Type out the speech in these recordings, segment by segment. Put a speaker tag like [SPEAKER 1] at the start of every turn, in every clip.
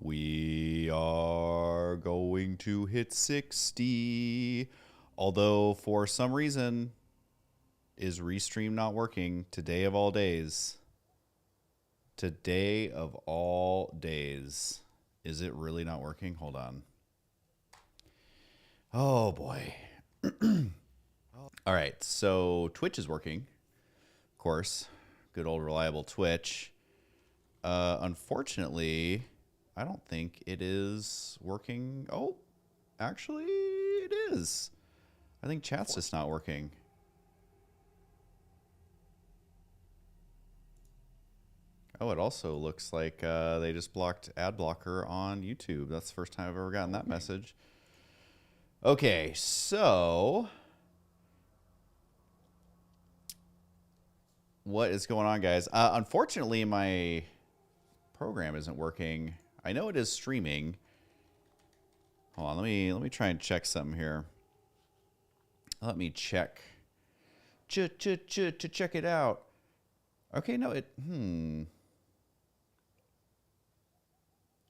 [SPEAKER 1] We are going to hit 60. Although, for some reason, is Restream not working today of all days? Today of all days. Is it really not working? Hold on. Oh, boy. All right, so Twitch is working, of course. Good old reliable Twitch. Unfortunately, I don't think it is working. Oh, actually, it is. I think chat's just not working. Oh, it also looks like they just blocked ad blocker on YouTube. That's the first time I've ever gotten that message. Okay, so what is going on, guys? Unfortunately, my program isn't working. I know it is streaming. Hold on, let me try and check something here. Let me check. To check it out. Okay, no,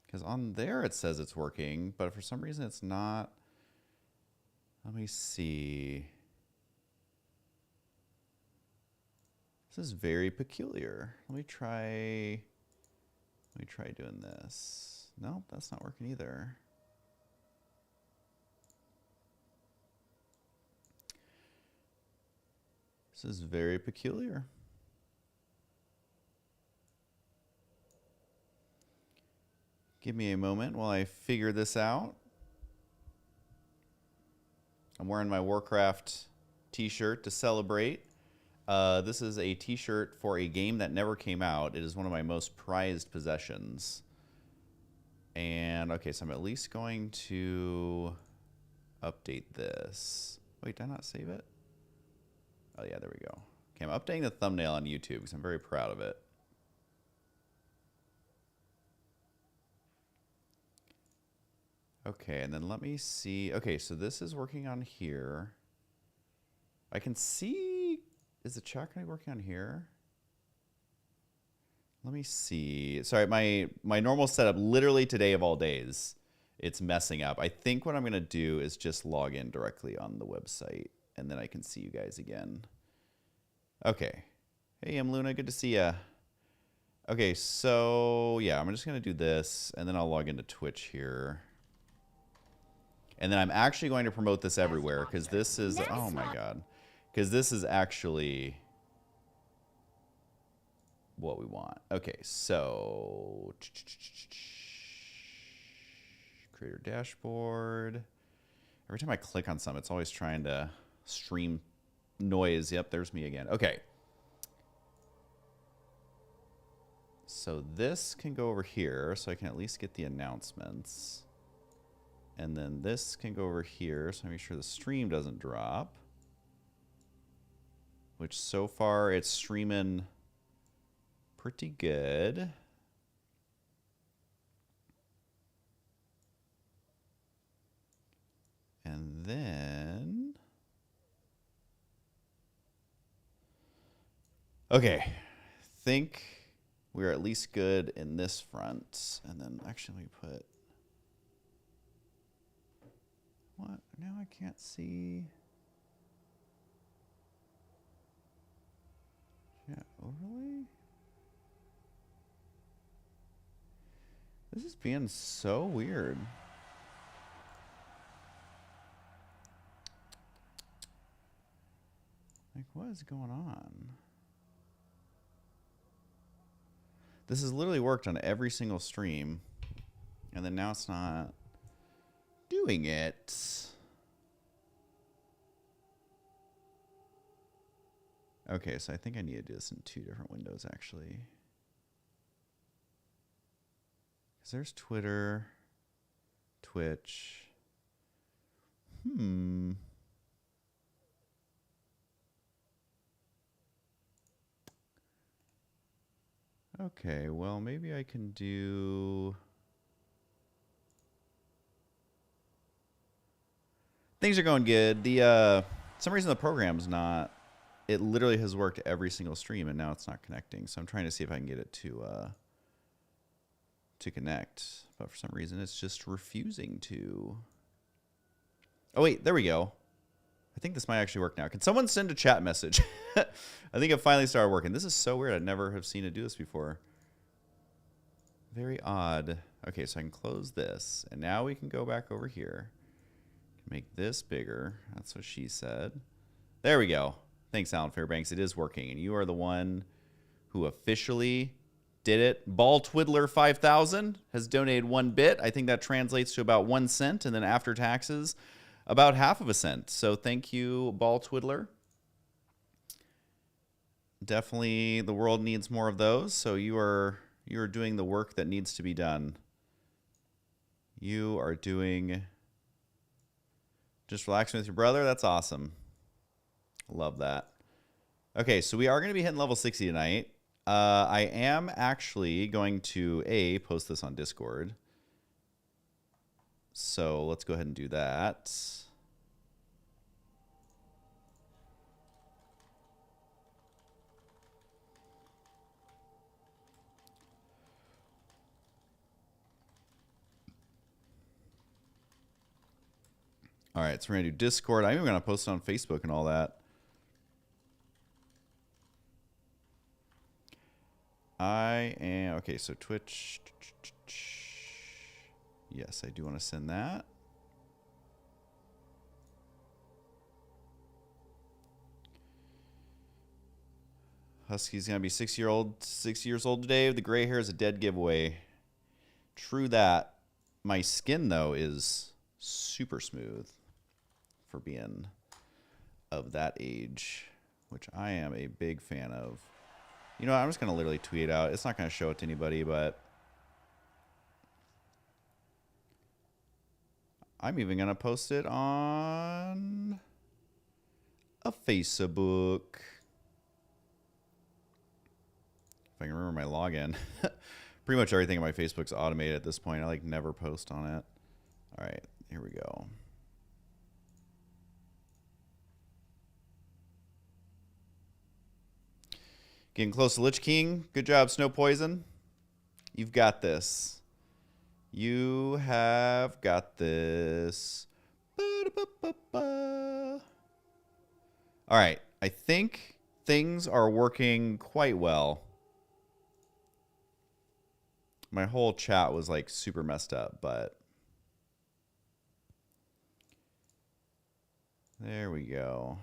[SPEAKER 1] because on there it says it's working, but for some reason it's not. Let me see. This is very peculiar. Let me try doing this. Nope, that's not working either. This is very peculiar. Give me a moment while I figure this out. I'm wearing my Warcraft t-shirt to celebrate. This is a t-shirt for a game that never came out. It is one of my most prized possessions. And, okay, so I'm at least going to update this. Wait, did I not save it? Oh, yeah, there we go. Okay, I'm updating the thumbnail on YouTube because I'm very proud of it. Okay, and then let me see. Okay, so this is working on here. I can see... Is the chat going to be working on here? Let me see. Sorry, my normal setup, literally today of all days, it's messing up. I think what I'm going to do is just log in directly on the website, and then I can see you guys again. Okay. Hey, I'm Luna. Good to see ya. Okay, so yeah, I'm just going to do this, and then I'll log into Twitch here. And then I'm actually going to promote this everywhere, because this is... Oh, my God. Because this is actually what we want. Okay, so creator dashboard. Every time I click on something, it's always trying to stream noise. Yep, there's me again. Okay. So this can go over here, so I can at least get the announcements. And then this can go over here, so I make sure the stream doesn't drop. Which so far it's streaming pretty good. And then... Okay. I think we're at least good in this front. And then actually let me put... What? Now I can't see... Yeah, overlay? This is being so weird. Like, what is going on? This has literally worked on every single stream, and then now it's not doing it. Okay, so I think I need to do this in 2 different windows, actually. Because there's Twitter, Twitch. Okay, well, maybe I can do... Things are going good. For some reason the program's not... It literally has worked every single stream, and now it's not connecting. So I'm trying to see if I can get it to to connect, but for some reason it's just refusing to. Oh wait, there we go. I think this might actually work now. Can someone send a chat message? I think it finally started working. This is so weird. I'd never have seen it do this before. Very odd. Okay, so I can close this, and now we can go back over here. Make this bigger. That's what she said. There we go. Thanks, Alan Fairbanks. It is working, and you are the one who officially did it. Ball Twiddler 5000 has donated 1 bit. I think that translates to about 1 cent, and then after taxes, about half of a cent. So thank you, Ball Twiddler. Definitely, the world needs more of those. So you are doing the work that needs to be done. You are doing just relaxing with your brother. That's awesome. Love that. Okay, so we are going to be hitting level 60 tonight. I am actually going to post this on Discord. So let's go ahead and do that. All right, so we're going to do Discord. I'm even going to post it on Facebook and all that. Okay, so Twitch. Yes, I do want to send that. Husky's going to be 6 years old today. The gray hair is a dead giveaway. True that. My skin, though, is super smooth for being of that age, which I am a big fan of. You know, I'm just going to literally tweet it out. It's not going to show it to anybody, but I'm even going to post it on a Facebook. If I can remember my login. Pretty much everything on my Facebook's automated at this point. I like never post on it. All right, here we go. Getting close to Lich King. Good job, Snow Poison. You've got this. You have got this. All right. I think things are working quite well. My whole chat was like super messed up, but there we go.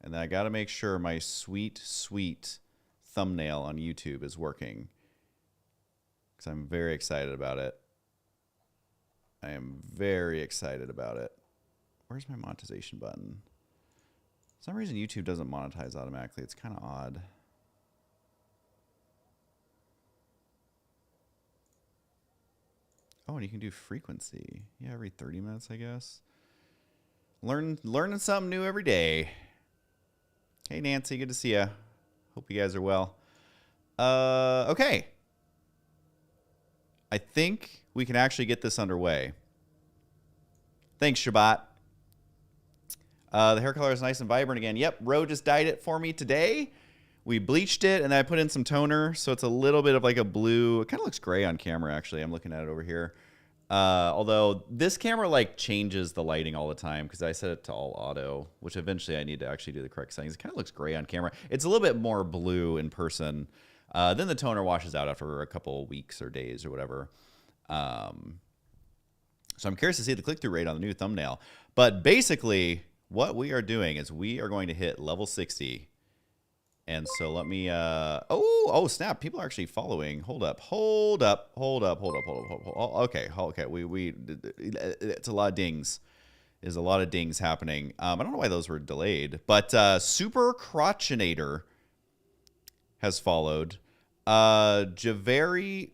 [SPEAKER 1] And then I got to make sure my sweet, sweet thumbnail on YouTube is working, because I'm very excited about it. I am very excited about it. Where's my monetization button? For some reason, YouTube doesn't monetize automatically. It's kind of odd. Oh, and you can do frequency. Yeah, every 30 minutes, I guess. Learning something new every day. Hey, Nancy, good to see you. Hope you guys are well. Okay. I think we can actually get this underway. Thanks, Shabbat. The hair color is nice and vibrant again. Yep, Ro just dyed it for me today. We bleached it, and then I put in some toner, so it's a little bit of like a blue. It kind of looks gray on camera, actually. I'm looking at it over here. Although this camera like changes the lighting all the time because I set it to all auto, which eventually I need to actually do the correct settings. It kind of looks gray on camera. It's a little bit more blue in person. Then the toner washes out after a couple weeks or days or whatever. So I'm curious to see the click-through rate on the new thumbnail. But basically, what we are doing is we are going to hit level 60. And so let me, oh, snap. People are actually following. Hold up. Okay. It's a lot of dings. There's a lot of dings happening. I don't know why those were delayed, but, Super Crotchinator has followed. Javier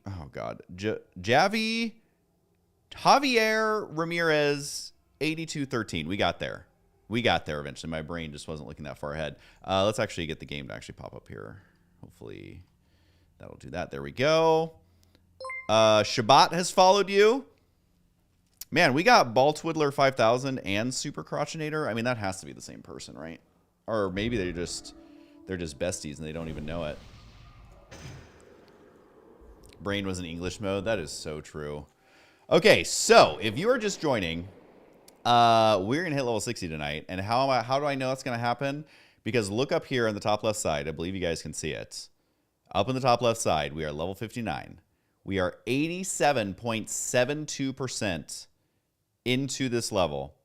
[SPEAKER 1] Javier Ramirez, 8213. We got there. We got there eventually. My brain just wasn't looking that far ahead. Let's actually get the game to actually pop up here. Hopefully that'll do that. There we go. Shabbat has followed you. Man, we got Ball Twiddler 5000 and Super Crotchinator. I mean, that has to be the same person, right? Or maybe they're just besties and they don't even know it. brain was in English mode. That is so true. Okay, so if you are just joining, we're gonna hit level 60 tonight. And how do I know that's gonna happen? Because look up here on the top left side. I believe you guys can see it. Up in the top left side, we are level 59. We are 87.72% into this level.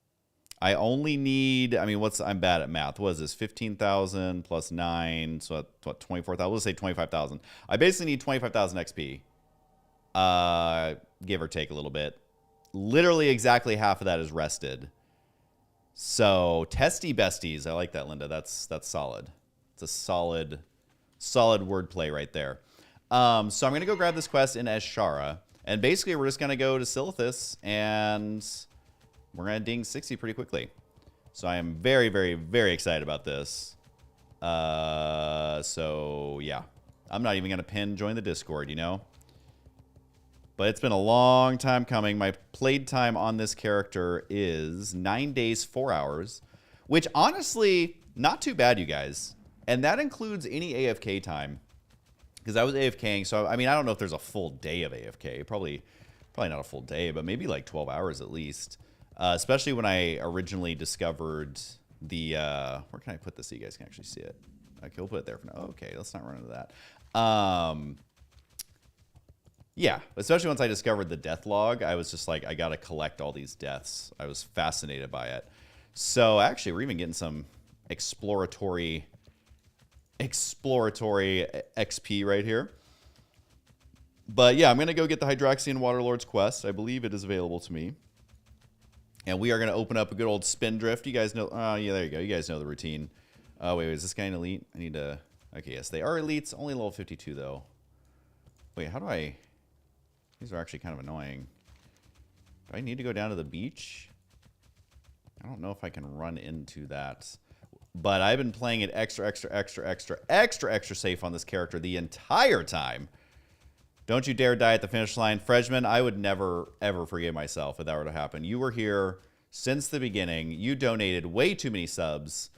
[SPEAKER 1] I only need, I mean, I'm bad at math. What is this? 15,000 plus 9. So what, 24,000? Let's say 25,000. I basically need 25,000 XP. Give or take a little bit. Literally exactly half of that is rested. So, testy besties. I like that, Linda. That's solid. It's a solid wordplay right there. So I'm going to go grab this quest in Eshara. And basically, we're just going to go to Silithus, and we're going to ding 60 pretty quickly. So I am very, very, very excited about this. So, yeah. I'm not even going to pin join the Discord, you know? But it's been a long time coming. My played time on this character is 9 days, 4 hours. Which, honestly, not too bad, you guys. And that includes any AFK time. Because I was AFKing, so I mean, I don't know if there's a full day of AFK. Probably not a full day, but maybe like 12 hours at least. Especially when I originally discovered the... where can I put this so you guys can actually see it? Okay, we'll put it there for now. Okay, let's not run into that. Yeah, especially once I discovered the death log, I was just like, I gotta collect all these deaths. I was fascinated by it. So actually, we're even getting some exploratory XP right here. But yeah, I'm going to go get the Hydraxian Waterlord's quest. I believe it is available to me. And we are going to open up a good old Spindrift. You guys know... Oh, yeah, there you go. You guys know the routine. Oh, wait, is this guy an elite? I need to... Okay, yes, they are elites. Only level 52, though. Wait, how do I... These are actually kind of annoying. Do I need to go down to the beach? I don't know if I can run into that. But I've been playing it extra safe on this character the entire time. Don't you dare die at the finish line. Freshman, I would never, ever forgive myself if that were to happen. You were here since the beginning. You donated way too many subs.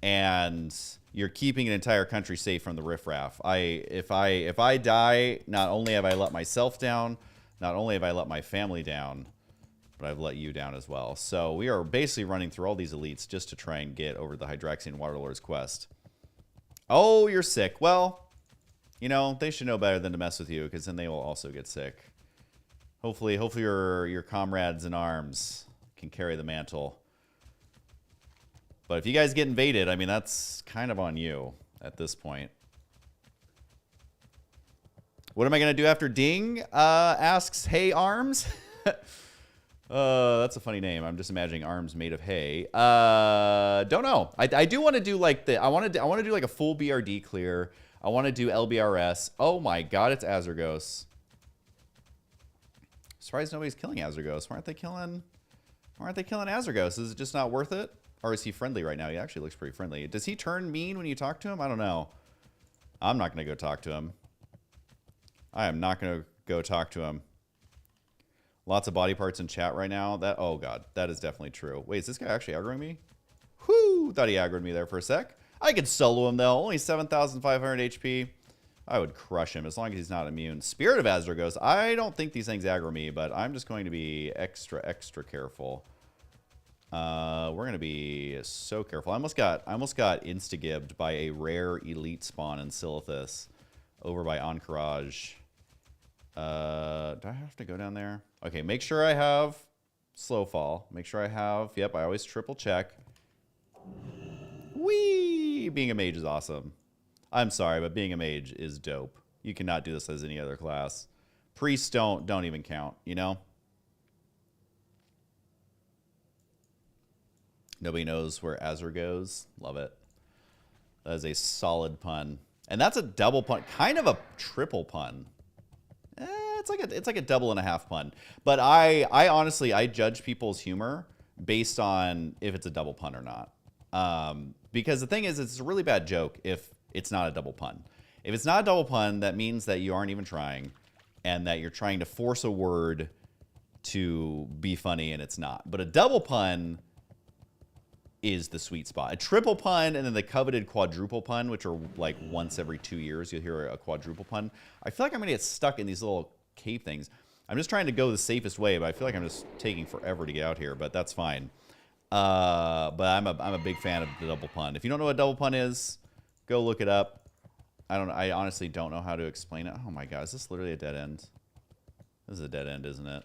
[SPEAKER 1] And you're keeping an entire country safe from the riffraff. If I die, not only have I let myself down, not only have I let my family down, but I've let you down as well. So we are basically running through all these elites just to try and get over the Hydraxian Waterlord's quest. Oh, you're sick. Well, you know, they should know better than to mess with you, because then they will also get sick. Hopefully your comrades in arms can carry the mantle. But if you guys get invaded, I mean, that's kind of on you at this point. What am I going to do after Ding? Asks, hey, Arms? That's a funny name. I'm just imagining arms made of hay. Don't know. I do want to do like I want to do like a full BRD clear. I want to do LBRS. Oh my god, it's Azergos. Surprised nobody's killing Azergos. Why aren't they killing Azergos? Is it just not worth it? Or is he friendly right now? He actually looks pretty friendly. Does he turn mean when you talk to him? I don't know. I'm not going to go talk to him. I am not going to go talk to him. Lots of body parts in chat right now. Oh god, that is definitely true. Wait, is this guy actually aggroing me? Whoo! Thought he aggroed me there for a sec. I could solo him though. Only 7,500 HP. I would crush him as long as he's not immune. Spirit of Azergos. I don't think these things aggro me, but I'm just going to be extra careful. We're going to be so careful. I almost got insta-gibbed by a rare elite spawn in Silithus over by Encourage. Do I have to go down there? Okay, make sure I have slow fall. Make sure I have... Yep, I always triple check. Whee! Being a mage is awesome. I'm sorry, but being a mage is dope. You cannot do this as any other class. Priests don't even count, you know? Nobody knows where Azur goes. Love it. That is a solid pun. And that's a double pun. Kind of a triple pun. It's like a double and a half pun. But I honestly, I judge people's humor based on if it's a double pun or not. Because the thing is, it's a really bad joke if it's not a double pun. If it's not a double pun, that means that you aren't even trying, and that you're trying to force a word to be funny and it's not. But a double pun, is the sweet spot. A triple pun and then the coveted quadruple pun, which are like once every 2 years you'll hear a quadruple pun. I feel like I'm gonna get stuck in these little cave things. I'm just trying to go the safest way, but I feel like I'm just taking forever to get out here, but that's fine. But I'm a big fan of the double pun. If you don't know what double pun is, go look it up. I honestly don't know how to explain it. Oh my god, is this literally a dead end? This is a dead end, isn't it?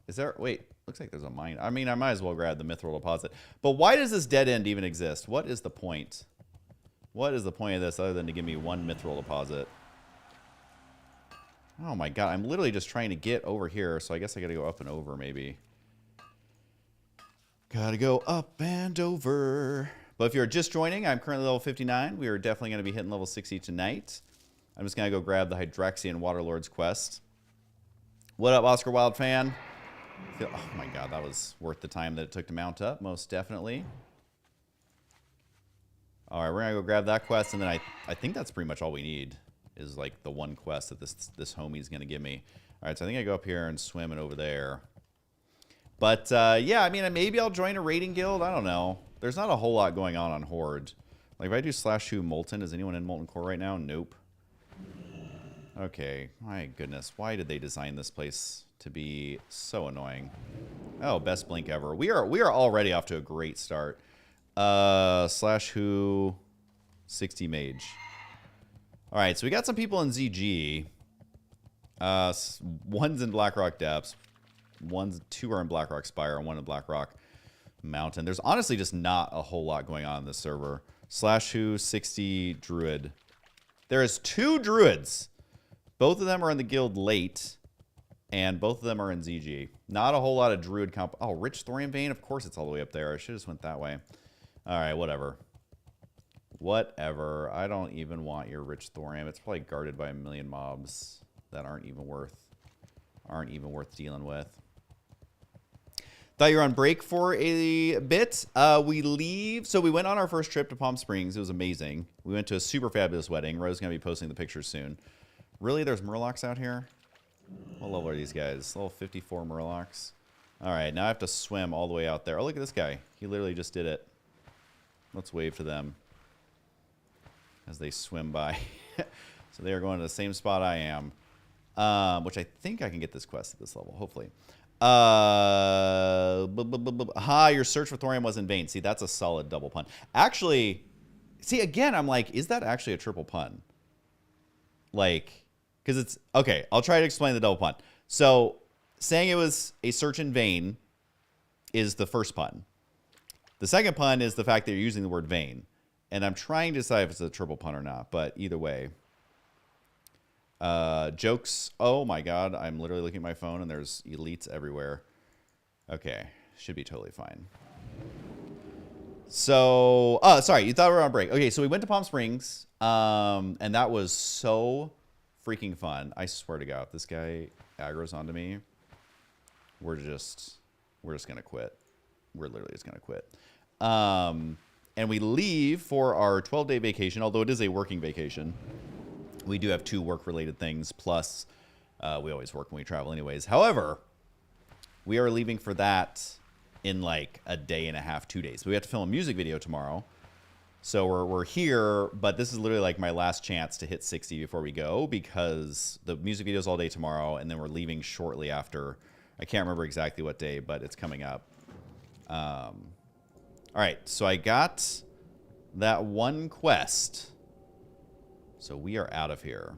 [SPEAKER 1] Is there... Wait, looks like there's a mine. I mean, I might as well grab the mithril deposit. But why does this dead end even exist? What is the point? What is the point of this other than to give me one mithril deposit? Oh my god, I'm literally just trying to get over here, so I guess I gotta go up and over, maybe. Gotta go up and over. But if you're just joining, I'm currently level 59. We are definitely going to be hitting level 60 tonight. I'm just going to go grab the Hydraxian Waterlord's quest. What up, Oscar Wild fan? Oh my god, that was worth the time that it took to mount up, most definitely. Alright, we're going to go grab that quest, and then I think that's pretty much all we need, is like the one quest that this homie's going to give me. Alright, so I think I go up here and swim and over there. But, yeah, I mean, maybe I'll join a raiding guild. I don't know. There's not a whole lot going on Horde. Like, if I do /who Molten, is anyone in Molten Core right now? Nope. Okay. My goodness. Why did they design this place to be so annoying? Oh, best blink ever. We are already off to a great start. /who 60 Mage. Alright, so we got some people in ZG. One's in Blackrock Depths. Two are in Blackrock Spire and one in Blackrock Mountain. There's honestly just not a whole lot going on in this server. /who 60 Druid. There is 2 Druids. Both of them are in the guild late, and both of them are in ZG. Not a whole lot of Druid comp. Oh, Rich Thorium Vein? Of course it's all the way up there. I should have just went that way. Alright, whatever. Whatever. I don't even want your Rich Thorium. It's probably guarded by a million mobs that aren't even worth dealing with. Thought you were on break for a bit. We leave. So we went on our first trip to Palm Springs. It was amazing. We went to a super fabulous wedding. Rose's going to be posting the pictures soon. Really? There's Murlocs out here? What level are these guys? Level 54 Murlocs. Alright, now I have to swim all the way out there. Oh, look at this guy. He literally just did it. Let's wave to them as they swim by. So they are going to the same spot I am. Which I think I can get this quest at this level, hopefully. Your search for thorium was in vain. See, that's a solid double pun. Actually, see, again, I'm like, is that actually a triple pun? Like, because it's... Okay, I'll try to explain the double pun. So, saying it was a search in vain is the first pun. The second pun is the fact that you're using the word vain. And I'm trying to decide if it's a triple pun or not, but either way... jokes. Oh my god, I'm literally looking at my phone and there's elites everywhere. Okay, should be totally fine. So, sorry, you thought we were on break. Okay, so we went to Palm Springs, and that was so freaking fun. I swear to god, if this guy aggro's onto me, we're just gonna quit. We're literally just gonna quit. And we leave for our 12-day vacation, although it is a working vacation. We do have 2 work-related things, plus we always work when we travel anyways. However, we are leaving for that in like a day and a half, 2 days. We have to film a music video tomorrow. So we're here, but this is literally like my last chance to hit 60 before we go, because the music video is all day tomorrow, and then we're leaving shortly after. I can't remember exactly what day, but it's coming up. All right, so I got that one quest. So we are out of here.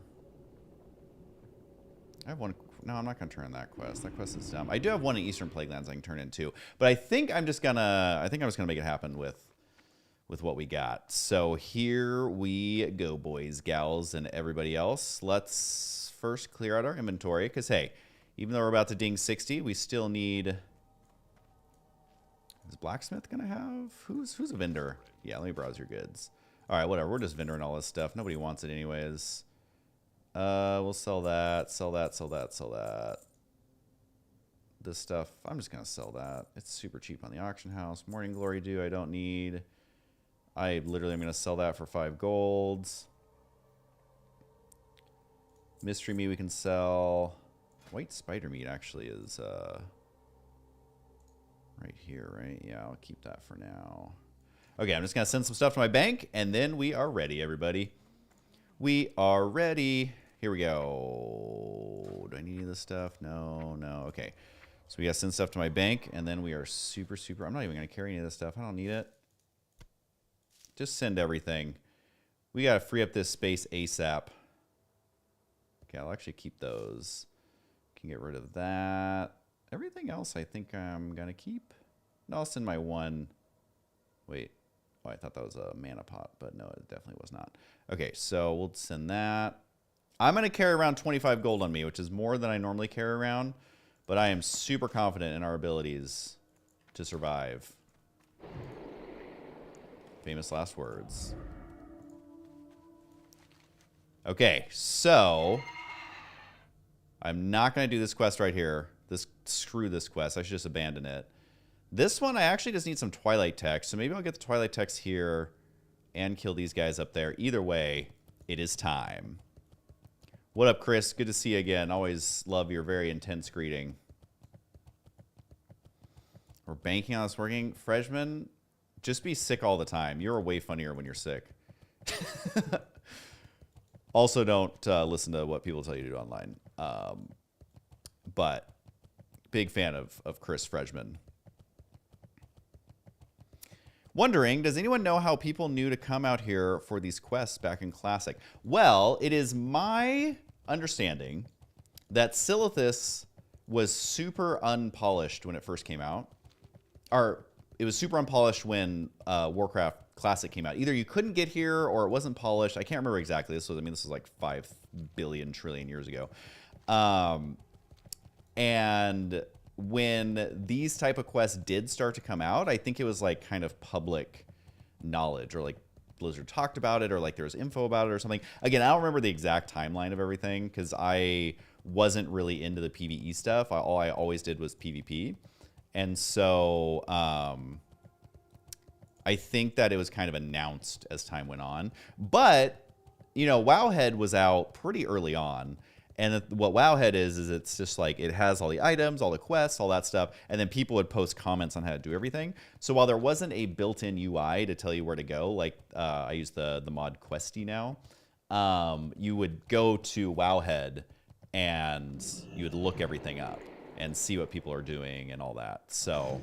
[SPEAKER 1] I have one. No, I'm not going to turn in that quest. That quest is dumb. I do have one in Eastern Plaguelands I can turn in too. But I think I'm just gonna. I think I'm just gonna make it happen with what we got. So here we go, boys, gals, and everybody else. Let's first clear out our inventory, because hey, even though we're about to ding 60, we still need. Is Blacksmith gonna have? Who's a vendor? Yeah, let me browse your goods. All right, whatever. We're just vendoring all this stuff. Nobody wants it anyways. We'll sell that, sell that, sell that, sell that. This stuff, I'm just going to sell that. It's super cheap on the auction house. Morning Glory Dew, I don't need. I literally am going to sell that for 5 golds. Mystery meat we can sell. White spider meat actually is right here, right? Yeah, I'll keep that for now. Okay, I'm just going to send some stuff to my bank, and then we are ready, everybody. We are ready. Here we go. Do I need any of this stuff? No, no. Okay. So we got to send stuff to my bank, and then we are super, super... I'm not even going to carry any of this stuff. I don't need it. Just send everything. We got to free up this space ASAP. Okay, I'll actually keep those. Can get rid of that. Everything else I think I'm going to keep. No, I'll send my one... Wait. Oh, I thought that was a mana pot, but no, it definitely was not. Okay, so we'll send that. I'm going to carry around 25 gold on me, which is more than I normally carry around, but I am super confident in our abilities to survive. Famous last words. Okay, so I'm not going to do this quest right here. Screw this quest. I should just abandon it. This one, I actually just need some Twilight text, so maybe I'll get the Twilight text here and kill these guys up there. Either way, it is time. What up, Chris? Good to see you again. Always love your very intense greeting. We're banking on this working. Freshman, just be sick all the time. You're way funnier when you're sick. Also, don't listen to what people tell you to do online. But big fan of Chris Freshman. Wondering, does anyone know how people knew to come out here for these quests back in Classic? Well, it is my understanding that Silithus was super unpolished when it first came out. Or it was super unpolished when Warcraft Classic came out. Either you couldn't get here or it wasn't polished. I can't remember exactly. This was like 5 billion trillion years ago. And when these type of quests did start to come out, I think it was like kind of public knowledge, or like Blizzard talked about it, or like there was info about it or something. Again, I don't remember the exact timeline of everything because I wasn't really into the PvE stuff. All I always did was PvP. And so I think that it was kind of announced as time went on. But, you know, Wowhead was out pretty early on. And what Wowhead is it's just like it has all the items, all the quests, all that stuff. And then people would post comments on how to do everything. So while there wasn't a built-in UI to tell you where to go, like I use the mod Questy now, you would go to Wowhead and you would look everything up and see what people are doing and all that. So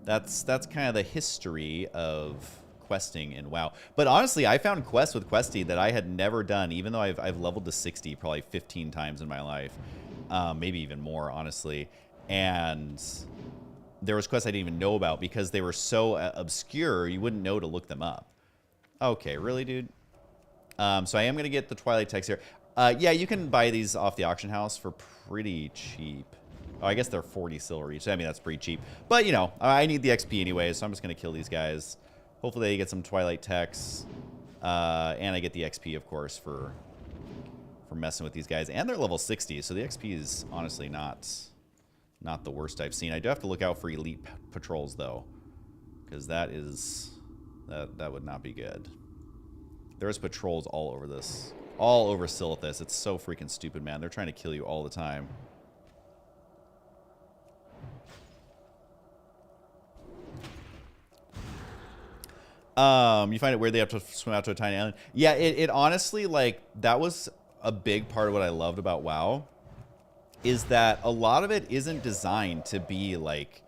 [SPEAKER 1] that's kind of the history of questing in WoW. But honestly, I found quests with Questy that I had never done, even though I've leveled to 60 probably 15 times in my life, maybe even more, honestly. And there was quests I didn't even know about because they were so obscure, you wouldn't know to look them up. Okay, really, dude? So I am going to get the Twilight text here. Yeah, you can buy these off the auction house for pretty cheap. Oh, I guess they're 40 silver each. I mean, that's pretty cheap. But, you know, I need the XP anyway, so I'm just going to kill these guys. Hopefully they get some Twilight techs. And I get the XP, of course, for messing with these guys. And they're level 60, so the XP is honestly not the worst I've seen. I do have to look out for elite patrols, though. Because that would not be good. There's patrols all over this. All over Silithus. It's so freaking stupid, man. They're trying to kill you all the time. You find it weird they have to swim out to a tiny island. Yeah, it honestly, like, that was a big part of what I loved about WoW, is that a lot of it isn't designed to be, like,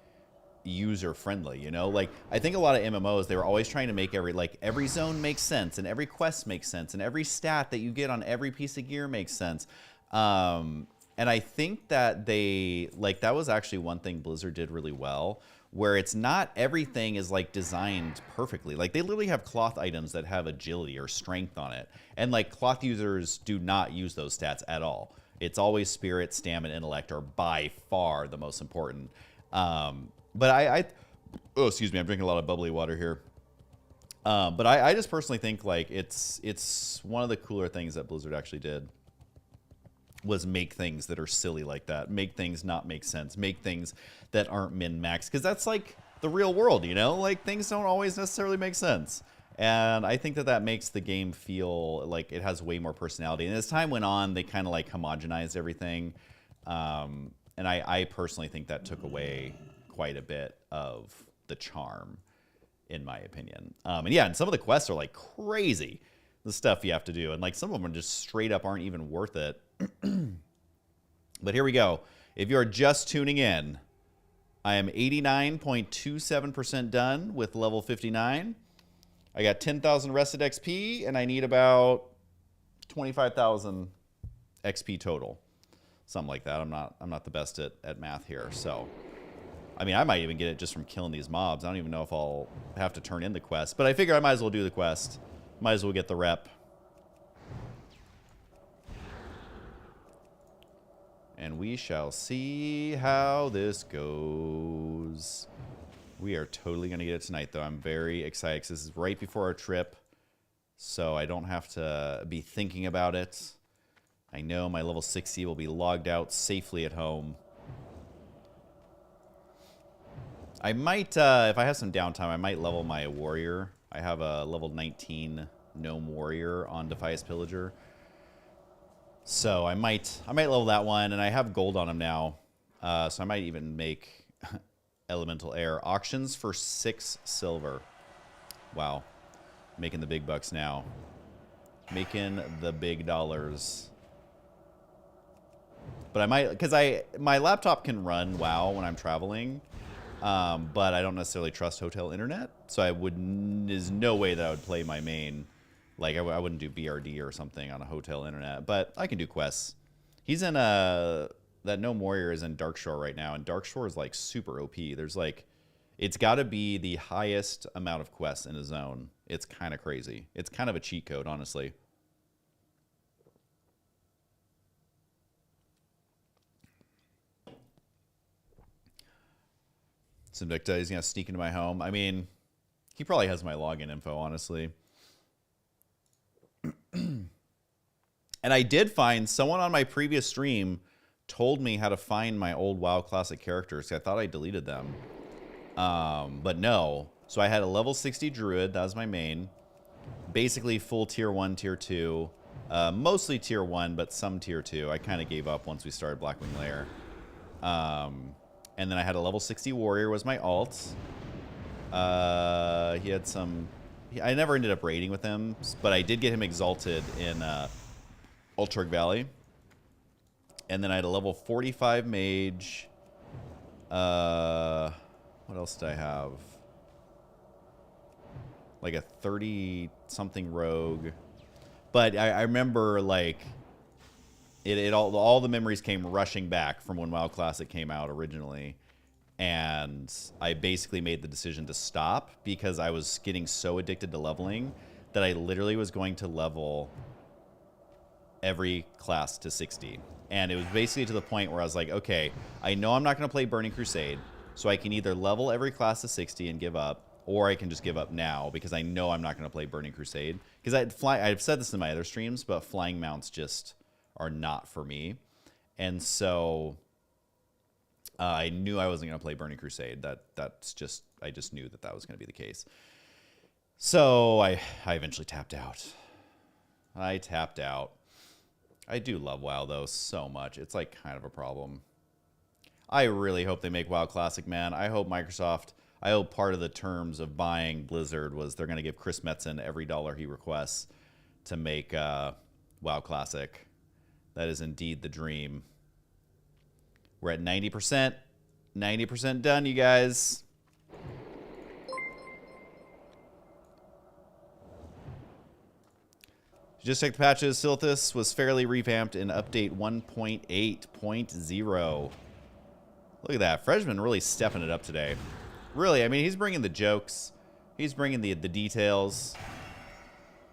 [SPEAKER 1] user-friendly, you know? Like, I think a lot of MMOs, they were always trying to make every zone makes sense, and every quest makes sense, and every stat that you get on every piece of gear makes sense. And I think that that was actually one thing Blizzard did really well, where it's not everything is like designed perfectly. Like they literally have cloth items that have agility or strength on it. And like cloth users do not use those stats at all. It's always spirit, stamina, intellect are by far the most important. But oh, excuse me, I'm drinking a lot of bubbly water here. But I just personally think like it's one of the cooler things that Blizzard actually did was make things that are silly like that, make things not make sense, make things that aren't min-max, because that's like the real world, you know? Like things don't always necessarily make sense. And I think that makes the game feel like it has way more personality. And as time went on, they kind of like homogenized everything. And I personally think that took away quite a bit of the charm, in my opinion. And yeah, and some of the quests are like crazy, the stuff you have to do. And like some of them just straight up aren't even worth it. But here we go. If you're just tuning in, I am 89.27% done with level 59. I got 10,000 rested XP, and I need about 25,000 XP total. Something like that. I'm not the best at math here. So, I mean, I might even get it just from killing these mobs. I don't even know if I'll have to turn in the quest. But I figure I might as well do the quest. Might as well get the rep. And we shall see how this goes. We are totally going to get it tonight, though. I'm very excited because this is right before our trip. So I don't have to be thinking about it. I know my level 60 will be logged out safely at home. I might, if I have some downtime, I might level my warrior. I have a level 19 gnome warrior on Defias Pillager. So I might level that one, and I have gold on him now. So I might even make elemental air auctions for 6 silver. Wow, making the big bucks now. Making the big dollars. But I might, because my laptop can run WoW when I'm traveling, but I don't necessarily trust hotel internet. So there's no way that I would play my main. Like, I wouldn't do BRD or something on a hotel internet, but I can do quests. He's in that Gnome Warrior is in Darkshore right now, and Darkshore is, like, super OP. There's, like, it's got to be the highest amount of quests in a zone. It's kind of crazy. It's kind of a cheat code, honestly. Sinvicta, he's going to sneak into my home. I mean, he probably has my login info, honestly. And I did find someone on my previous stream told me how to find my old WoW Classic characters. I thought I deleted them. But no. So I had a level 60 Druid. That was my main. Basically full tier 1, tier 2. Mostly tier 1, but some tier 2. I kind of gave up once we started Blackwing Lair. And then I had a level 60 Warrior was my alt. He had some... I never ended up raiding with him, but I did get him exalted in Ultrag Valley. And then I had a level 45 mage. What else did I have? Like a 30-something rogue. But I remember, like, all the memories came rushing back from when WoW Classic came out originally. And I basically made the decision to stop because I was getting so addicted to leveling that I literally was going to level every class to 60. And it was basically to the point where I was like, okay, I know I'm not going to play Burning Crusade, so I can either level every class to 60 and give up, or I can just give up now because I know I'm not going to play Burning Crusade. Because I've said this in my other streams, but flying mounts just are not for me. And so... I knew I wasn't going to play Burning Crusade. I just knew that was going to be the case. So I eventually tapped out. I tapped out. I do love WoW, though, so much. It's like kind of a problem. I really hope they make WoW Classic, man. I hope part of the terms of buying Blizzard was they're going to give Chris Metzen every dollar he requests to make WoW Classic. That is indeed the dream. We're at 90%. 90% done, you guys. Just check the patches. Silithus was fairly revamped in update 1.8.0. Look at that. Freshman really stepping it up today. Really, I mean, he's bringing the jokes. He's bringing the details.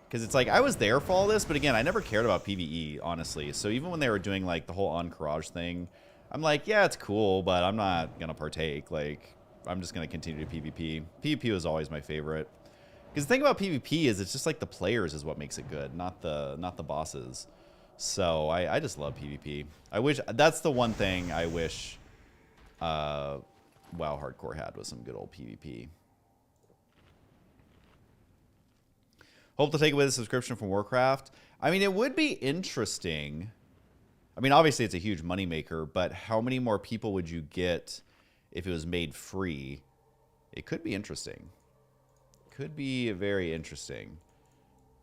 [SPEAKER 1] Because it's like, I was there for all this, but again, I never cared about PvE, honestly. So even when they were doing, like, the whole Encourage thing... I'm like, yeah, it's cool, but I'm not going to partake. Like, I'm just going to continue to PvP. PvP was always my favorite. Because the thing about PvP is it's just like the players is what makes it good, not the bosses. So I just love PvP. That's the one thing I wish WoW Hardcore had was some good old PvP. Hope to take away the subscription from Warcraft. I mean, it would be interesting... I mean, obviously it's a huge moneymaker, but how many more people would you get if it was made free, it could be interesting. Could be very interesting.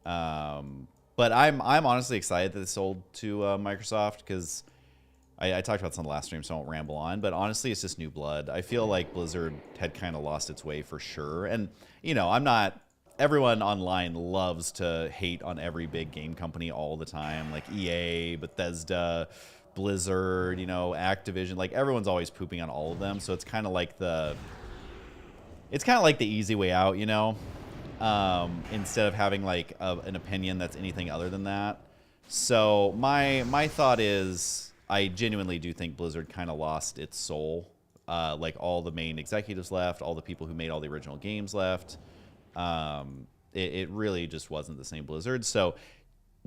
[SPEAKER 1] But I'm honestly excited that it sold to Microsoft, because I talked about this on the last stream, so I won't ramble on. But honestly, it's just new blood. I feel like Blizzard had kind of lost its way for sure. And, you know, I'm not... Everyone online loves to hate on every big game company all the time, like EA, Bethesda, Blizzard, you know, Activision. Like, everyone's always pooping on all of them. So it's kind of like the... It's kind of like the easy way out, you know? Instead of having like an opinion that's anything other than that. So my thought is, I genuinely do think Blizzard kind of lost its soul. Like, all the main executives left, all the people who made all the original games left. It really just wasn't the same Blizzard. So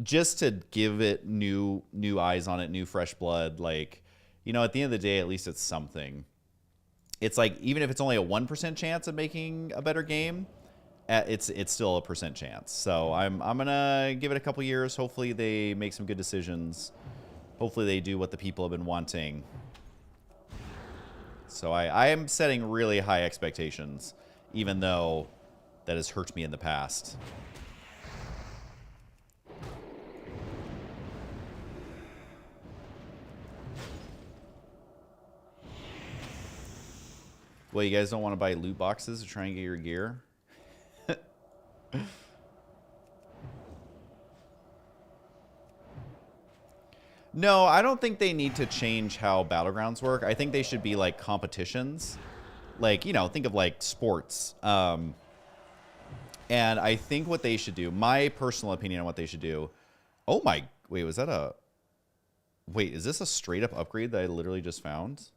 [SPEAKER 1] just to give it new eyes on it, new fresh blood, like, you know, at the end of the day, at least it's something. It's like, even if it's only a 1% chance of making a better game, it's still a percent chance. So I'm gonna give it a couple years. Hopefully they make some good decisions. Hopefully they do what the people have been wanting. So I am setting really high expectations, even though that has hurt me in the past. Well, you guys don't want to buy loot boxes to try and get your gear? No, I don't think they need to change how Battlegrounds work. I think they should be like competitions. Like, you know, think of like sports. And I think what they should do, my personal opinion on what they should do. Oh my, wait, was that a... Wait, is this a straight up upgrade that I literally just found?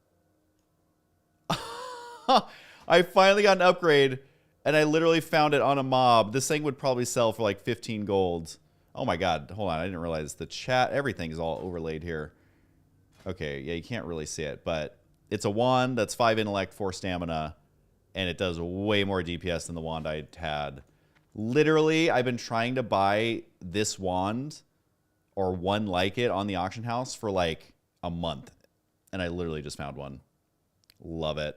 [SPEAKER 1] I finally got an upgrade, and I literally found it on a mob. This thing would probably sell for like 15 gold. Oh my god, hold on, I didn't realize the chat, everything is all overlaid here. Okay, yeah, you can't really see it, but it's a wand that's 5 intellect, 4 stamina, and it does way more DPS than the wand I had. Literally, I've been trying to buy this wand, or one like it, on the auction house for like a month, and I literally just found one. Love it.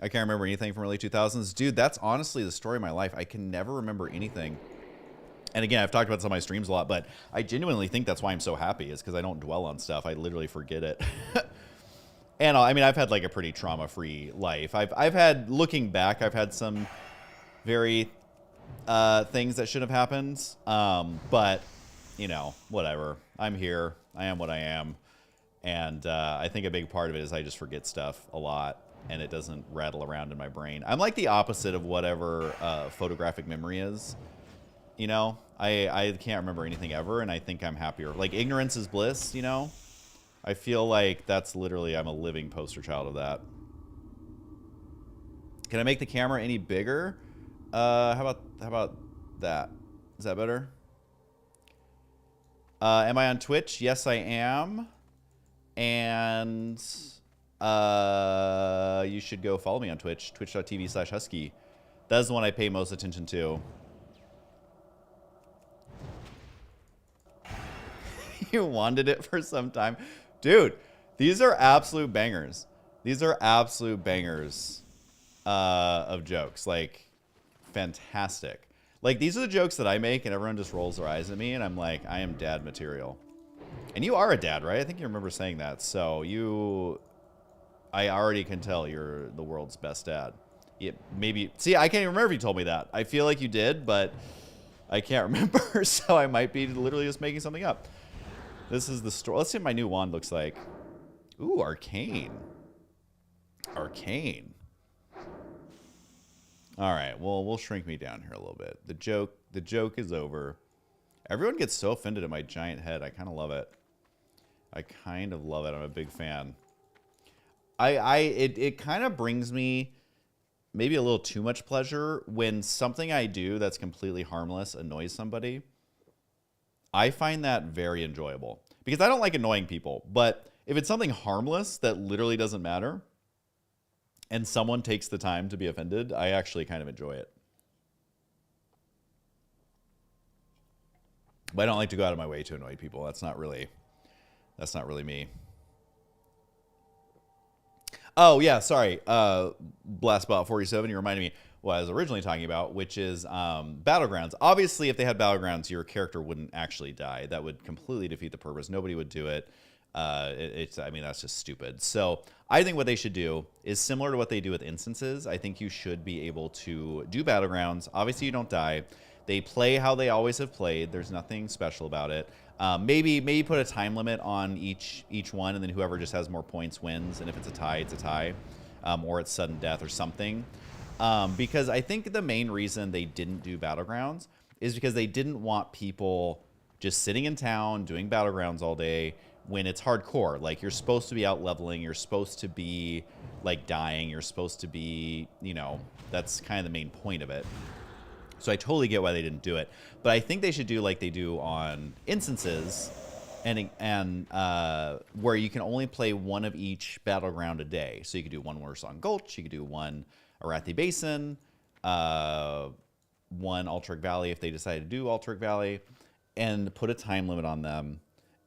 [SPEAKER 1] I can't remember anything from early 2000s. Dude, that's honestly the story of my life. I can never remember anything. And again, I've talked about this on my streams a lot, but I genuinely think that's why I'm so happy, is because I don't dwell on stuff. I literally forget it. And I mean, I've had like a pretty trauma-free life. I've had, looking back, I've had some very things that should have happened. But, you know, whatever. I'm here. I am what I am. And I think a big part of it is I just forget stuff a lot, and it doesn't rattle around in my brain. I'm like the opposite of whatever photographic memory is. You know, I can't remember anything ever, and I think I'm happier. Like, ignorance is bliss, you know? I feel like that's literally, I'm a living poster child of that. Can I make the camera any bigger? How about that? Is that better? Am I on Twitch? Yes, I am. And you should go follow me on Twitch, twitch.tv/Husky. That is the one I pay most attention to. You wanted it for some time. Dude, these are absolute bangers. These are absolute bangers of jokes. Like, fantastic. Like, these are the jokes that I make, and everyone just rolls their eyes at me, and I'm like, I am dad material. And you are a dad, right? I think you remember saying that. So I already can tell you're the world's best dad. Maybe, see, I can't even remember if you told me that. I feel like you did, but I can't remember, so I might be literally just making something up. This is the story. Let's see what my new wand looks like. Ooh, arcane. Arcane. All right, well, we'll shrink me down here a little bit. The joke is over. Everyone gets so offended at my giant head. I kind of love it. I kind of love it. I'm a big fan. It kind of brings me maybe a little too much pleasure when something I do that's completely harmless annoys somebody. I find that very enjoyable, because I don't like annoying people, but if it's something harmless that literally doesn't matter and someone takes the time to be offended, I actually kind of enjoy it. But I don't like to go out of my way to annoy people. That's not really me. Oh yeah, sorry. Blastbot47, you reminded me what I was originally talking about, which is Battlegrounds. Obviously, if they had Battlegrounds, your character wouldn't actually die. That would completely defeat the purpose. Nobody would do it. I mean, that's just stupid. So I think what they should do is similar to what they do with instances. I think you should be able to do Battlegrounds. Obviously, you don't die. They play how they always have played. There's nothing special about it. Maybe put a time limit on each one, and then whoever just has more points wins. And if it's a tie, it's a tie, or it's sudden death or something. Because I think the main reason they didn't do Battlegrounds is because they didn't want people just sitting in town doing Battlegrounds all day when it's hardcore. Like, you're supposed to be out leveling. You're supposed to be, like, dying. You're supposed to be, you know, that's kind of the main point of it. So I totally get why they didn't do it. But I think they should do like they do on instances, and where you can only play one of each battleground a day. So you could do one Warsong Gulch, you could do one Arathi Basin, one Altruc Valley if they decide to do Altruc Valley, and put a time limit on them,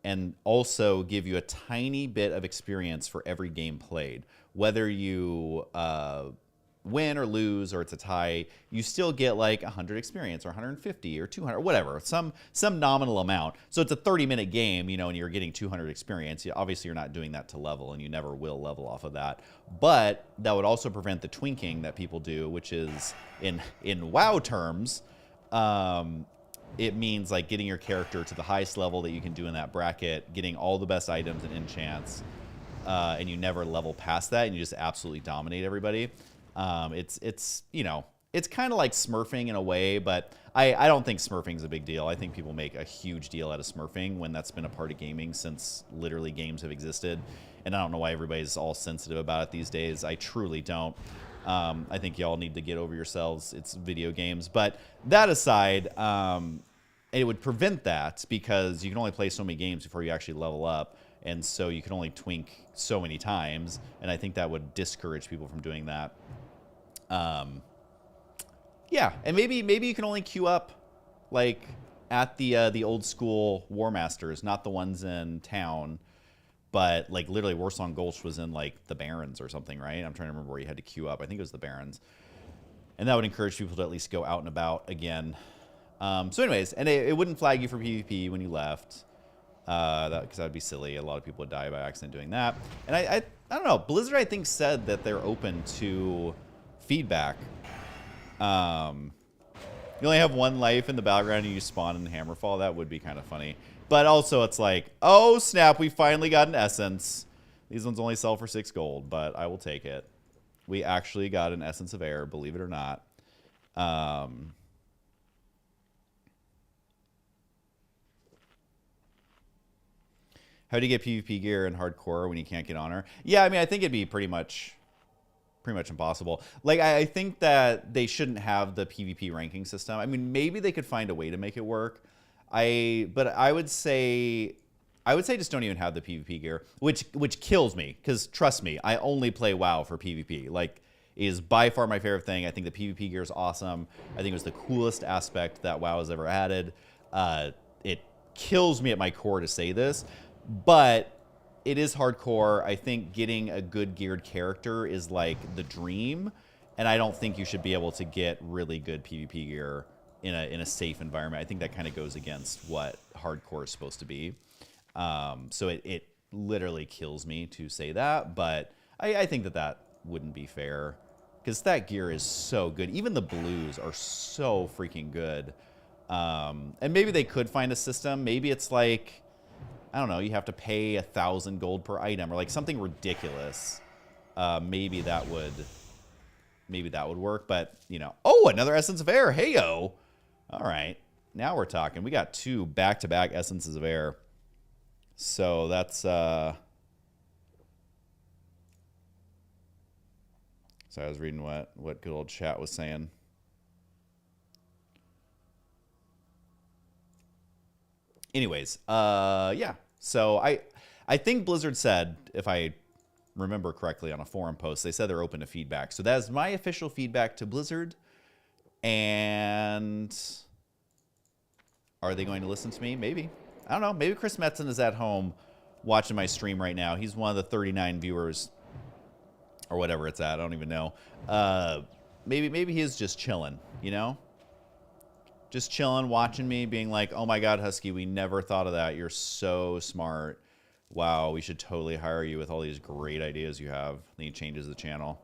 [SPEAKER 1] and also give you a tiny bit of experience for every game played. Whether you win or lose or it's a tie, you still get like 100 experience or 150 or 200 or whatever, some nominal amount. So it's a 30-minute game, you know, and you're getting 200 experience. Obviously, you're not doing that to level, and you never will level off of that. But that would also prevent the twinking that people do, which is in WoW terms, it means like getting your character to the highest level that you can do in that bracket, getting all the best items and enchants, and you never level past that, and you just absolutely dominate everybody. It's you know, it's kind of like smurfing in a way, but I don't think smurfing is a big deal. I think people make a huge deal out of smurfing when that's been a part of gaming since literally games have existed. And I don't know why everybody's all sensitive about it these days. I truly don't. I think y'all need to get over yourselves. It's video games. But that aside, it would prevent that because you can only play so many games before you actually level up. And so you can only twink so many times. And I think that would discourage people from doing that. Yeah, and maybe you can only queue up like at the old school War Masters, not the ones in town, but like literally Warsong Gulch was in like the Barrens or something, right? I'm trying to remember where you had to queue up. I think it was the Barrens, and that would encourage people to at least go out and about again. So anyways, and it wouldn't flag you for PvP when you left, because that would be silly. A lot of people would die by accident doing that. And I don't know. Blizzard, I think, said that they're open to feedback. You only have one life in the battleground and you spawn in Hammerfall. That would be kind of funny. But also it's like, oh snap, we finally got an essence. These ones only sell for 6 gold, but I will take it. We actually got an Essence of Air, believe it or not. How do you get PvP gear in hardcore when you can't get honor? Yeah, I mean, I think it'd be pretty much impossible. Like, I think that they shouldn't have the PvP ranking system. I mean, maybe they could find a way to make it work. But I would say just don't even have the PvP gear, which kills me, because trust me, I only play WoW for PvP. Like, it is by far my favorite thing. I think the PvP gear is awesome. I think it was the coolest aspect that WoW has ever added. It kills me at my core to say this, but it is hardcore. I think getting a good geared character is like the dream, and I don't think you should be able to get really good PvP gear in a safe environment. I think that kind of goes against what hardcore is supposed to be. So it literally kills me to say that, but I think that wouldn't be fair, because that gear is so good. Even the blues are so freaking good. And maybe they could find a system. Maybe it's like, I don't know, you have to pay 1,000 gold per item or like something ridiculous. Maybe that would work, but you know, oh, another Essence of Air. Hey-yo. All right. Now we're talking. We got 2 back-to-back Essences of Air. So that's so I was reading what good old chat was saying. Anyways, yeah. So I think Blizzard said, if I remember correctly on a forum post, they said they're open to feedback. So that is my official feedback to Blizzard. And Are they going to listen to me? Maybe. I don't know. Maybe Chris Metzen is at home watching my stream right now. He's one of the 39 viewers or whatever it's at. I don't even know. Maybe he is just chilling, you know? Just chilling, watching me, being like, oh my God, Husky, we never thought of that. You're so smart. Wow, we should totally hire you with all these great ideas you have. Then he changes the channel.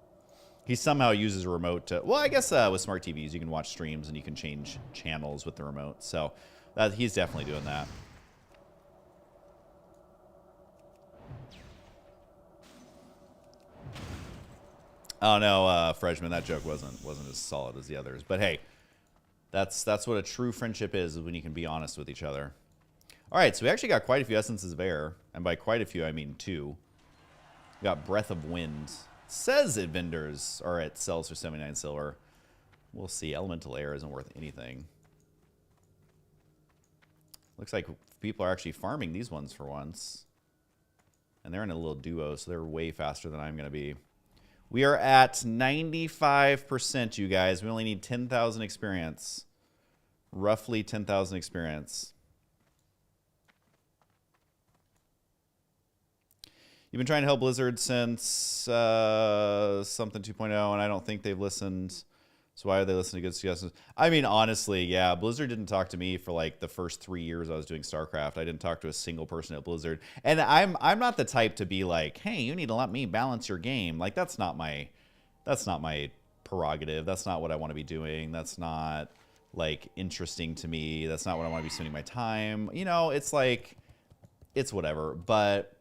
[SPEAKER 1] He somehow uses a remote to... Well, I guess with smart TVs, you can watch streams and you can change channels with the remote. So he's definitely doing that. Oh no, Freshman, that joke wasn't as solid as the others. But hey, that's what a true friendship is when you can be honest with each other. All right, so we actually got quite a few essences of air, and by quite a few I mean 2. We got Breath of Wind. Says it vendors are at sells for 79 silver. We'll see. Elemental air isn't worth anything. Looks like people are actually farming these ones for once. And they're in a little duo, so they're way faster than I'm going to be. We are at 95%, you guys. We only need 10,000 experience. Roughly 10,000 experience. You've been trying to help Blizzard since something 2.0, and I don't think they've listened. So why are they listening to good suggestions? I mean, honestly, yeah, Blizzard didn't talk to me for like the first 3 years I was doing StarCraft. I didn't talk to a single person at Blizzard. And I'm not the type to be like, hey, you need to let me balance your game. Like that's not my prerogative. That's not what I want to be doing. That's not like interesting to me. That's not what I want to be spending my time. You know, it's like it's whatever. But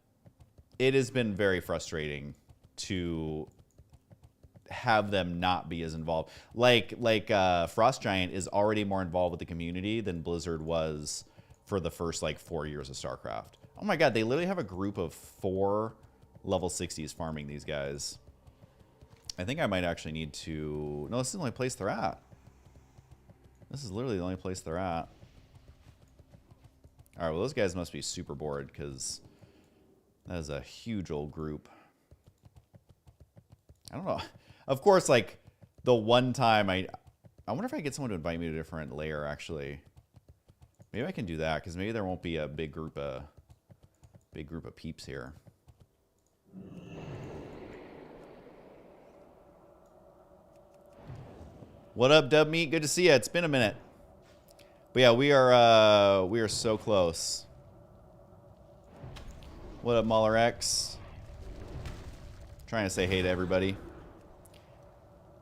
[SPEAKER 1] it has been very frustrating to have them not be as involved. Like Frost Giant is already more involved with the community than Blizzard was for the first like 4 years of StarCraft. Oh my God, they literally have a group of 4 level 60s farming these guys. I think I might actually need to... No, this is the only place they're at. This is literally the only place they're at. All right, well, those guys must be super bored because that is a huge old group. I don't know. Of course, like, the one time I wonder if I get someone to invite me to a different layer, actually. Maybe I can do that, because maybe there won't be a big group of peeps here. What up, Dub Meat? Good to see you. It's been a minute. But yeah, we are so close. What up, Mauler X? Trying to say hey to everybody.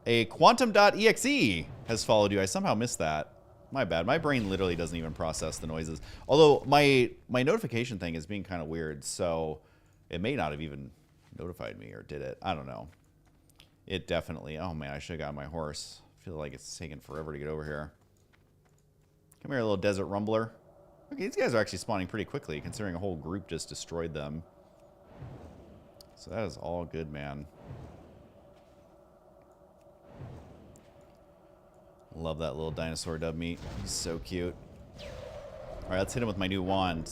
[SPEAKER 1] A quantum.exe has followed you. I somehow missed that. My bad. My brain literally doesn't even process the noises. Although my notification thing is being kind of weird, so it may not have even notified me, or did it? I don't know. It definitely... Oh man, I should have gotten my horse. I feel like it's taking forever to get over here. Come here, little desert rumbler. Okay, these guys are actually spawning pretty quickly, considering a whole group just destroyed them. So that is all good, man. Love that little dinosaur, Dub Meat. He's so cute. All right, let's hit him with my new wand.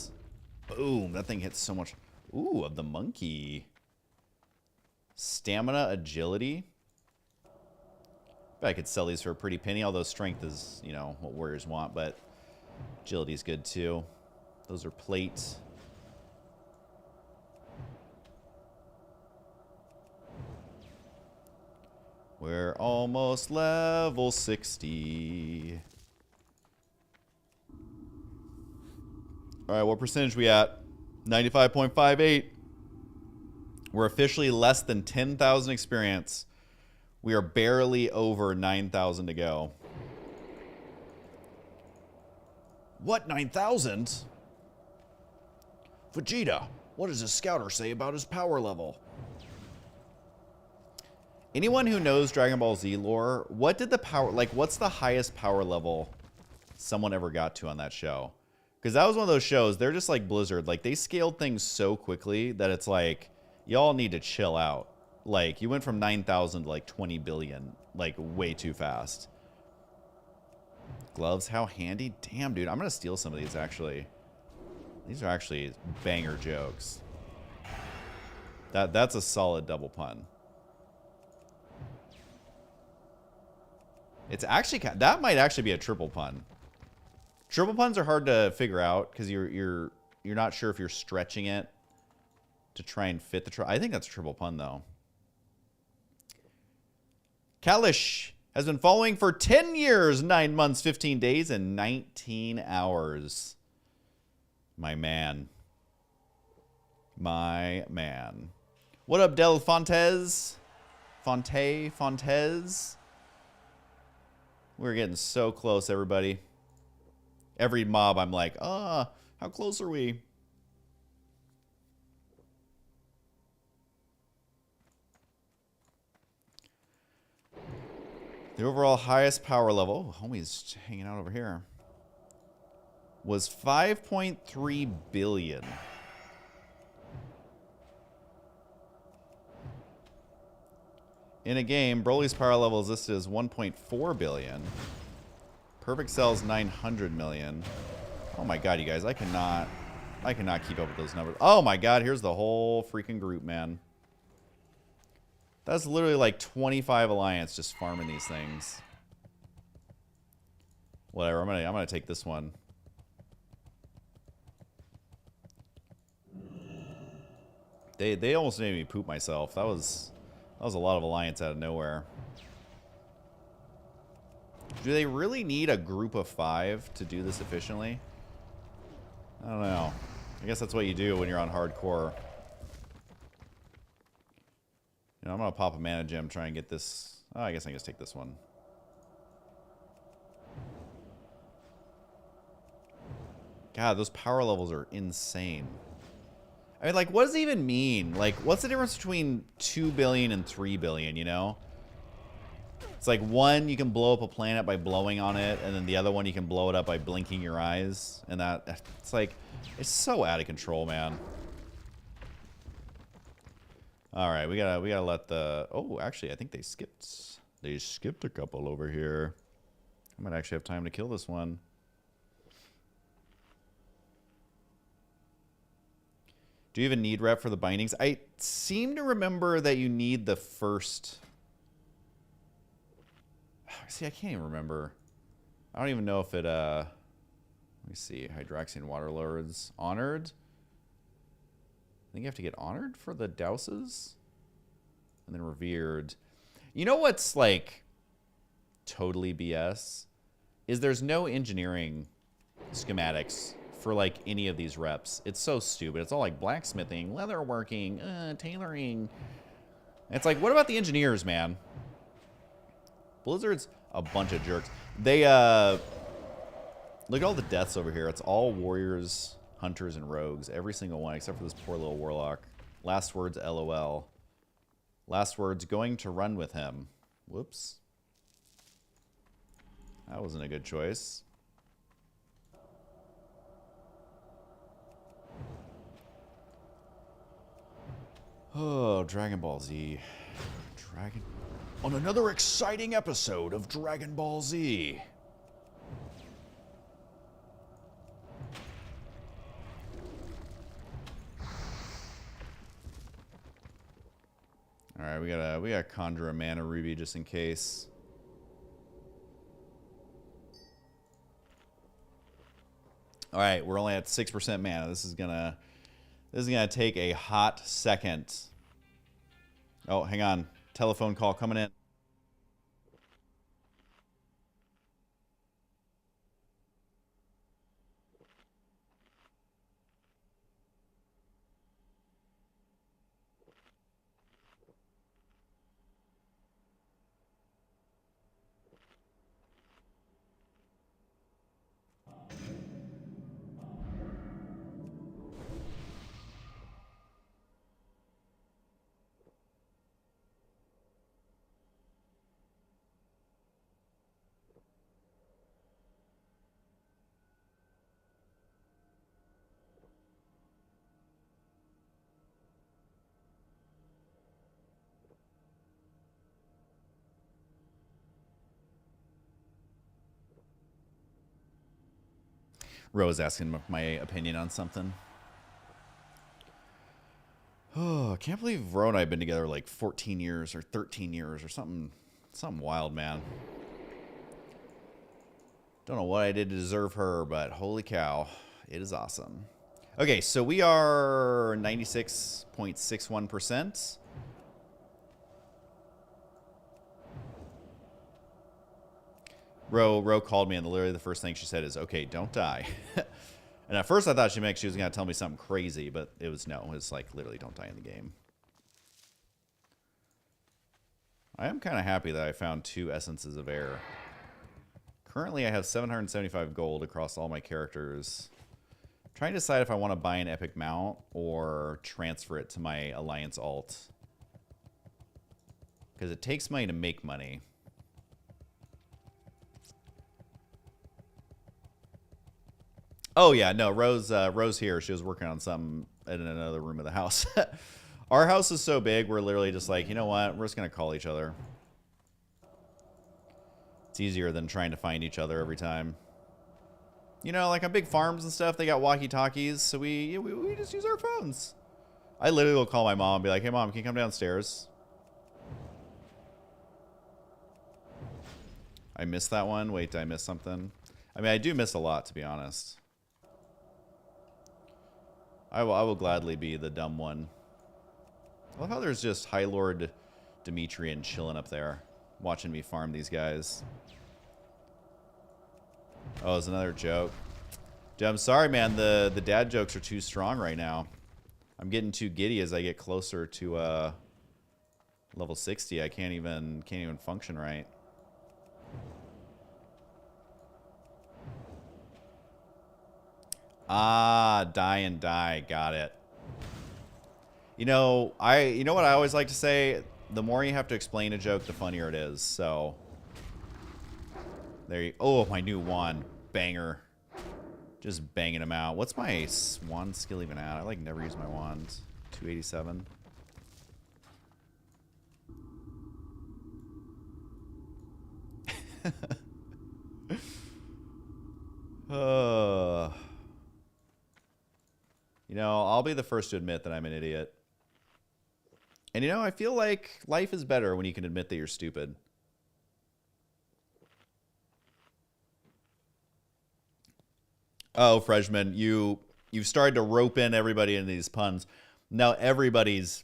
[SPEAKER 1] Boom, that thing hits so much. Ooh, of the monkey. Stamina, agility. Bet I could sell these for a pretty penny, although strength is, you know, what warriors want, but agility's good too. Those are plate. We're almost level 60. All right, what percentage we at? 95.58. We're officially less than 10,000 experience. We are barely over 9,000 to go. What, 9,000? Vegeta, what does his scouter say about his power level? Anyone who knows Dragon Ball Z lore, what did the power, like, what's the highest power level someone ever got to on that show? Because that was one of those shows, they're just like Blizzard. Like, they scaled things so quickly that it's like, y'all need to chill out. Like, you went from 9,000 to like 20 billion, like, way too fast. Gloves, how handy. Damn, dude, I'm going to steal some of these, actually. These are actually banger jokes. That's a solid double pun. It's actually, that might actually be a triple pun. Triple puns are hard to figure out because you're not sure if you're stretching it to try and fit the I think that's a triple pun though. Kalish has been following for 10 years, 9 months, 15 days, and 19 hours. My man. My man. What up, Del Fontes? Fontes? We're getting so close, everybody. Every mob, I'm like, how close are we? The overall highest power level, oh, homie's hanging out over here, was 5.3 billion. In a game, Broly's power level is listed as 1.4 billion. Perfect Cell's 900 million. Oh my god, you guys, I cannot keep up with those numbers. Oh my god, here's the whole freaking group, man. That's literally like 25 alliance just farming these things. Whatever, I'm gonna take this one. They almost made me poop myself. That was a lot of alliance out of nowhere. Do they really need a group of 5 to do this efficiently? I don't know. I guess that's what you do when you're on hardcore. You know, I'm gonna pop a mana gem, try and get this. Oh, I guess I can just take this one. God, those power levels are insane. I mean, like, what does it even mean? Like, what's the difference between 2 billion and 3 billion, you know? It's like one, you can blow up a planet by blowing on it, and then the other one, you can blow it up by blinking your eyes. And it's like, it's so out of control, man. All right, we gotta let the. Oh, actually, I think they skipped a couple over here. I might actually have time to kill this one. Do you even need rep for the bindings? I seem to remember that you need the first. See, I can't even remember. I don't even know if it, let me see. Hydraxian Waterlords. Honored? I think you have to get honored for the douses? And then revered. You know what's, like, totally BS? Is there's no engineering schematics for, like, any of these reps. It's so stupid. It's all, like, blacksmithing, leatherworking, tailoring. And it's like, what about the engineers, man? Blizzard's a bunch of jerks. They, look at all the deaths over here. It's all warriors, hunters, and rogues. Every single one, except for this poor little warlock. Last words, LOL. Last words, going to run with him. Whoops. That wasn't a good choice. Oh, Dragon Ball Z. On another exciting episode of Dragon Ball Z. All right, we gotta conjure a mana ruby just in case. All right, we're only at 6% mana. This is gonna take a hot second. Oh, hang on. Telephone call coming in. Rose asking my opinion on something. Oh, I can't believe Ro and I have been together like 14 years or 13 years or something wild, man. Don't know what I did to deserve her, but holy cow, it is awesome. Okay, so we are 96.61%. Ro called me, and literally the first thing she said is, okay, don't die. And at first I thought she was going to tell me something crazy, but it was no. It's like, literally, don't die in the game. I am kind of happy that I found 2 Essences of Air. Currently, I have 775 gold across all my characters. I'm trying to decide if I want to buy an epic mount or transfer it to my Alliance alt. Because it takes money to make money. Oh, yeah, no, Rose here. She was working on something in another room of the house. Our house is so big, we're literally just like, you know what? We're just going to call each other. It's easier than trying to find each other every time. You know, like on big farms and stuff, they got walkie-talkies, so we just use our phones. I literally will call my mom and be like, hey, Mom, can you come downstairs? I missed that one. Wait, did I miss something? I mean, I do miss a lot, to be honest. I will gladly be the dumb one. I love how there's just High Lord Demetrian chilling up there, watching me farm these guys. Oh, it's another joke. Dude, I'm sorry, man. The dad jokes are too strong right now. I'm getting too giddy as I get closer to level 60. I can't even function right. Ah, die and die. Got it. You know what I always like to say? The more you have to explain a joke, the funnier it is. So there you. Oh, my new wand, banger. Just banging them out. What's my wand skill even at? I like never use my wand. 287. You know, I'll be the first to admit that I'm an idiot. And you know, I feel like life is better when you can admit that you're stupid. Oh, Freshman, you've started to rope in everybody into these puns. Now everybody's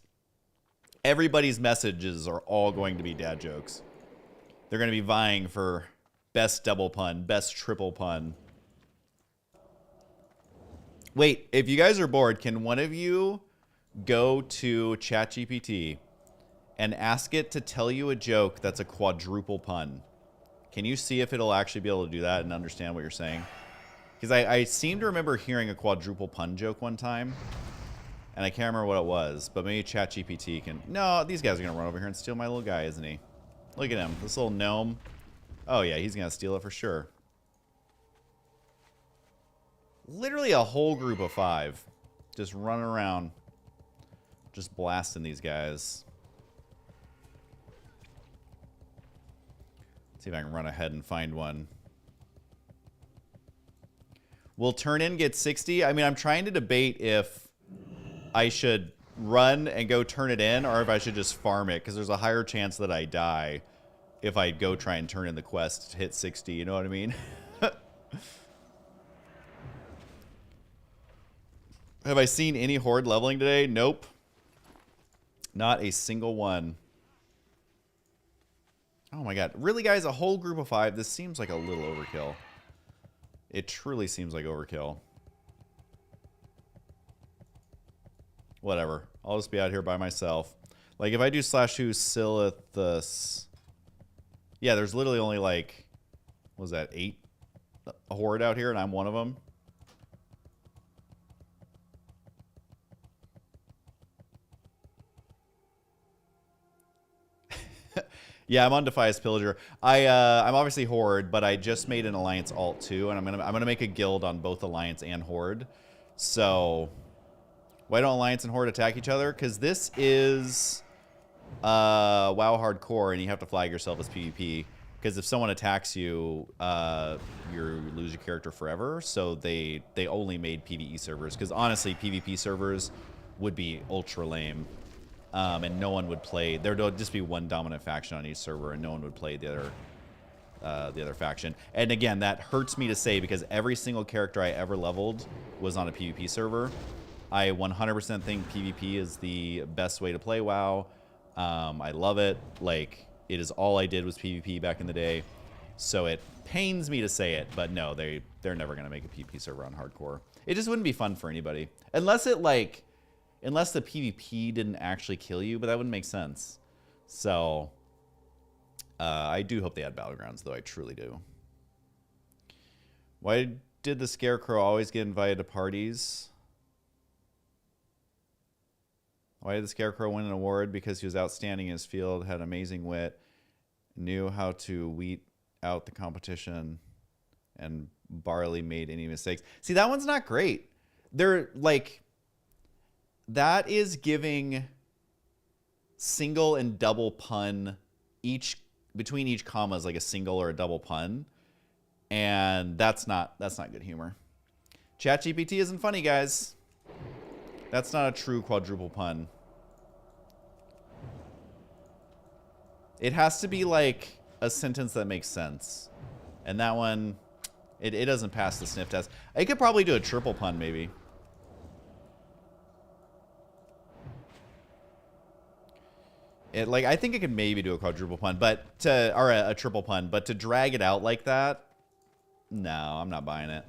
[SPEAKER 1] messages are all going to be dad jokes. They're going to be vying for best double pun, best triple pun. Wait, if you guys are bored, can one of you go to ChatGPT and ask it to tell you a joke that's a quadruple pun? Can you see if it'll actually be able to do that and understand what you're saying? Because I seem to remember hearing a quadruple pun joke one time, and I can't remember what it was, but maybe ChatGPT can... No, these guys are going to run over here and steal my little guy, isn't he? Look at him, this little gnome. Oh yeah, he's going to steal it for sure. Literally a whole group of 5 just running around, just blasting these guys. See if I can run ahead and find one. Will turn in get 60? I mean, I'm trying to debate if I should run and go turn it in or if I should just farm it, because there's a higher chance that I die if I go try and turn in the quest to hit 60, you know what I mean? Have I seen any Horde leveling today? Nope. Not a single one. Oh my god. Really, guys? A whole group of 5? This seems like a little overkill. It truly seems like overkill. Whatever. I'll just be out here by myself. Like, if I do /who silithus... Yeah, there's literally only like... What was that? 8 Horde out here, and I'm one of them. Yeah, I'm on Defias Pillager. I'm obviously Horde, but I just made an Alliance alt too, and I'm gonna make a guild on both Alliance and Horde. So why don't Alliance and Horde attack each other? Because this is WoW hardcore, and you have to flag yourself as PvP. Because if someone attacks you, you lose your character forever. So they only made PvE servers. Because honestly, PvP servers would be ultra lame. And no one would play. There would just be one dominant faction on each server, and no one would play the other the other faction. And again, that hurts me to say because every single character I ever leveled was on a PvP server. I 100% think PvP is the best way to play WoW. I love it. Like, it is all I did was PvP back in the day. So it pains me to say it, but no, they're never going to make a PvP server on hardcore. It just wouldn't be fun for anybody. Unless the PvP didn't actually kill you, but that wouldn't make sense. So I do hope they add Battlegrounds, though. I truly do. Why did the Scarecrow always get invited to parties? Why did the Scarecrow win an award? Because he was outstanding in his field, had amazing wit, knew how to weed out the competition, and barely made any mistakes. See, that one's not great. They're like, that is giving single and double pun between each comma is like a single or a double pun, and that's not good humor. ChatGPT isn't funny, guys. That's not a true quadruple pun. It has to be like a sentence that makes sense. And that one, it doesn't pass the sniff test. I could probably do a triple pun, maybe. I think it could maybe do a quadruple pun, or a triple pun, but to drag it out like that, no, I'm not buying it.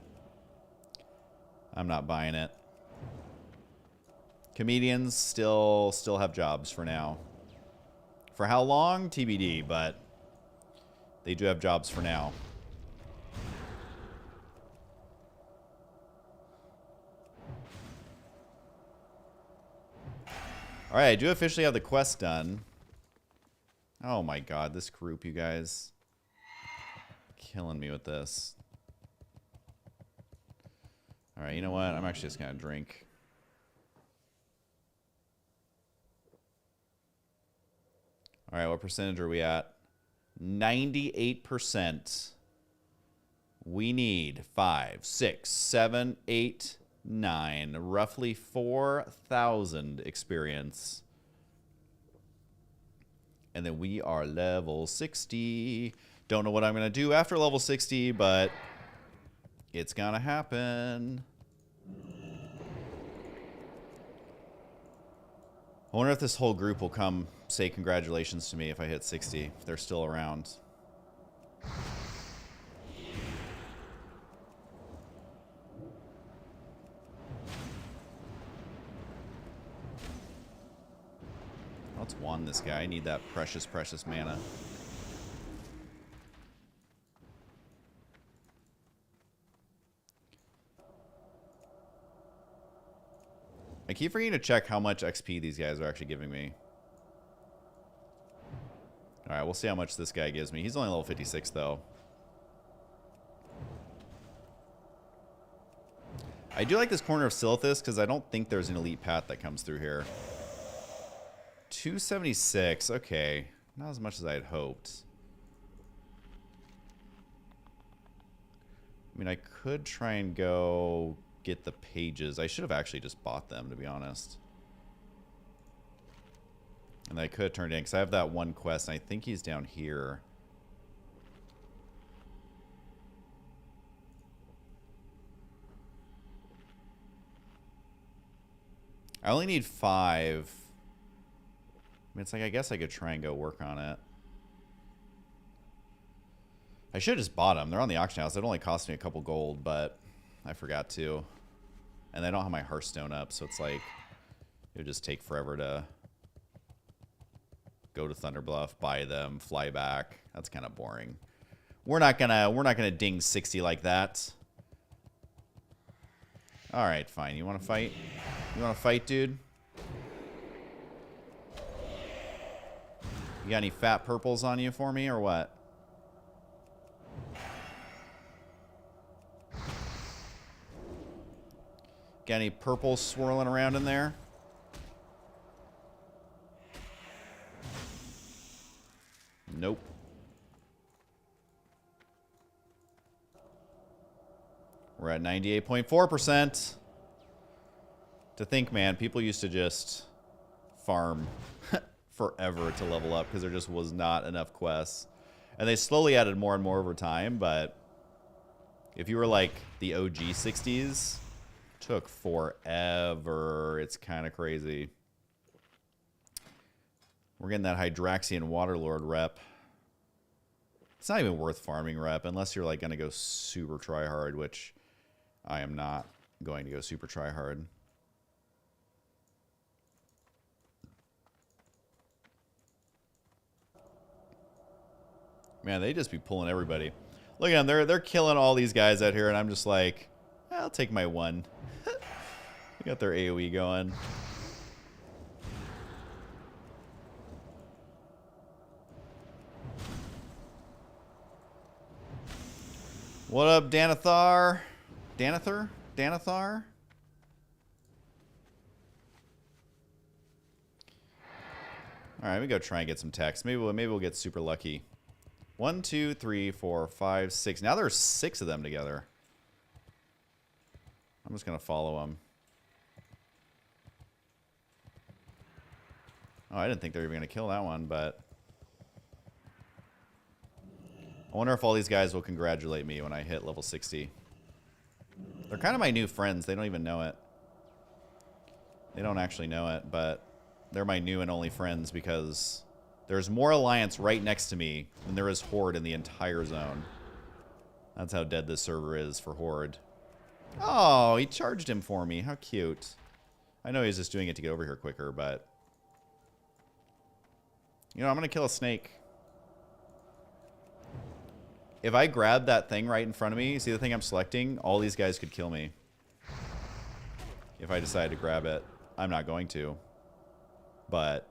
[SPEAKER 1] I'm not buying it. Comedians still have jobs for now. For how long? TBD, but they do have jobs for now. All right, I do officially have the quest done. Oh my god, this group, you guys. Killing me with this. All right, you know what? I'm actually just going to drink. All right, what percentage are we at? 98%. We need 5, 6, 7, 8, 9. Roughly 4,000 experience. And then we are level 60. Don't know what I'm going to do after level 60, but it's going to happen. I wonder if this whole group will come say congratulations to me if I hit 60, if they're still around. Let's wand this guy. I need that precious, precious mana. I keep forgetting to check how much XP these guys are actually giving me. Alright, we'll see how much this guy gives me. He's only level 56, though. I do like this corner of Silithus, because I don't think there's an elite path that comes through here. 276, okay. Not as much as I had hoped. I mean, I could try and go get the pages. I should have actually just bought them, to be honest. And I could have turned in, because I have that one quest, and I think he's down here. I only need 5. I mean, it's like, I guess I could try and go work on it. I should have just bought them. They're on the auction house. It only cost me a couple gold, but I forgot to. And I don't have my Hearthstone up, so it's like, it would just take forever to go to Thunderbluff, buy them, fly back. That's kind of boring. We're not gonna ding 60 like that. All right, fine. You want to fight? You want to fight, dude? You got any fat purples on you for me, or what? Got any purples swirling around in there? Nope. We're at 98.4%. To think, man, people used to just farm forever to level up because there just was not enough quests. And they slowly added more and more over time, but if you were like the OG 60s, took forever. It's kind of crazy. We're getting that Hydraxian Waterlord rep. It's not even worth farming rep unless you're like going to go super try hard, which I am not going to go super try hard. Man, they just be pulling everybody. Look at them. They're killing all these guys out here, and I'm just like, I'll take my one. They got their AoE going. What up, Danathar? Danathar? Danathar? Alright, we go try and get some text. Maybe we'll get super lucky. 1, 2, 3, 4, 5, 6. Now there's 6 of them together. I'm just going to follow them. Oh, I didn't think they were even going to kill that one, but... I wonder if all these guys will congratulate me when I hit level 60. They're kind of my new friends. They don't even know it. They don't actually know it, but they're my new and only friends because there's more Alliance right next to me than there is Horde in the entire zone. That's how dead this server is for Horde. Oh, he charged him for me. How cute. I know he's just doing it to get over here quicker, but... You know, I'm going to kill a snake. If I grab that thing right in front of me, see the thing I'm selecting? All these guys could kill me. If I decide to grab it. I'm not going to. But...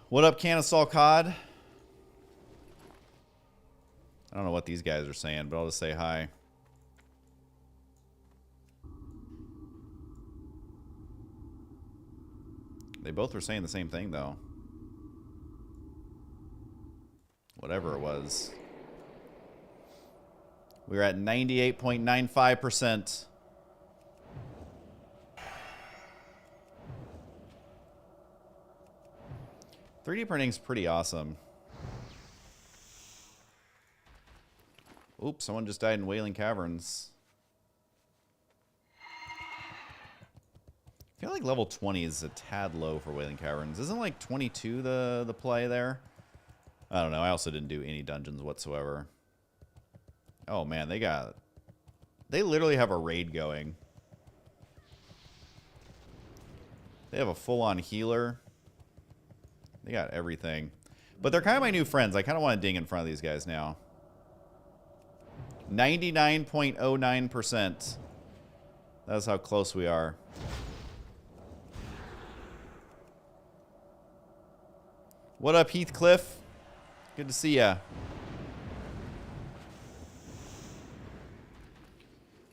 [SPEAKER 1] What up, Canisol Cod? I don't know what these guys are saying, but I'll just say hi. They both were saying the same thing, though. Whatever it was. We're at 98.95%. .3D printing's pretty awesome. Oops, someone just died in Wailing Caverns. I feel like level 20 is a tad low for Wailing Caverns. Isn't like 22 the play there? I don't know. I also didn't do any dungeons whatsoever. Oh man, they literally have a raid going. They have a full-on healer. They got everything. But they're kind of my new friends. I kind of want to ding in front of these guys now. 99.09%. That's how close we are. What up, Heathcliff? Good to see ya.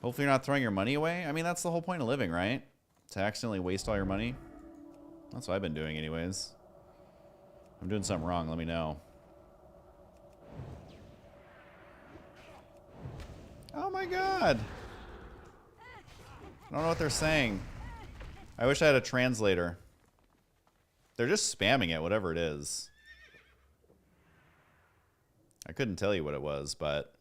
[SPEAKER 1] Hopefully you're not throwing your money away. I mean, that's the whole point of living, right? To accidentally waste all your money. That's what I've been doing anyways. If I'm doing something wrong, let me know. Oh my god. I don't know what they're saying. I wish I had a translator. They're just spamming it, whatever it is. I couldn't tell you what it was, but...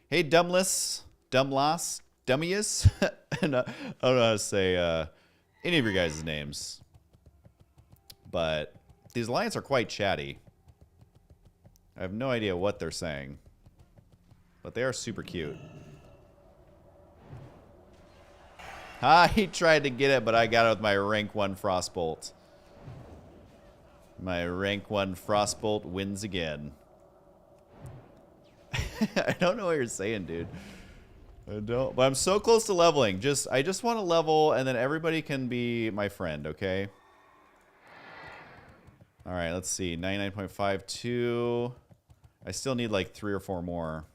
[SPEAKER 1] Hey, Dumbless, Dumlass, Dummius. And, I don't know how to say any of your guys' names. But these Alliance are quite chatty. I have no idea what they're saying. But they are super cute. Ah, he tried to get it, but I got it with my rank 1 Frostbolt. My rank 1 Frostbolt wins again. I don't know what you're saying, dude. I don't. But I'm so close to leveling. I just want to level, and then everybody can be my friend, okay? All right, let's see. 99.52. I still need like 3 or 4 more.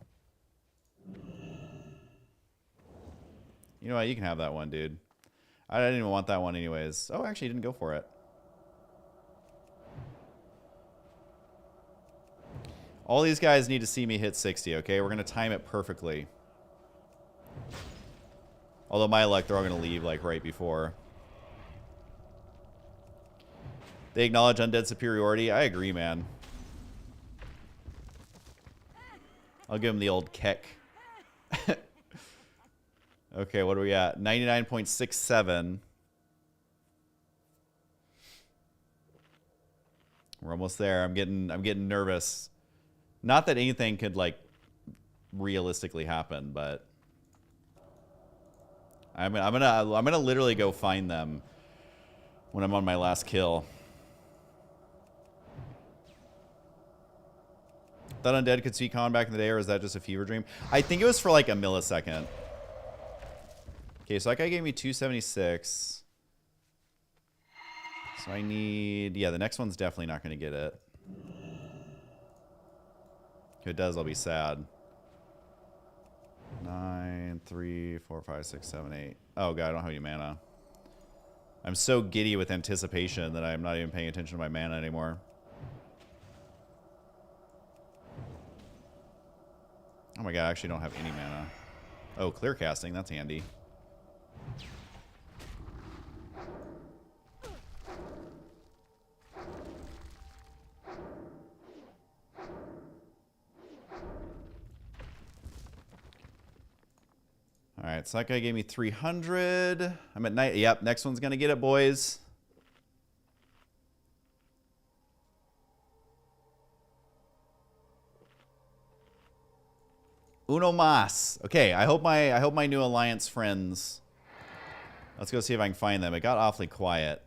[SPEAKER 1] You know what? You can have that one, dude. I didn't even want that one anyways. Oh, actually, you didn't go for it. All these guys need to see me hit 60, okay? We're going to time it perfectly. Although, my luck, they're all going to leave, like, right before. They acknowledge undead superiority. I agree, man. I'll give him the old kick. Okay, what are we at? 99.67. We're almost there. I'm getting nervous. Not that anything could like realistically happen, but I'm gonna literally go find them when I'm on my last kill. Thought undead could see con back in the day, or is that just a fever dream? I think it was for like a millisecond. Okay, so that guy gave me 276. So I need... Yeah, the next one's definitely not going to get it. If it does, I'll be sad. 9, 3, 4, 5, 6, 7, 8. Oh, God, I don't have any mana. I'm so giddy with anticipation that I'm not even paying attention to my mana anymore. Oh my God, I actually don't have any mana. Oh, clear casting. That's handy. All right, so that guy gave me 300. I'm at night. Yep, next one's going to get it, boys. Uno mas. Okay, I hope my new alliance friends. Let's go see if I can find them. It got awfully quiet.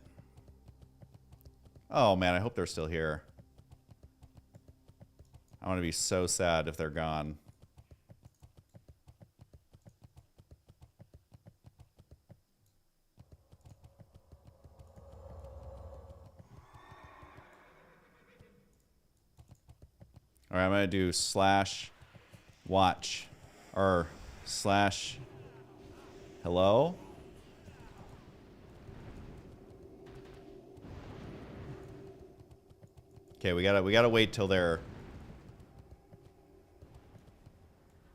[SPEAKER 1] Oh man, I hope they're still here. I'm gonna be so sad if they're gone. All right, I'm gonna do slash watch or slash hello. Okay, we gotta wait till they're...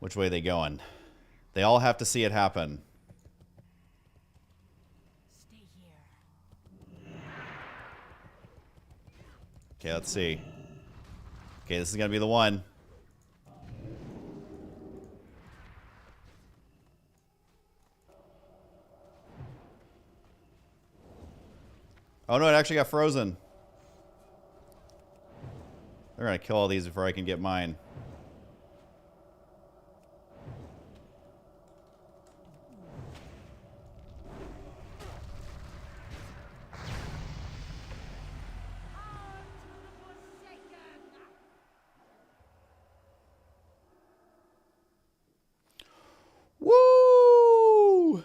[SPEAKER 1] Which way are they going? They all have to see it happen.
[SPEAKER 2] Stay here.
[SPEAKER 1] Okay, let's see. Okay, this is gonna be the one. Oh no, it actually got frozen. They're gonna kill all these before I can get mine. Woo!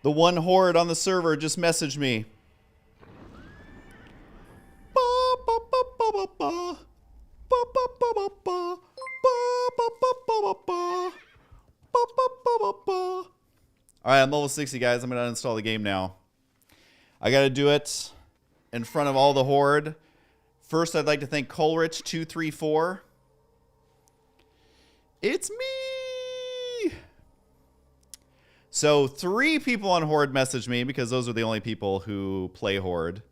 [SPEAKER 1] The one horde on the server just messaged me. Alright, I'm level 60, guys. I'm going to uninstall the game now. I got to do it in front of all the horde. First, I'd like to thank Coleridge234. It's me! So, 3 people on Horde messaged me because those are the only people who play Horde.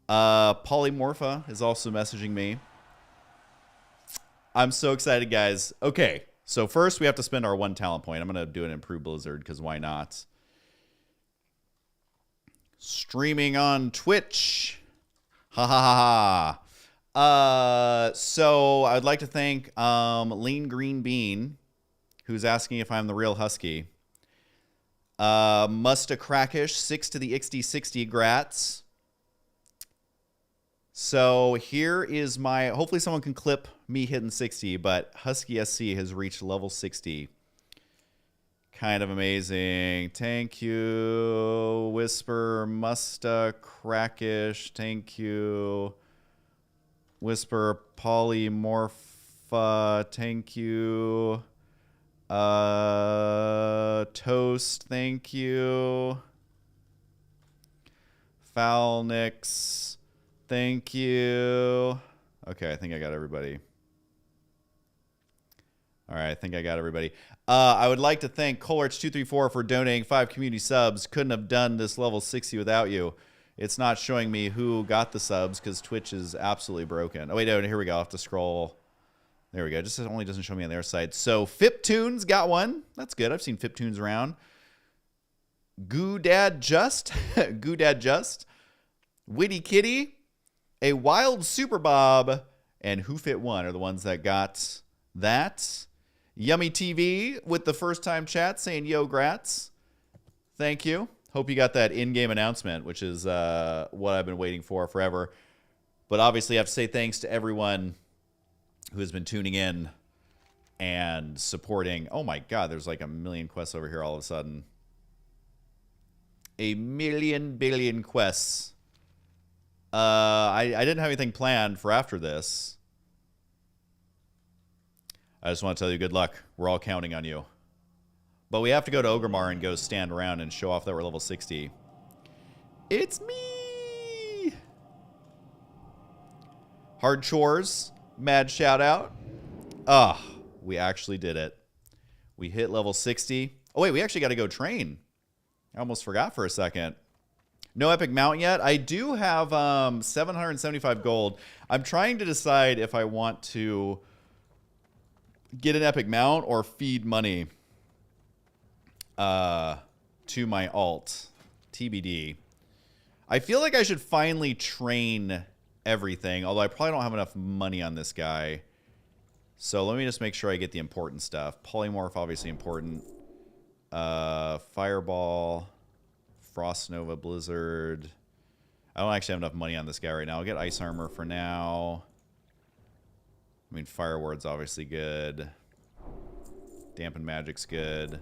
[SPEAKER 1] Polymorpha is also messaging me. I'm so excited, guys. Okay, so first we have to spend our 1 talent point. I'm going to do an improved Blizzard because why not? Streaming on Twitch. Ha ha ha ha. So I'd like to thank Lean Green Bean, who's asking if I'm the real Husky. Musta Crackish, 6 to the XD60 grats. So here is my, hopefully someone can clip me hitting 60, but Husky SC has reached level 60. Kind of amazing. Thank you. Whisper, Musta, Crackish, thank you. Whisper, Polymorpha, thank you. Toast, thank you. Foulnix. Thank you. Okay, I think I got everybody. All right, I think I got everybody. I would like to thank Coleridge234 for donating 5 community subs. Couldn't have done this level 60 without you. It's not showing me who got the subs because Twitch is absolutely broken. Oh, wait, no, here we go. I'll have to scroll. There we go. Just only doesn't show me on their side. So FipTunes got one. That's good. I've seen FipTunes around. Goodad Just. Goodad Just. Witty Kitty. A Wild Super Bob. And Who Fit One are the ones that got that. Yummy TV with the first time chat saying yo grats. Thank you. Hope you got that in-game announcement, which is what I've been waiting for forever. But obviously I have to say thanks to everyone who has been tuning in and supporting. Oh my god, there's like a million quests over here all of a sudden. A million billion quests. I didn't have anything planned for after this. I just want to tell you good luck. We're all counting on you. But we have to go to Ogremar and go stand around and show off that we're level 60. It's me! Hard chores. Mad shout out. Ah, we actually did it. We hit level 60. Oh, wait, we actually got to go train. I almost forgot for a second. No epic mount yet. I do have 775 gold. I'm trying to decide if I want to get an epic mount or feed money to my alt. TBD. I feel like I should finally train everything, although I probably don't have enough money on this guy. So let me just make sure I get the important stuff. Polymorph, obviously important. Fireball, Frost Nova, Blizzard. I don't actually have enough money on this guy right now. I'll get Ice Armor for now. I mean, Fire Ward's obviously good. Dampen Magic's good.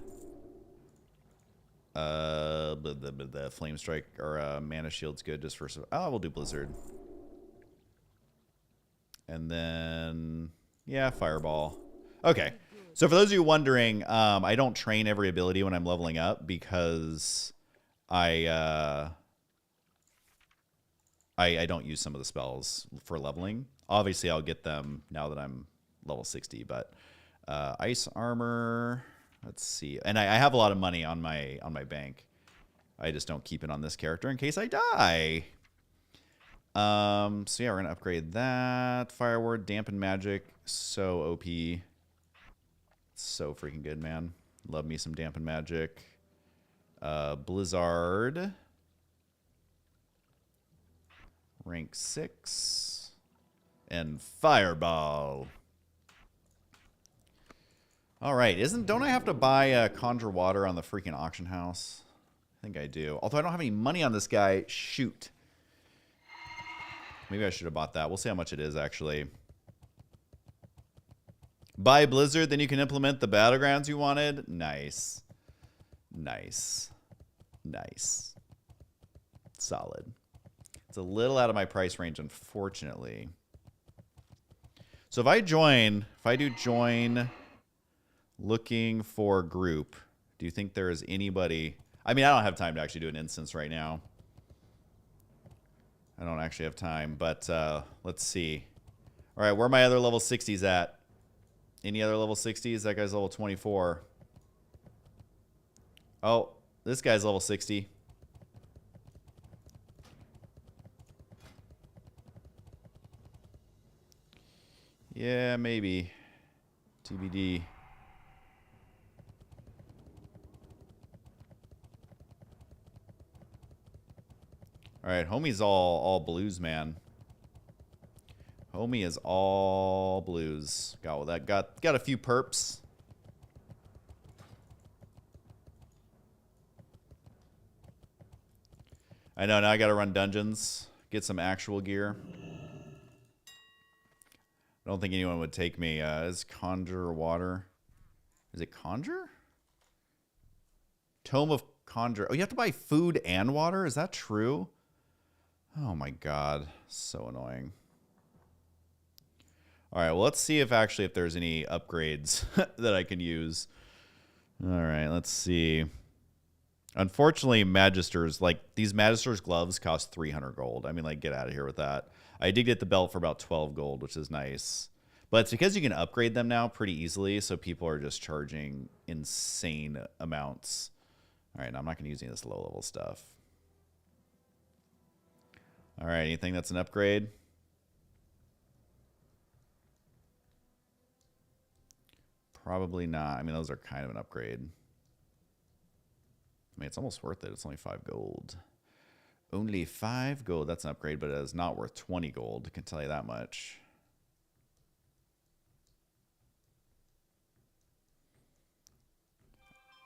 [SPEAKER 1] The Flame Strike or Mana Shield's good just for... Oh, we'll do Blizzard. And then... Yeah, Fireball. Okay. So for those of you wondering, I don't train every ability when I'm leveling up because I don't use some of the spells for leveling. Obviously, I'll get them now that I'm level 60, but Ice Armor, let's see. And I have a lot of money on my bank. I just don't keep it on this character in case I die. So yeah, we're gonna upgrade that. Fire Ward, Dampen Magic, so OP. So freaking good, man. Love me some Dampen Magic. Blizzard. Rank 6. And Fireball. Alright, don't I have to buy Conjure Water on the freaking auction house? I think I do. Although I don't have any money on this guy. Shoot. Maybe I should have bought that. We'll see how much it is, actually. Buy Blizzard, then you can implement the battlegrounds you wanted. Nice. Nice. Nice. Solid. It's a little out of my price range, unfortunately. So if I do join looking for group, do you think there is anybody... I mean, I don't have time to actually do an instance right now. I don't actually have time, but let's see. All right, where are my other level 60s at? Any other level 60s? That guy's level 24. Oh, this guy's level 60. Yeah, maybe. TBD. All right, homie's all blues, man. Homie is all blues. Got that. Got a few perps. I know, now I got to run dungeons, get some actual gear. I don't think anyone would take me. Is Conjure Water? Is it Conjure? Tome of Conjure. Oh, you have to buy food and water? Is that true? Oh my god. So annoying. Alright, well, let's see if there's any upgrades that I can use. Alright, let's see. Unfortunately, Magisters, like, these Magisters gloves cost 300 gold. I mean, like, get out of here with that. I did get the belt for about 12 gold, which is nice. But it's because you can upgrade them now pretty easily, so people are just charging insane amounts. Alright, now I'm not going to use any of this low-level stuff. All right, anything that's an upgrade? Probably not. I mean, those are kind of an upgrade. I mean, it's almost worth it. It's only 5 gold. Only 5 gold. That's an upgrade, but it is not worth 20 gold. I can tell you that much.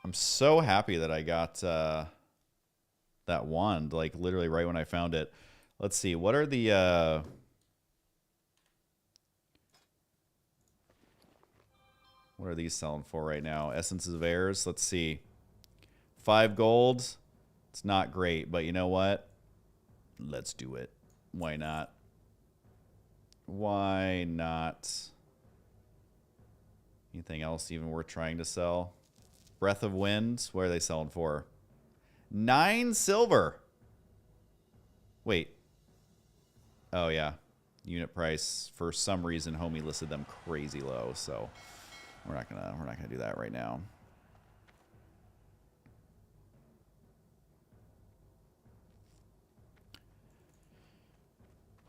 [SPEAKER 1] I'm so happy that I got that wand, like literally right when I found it. Let's see. What are the... what are these selling for right now? Essences of Airs. Let's see. 5 gold. It's not great, but you know what? Let's do it. Why not? Why not? Anything else even worth trying to sell? Breath of Wind. What are they selling for? 9 silver. Wait. Oh yeah. Unit price. For some reason, Homie listed them crazy low, so we're not gonna do that right now.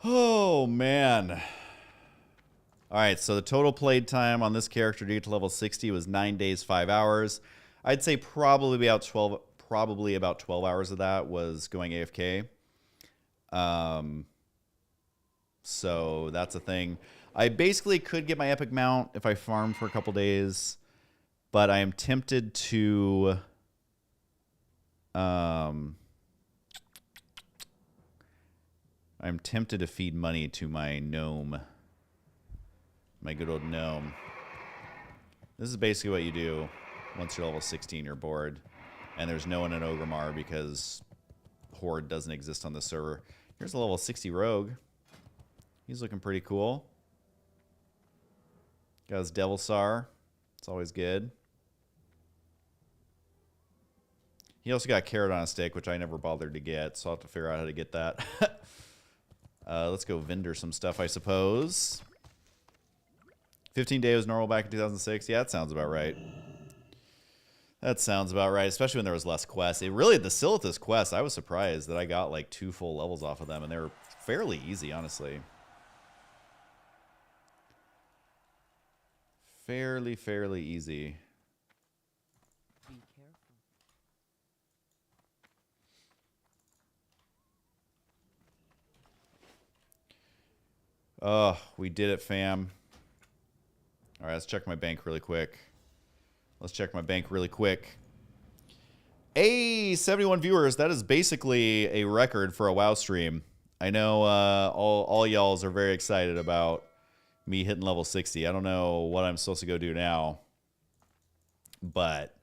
[SPEAKER 1] Oh man. All right, so the total played time on this character to get to level 60 was 9 days, 5 hours. I'd say probably about 12 hours of that was going AFK. So that's a thing. I basically could get my epic mount if I farm for a couple days, but I am tempted to feed money to my gnome. My good old gnome. This is basically what you do once you're level 16, you're bored. And there's no one in Ogrimmar because Horde doesn't exist on the server. Here's a level 60 rogue. He's looking pretty cool. Got his Devil Sar. It's always good. He also got Carrot on a Stick, which I never bothered to get, so I'll have to figure out how to get that. Let's go vendor some stuff, I suppose. 15 days was normal back in 2006. Yeah, that sounds about right. That sounds about right, especially when there was less quests. It really, the Silithus quests, I was surprised that I got like 2 full levels off of them, and they were fairly easy, honestly. Fairly easy.
[SPEAKER 2] Be careful.
[SPEAKER 1] Oh, we did it, fam. All right, let's check my bank really quick. Hey, 71 viewers. That is basically a record for a WoW stream. I know all y'alls are very excited about me hitting level 60. I don't know what I'm supposed to go do now, but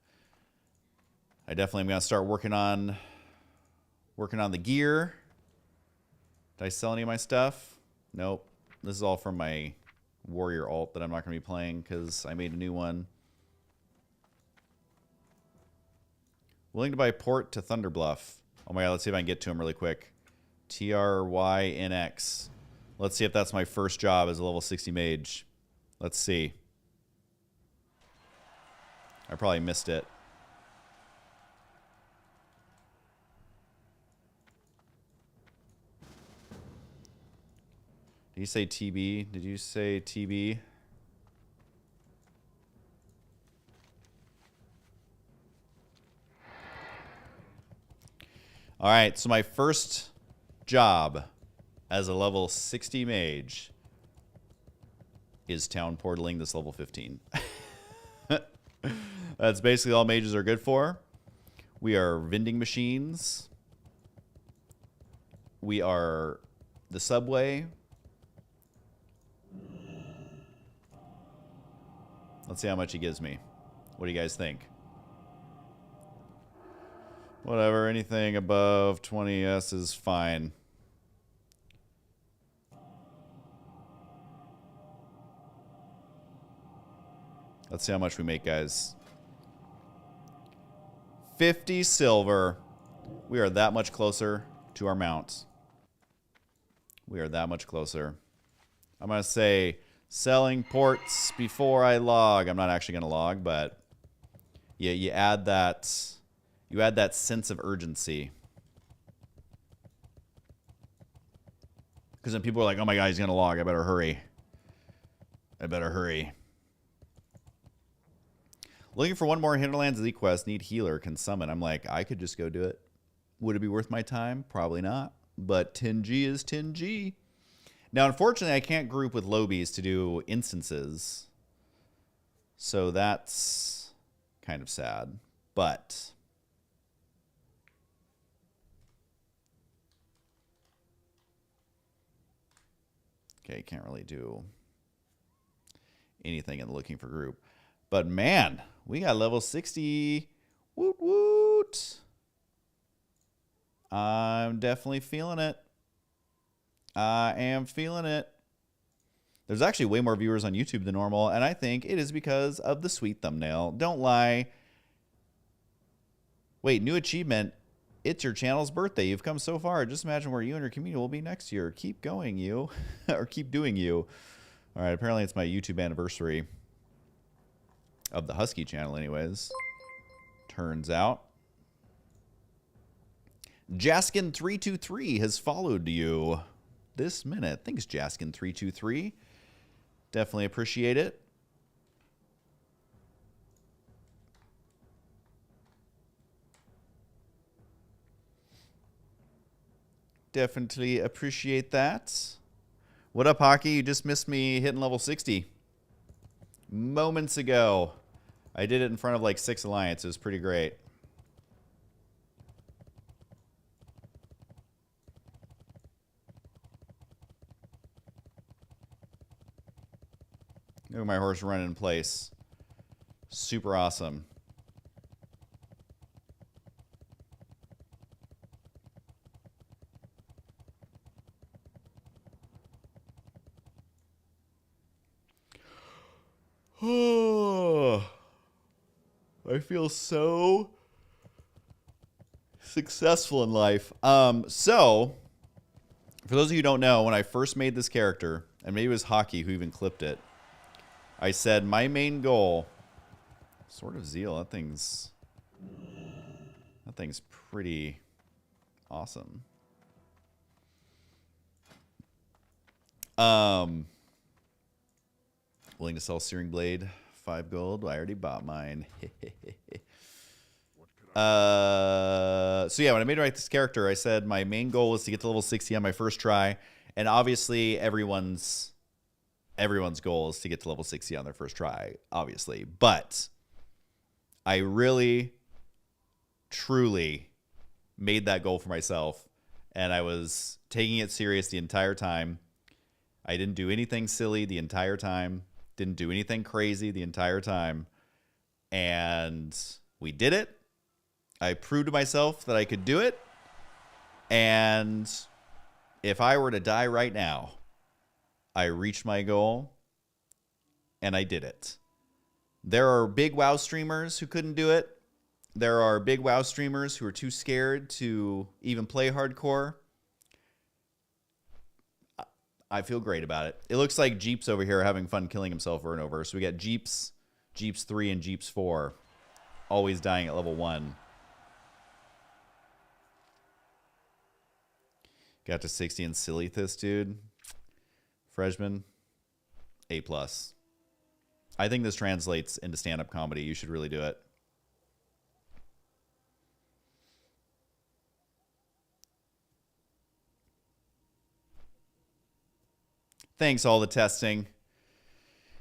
[SPEAKER 1] I definitely am going to start working on the gear. Did I sell any of my stuff? Nope. This is all from my warrior alt that I'm not going to be playing because I made a new one. Willing to buy port to Thunderbluff. Oh my god, let's see if I can get to him really quick. TRYNX. Let's see if that's my first job as a level 60 mage. Let's see. I probably missed it. Did you say TB? Did you say TB? All right, so my first job as a level 60 mage is town portaling this level 15. That's basically all mages are good for. We are vending machines. We are the subway. Let's see how much he gives me. What do you guys think? Whatever, anything above 20S is fine. Let's see how much we make, guys. 50 silver. We are that much closer to our mount. We are that much closer. I'm going to say selling ports before I log. I'm not actually going to log, but yeah, you add that sense of urgency. Because then people are like, oh my god, he's going to log. I better hurry. I better hurry. Looking for one more Hinterlands Elite quest. Need healer. Can summon. I'm like, I could just go do it. Would it be worth my time? Probably not. But 10G is 10G. Now, unfortunately, I can't group with Lobies to do instances. So that's kind of sad. But okay, can't really do anything in looking for group. But man, we got level 60. Woot woot. I'm definitely feeling it. I am feeling it. There's actually way more viewers on YouTube than normal, and I think it is because of the sweet thumbnail. Don't lie. Wait, new achievement. It's your channel's birthday. You've come so far. Just imagine where you and your community will be next year. Keep going, you. Or keep doing you. All right, apparently it's my YouTube anniversary. Of the Husky channel, anyways. Turns out. Jaskin323 has followed you this minute. Thanks, Jaskin323. Definitely appreciate it. Definitely appreciate that. What up, Hockey? You just missed me hitting level 60. Moments ago. I did it in front of like 6 alliances. It was pretty great. Look at my horse running in place. Super awesome. Oh, I feel so successful in life. So, for those of you who don't know, when I first made this character, and maybe it was Hockey who even clipped it, I said my main goal, Sword of Zeal, that thing's pretty awesome. Willing to sell Searing Blade, 5 gold. I already bought mine. So yeah, when I made this character, I said my main goal was to get to level 60 on my first try, and obviously everyone's goal is to get to level 60 on their first try, obviously. But I really, truly made that goal for myself, and I was taking it serious the entire time. I didn't do anything silly the entire time. Didn't do anything crazy the entire time. And we did it. I proved to myself that I could do it. And if I were to die right now, I reached my goal, and I did it. There are big WoW streamers who couldn't do it. There are big WoW streamers who are too scared to even play hardcore. I feel great about it. It looks like Jeeps over here are having fun killing himself over and over. So we got Jeeps 3, and Jeeps 4, always dying at level 1. Got to 60 in silithus, dude. Freshman, A+. I think this translates into stand-up comedy. You should really do it. Thanks, all the testing.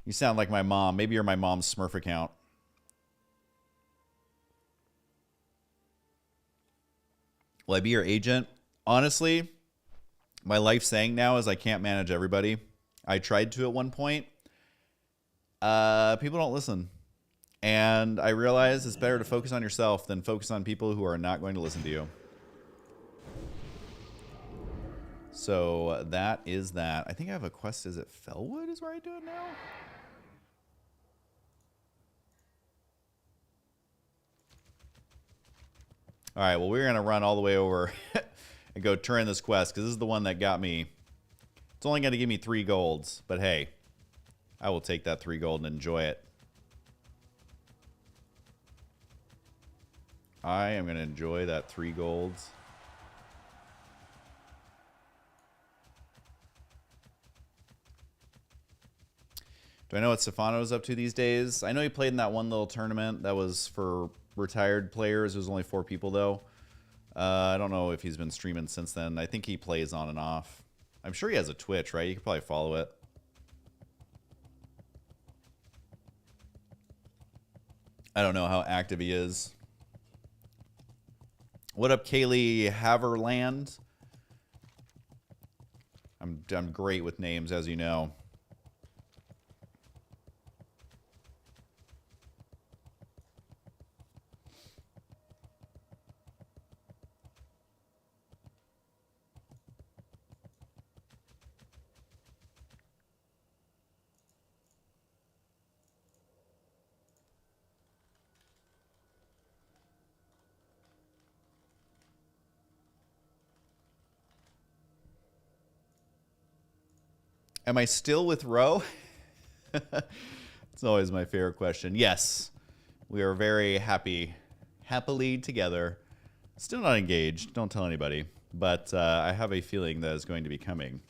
[SPEAKER 1] You sound like my mom. Maybe you're my mom's Smurf account. Will I be your agent? Honestly, my life saying now is I can't manage everybody. I tried to at one point. People don't listen. And I realize it's better to focus on yourself than focus on people who are not going to listen to you. So that is that. I think I have a quest. Is it Fellwood is where I do it now? All right, well, we're going to run all the way over and go turn this quest, because this is the one that got me. It's only going to give me 3 golds, but hey, I will take that 3 gold and enjoy it. I am going to enjoy that 3 golds. Do I know what Stefano's up to these days? I know he played in that one little tournament that was for retired players. It was only 4 people, though. I don't know if he's been streaming since then. I think he plays on and off. I'm sure he has a Twitch, right? You could probably follow it. I don't know how active he is. What up, Kaylee Haverland? I'm great with names, as you know. Am I still with Ro? It's always my favorite question. Yes, we are very happily together. Still not engaged. Don't tell anybody. But I have a feeling that is going to be coming.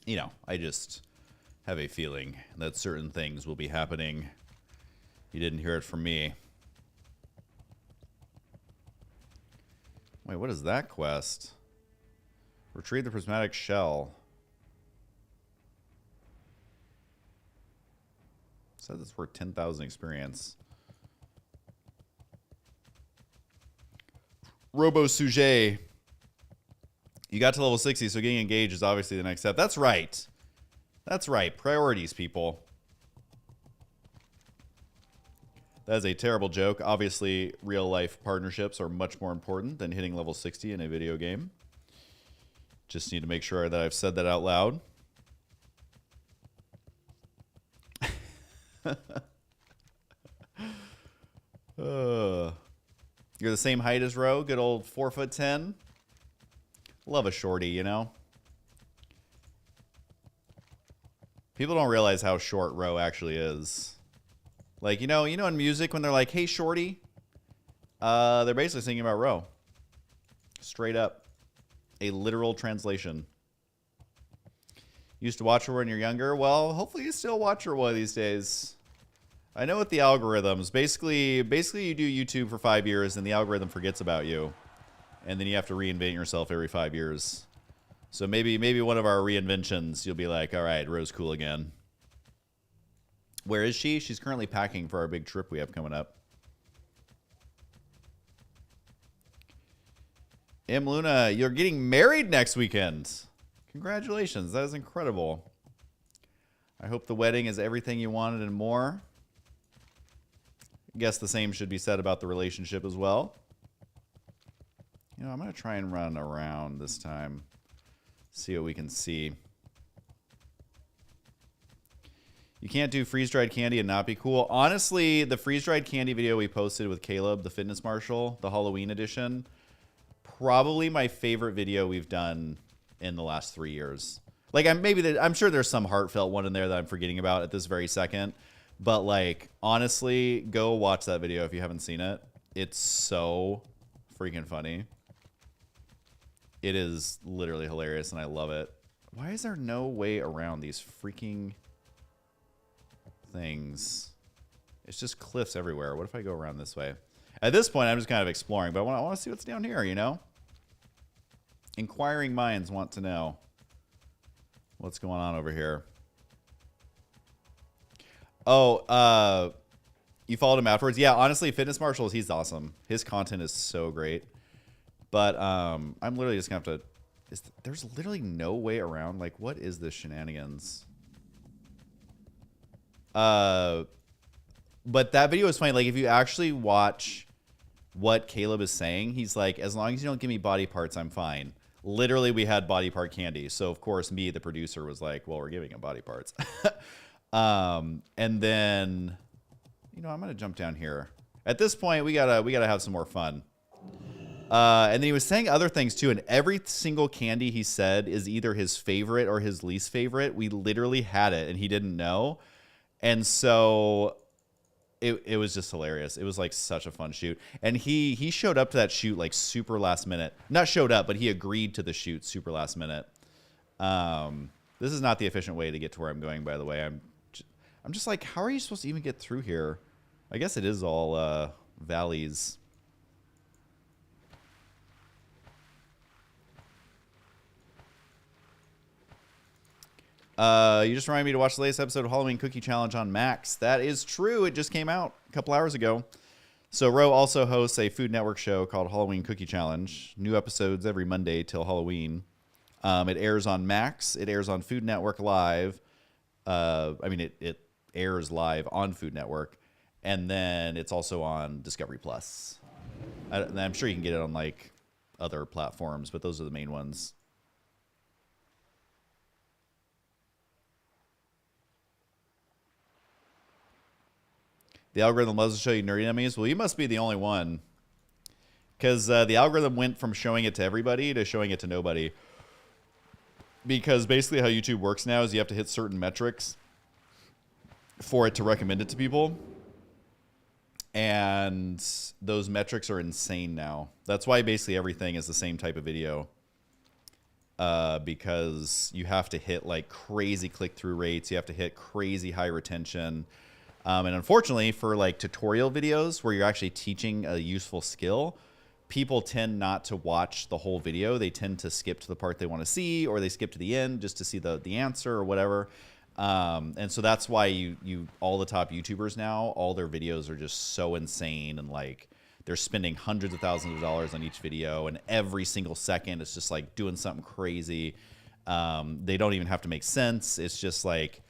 [SPEAKER 1] You know, I just have a feeling that certain things will be happening. You didn't hear it from me. Wait, what is that quest? Retrieve the prismatic shell. Says it's worth 10,000 experience. Robo Sujet. You got to level 60, so getting engaged is obviously the next step. That's right. That's right. Priorities, people. That is a terrible joke. Obviously, real-life partnerships are much more important than hitting level 60 in a video game. Just need to make sure that I've said that out loud. You're the same height as Ro. Good old 4'10". Love a shorty, you know. People don't realize how short Ro actually is. Like, you know in music when they're like, "Hey, shorty," they're basically singing about Ro. Straight up, a literal translation. Used to watch her when you're younger. Well, hopefully you still watch her one of these days. I know with the algorithms, basically you do YouTube for 5 years and the algorithm forgets about you. And then you have to reinvent yourself every 5 years. So maybe one of our reinventions, you'll be like, all right, Ro's cool again. Where is she? She's currently packing for our big trip we have coming up. M. Luna, you're getting married next weekend. Congratulations. That is incredible. I hope the wedding is everything you wanted and more. I guess the same should be said about the relationship as well. You know, I'm going to try and run around this time. See what we can see. You can't do freeze-dried candy and not be cool. Honestly, the freeze-dried candy video we posted with Caleb, the fitness marshal, the Halloween edition, probably my favorite video we've done in the last 3 years. Like, I'm sure there's some heartfelt one in there that I'm forgetting about at this very second. But, like, honestly, go watch that video if you haven't seen it. It's so freaking funny. It is literally hilarious, and I love it. Why is there no way around these freaking things? It's just cliffs everywhere. What if I go around this way? At this point, I'm just kind of exploring, but I want to see what's down here, you know? Inquiring minds want to know what's going on over here. Oh, you followed him afterwards? Yeah, honestly, Fitness Marshals, he's awesome. His content is so great. But I'm literally just going to have to... there's literally no way around. Like, what is this shenanigans? But that video is funny. Like, if you actually watch what Caleb is saying, he's like, as long as you don't give me body parts, I'm fine. Literally, we had body part candy. So, of course, me, the producer, was like, well, we're giving him body parts. And then, you know, I'm going to jump down here. At this point, we gotta have some more fun. And then he was saying other things too, and every single candy he said is either his favorite or his least favorite. We literally had it, and he didn't know. And so it was just hilarious. It was like such a fun shoot. And he showed up to that shoot like super last minute. Not showed up, but he agreed to the shoot super last minute. This is not the efficient way to get to where I'm going, by the way. I'm just like, how are you supposed to even get through here? I guess it is all valleys. You just reminded me to watch the latest episode of Halloween Cookie Challenge on Max. That is true. It just came out a couple hours ago. So Ro also hosts a Food Network show called Halloween Cookie Challenge. New episodes every Monday till Halloween. It airs on Max. It airs on Food Network Live. It airs live on Food Network. And then it's also on Discovery Plus. I'm sure you can get it on like other platforms, but those are the main ones. The algorithm loves to show you nerdy enemies. Well, you must be the only one. Because the algorithm went from showing it to everybody to showing it to nobody. Because basically how YouTube works now is you have to hit certain metrics for it to recommend it to people. And those metrics are insane now. That's why basically everything is the same type of video. Because you have to hit like crazy click-through rates. You have to hit crazy high retention. And unfortunately, for like tutorial videos where you're actually teaching a useful skill, people tend not to watch the whole video. They tend to skip to the part they want to see, or they skip to the end just to see the answer or whatever. And so that's why you all the top YouTubers now, all their videos are just so insane, and like they're spending hundreds of thousands of dollars on each video, and every single second it's just like doing something crazy. They don't even have to make sense. It's just like,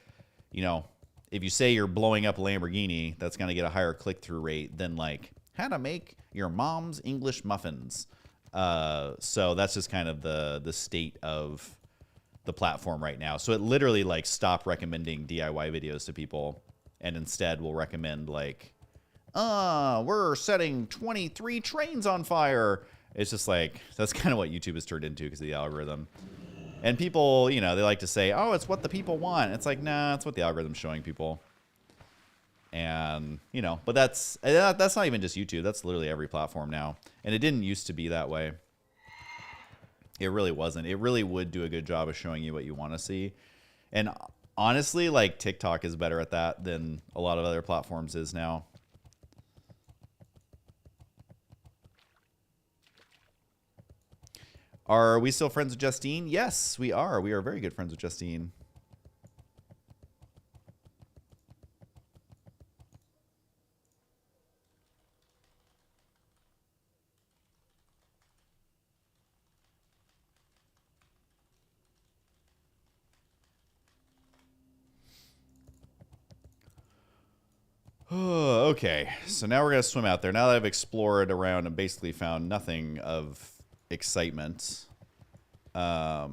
[SPEAKER 1] you know, if you say you're blowing up a Lamborghini, that's going to get a higher click-through rate than like how to make your mom's English muffins. So that's just kind of the state of the platform right now. So it literally like stopped recommending DIY videos to people, and instead will recommend like, we're setting 23 trains on fire. It's just like, that's kind of what YouTube has turned into because of the algorithm. And people, you know, they like to say, oh, it's what the people want. It's like, nah, it's what the algorithm's showing people. And, you know, but that's not even just YouTube. That's literally every platform now. And it didn't used to be that way. It really wasn't. It really would do a good job of showing you what you want to see. And honestly, like TikTok is better at that than a lot of other platforms is now. Are we still friends with Justine? Yes, we are. We are very good friends with Justine. Okay, so now we're going to swim out there. Now that I've explored around and basically found nothing of excitement. But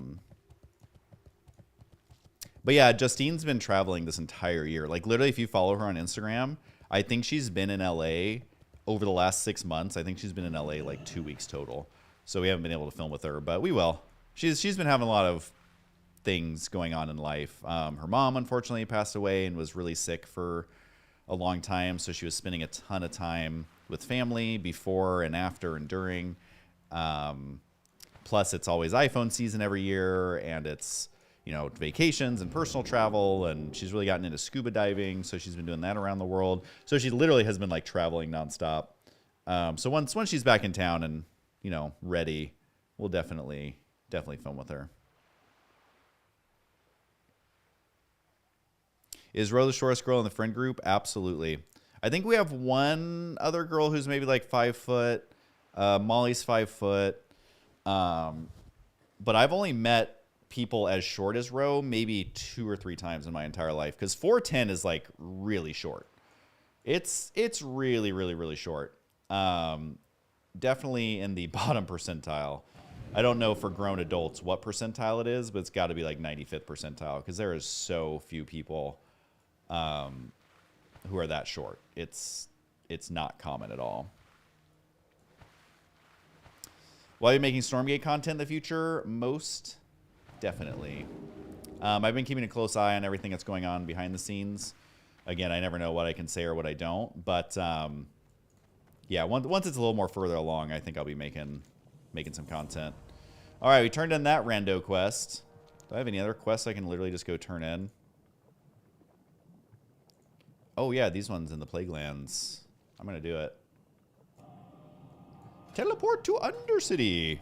[SPEAKER 1] yeah, Justine's been traveling this entire year. Like literally, if you follow her on Instagram, I think she's been in LA over the last 6 months. I think she's been in LA like 2 weeks total. So we haven't been able to film with her, but we will. She's been having a lot of things going on in life. Her mom unfortunately passed away and was really sick for a long time, so she was spending a ton of time with family before and after and during. Plus, it's always iPhone season every year, and it's, you know, vacations and personal travel, and she's really gotten into scuba diving, so she's been doing that around the world. So she literally has been like traveling nonstop. So once she's back in town and, you know, ready, we'll definitely film with her. Is Ro the shortest girl in the friend group? Absolutely. I think we have one other girl who's maybe like 5 foot. Molly's 5 foot. But I've only met people as short as Ro maybe 2 or 3 times in my entire life. Because 4'10" is like really short. It's really, really, really short. Definitely in the bottom percentile. I don't know for grown adults what percentile it is, but it's got to be like 95th percentile because there is so few people who are that short. It's not common at all. Will I be making Stormgate content in the future? Most definitely. I've been keeping a close eye on everything that's going on behind the scenes. Again, I never know what I can say or what I don't, but yeah, once it's a little more further along, I think I'll be making some content. All right, we turned in that rando quest. Do I have any other quests I can literally just go turn in? Oh, yeah, these ones in the Plaguelands. I'm going to do it. Teleport to Undercity.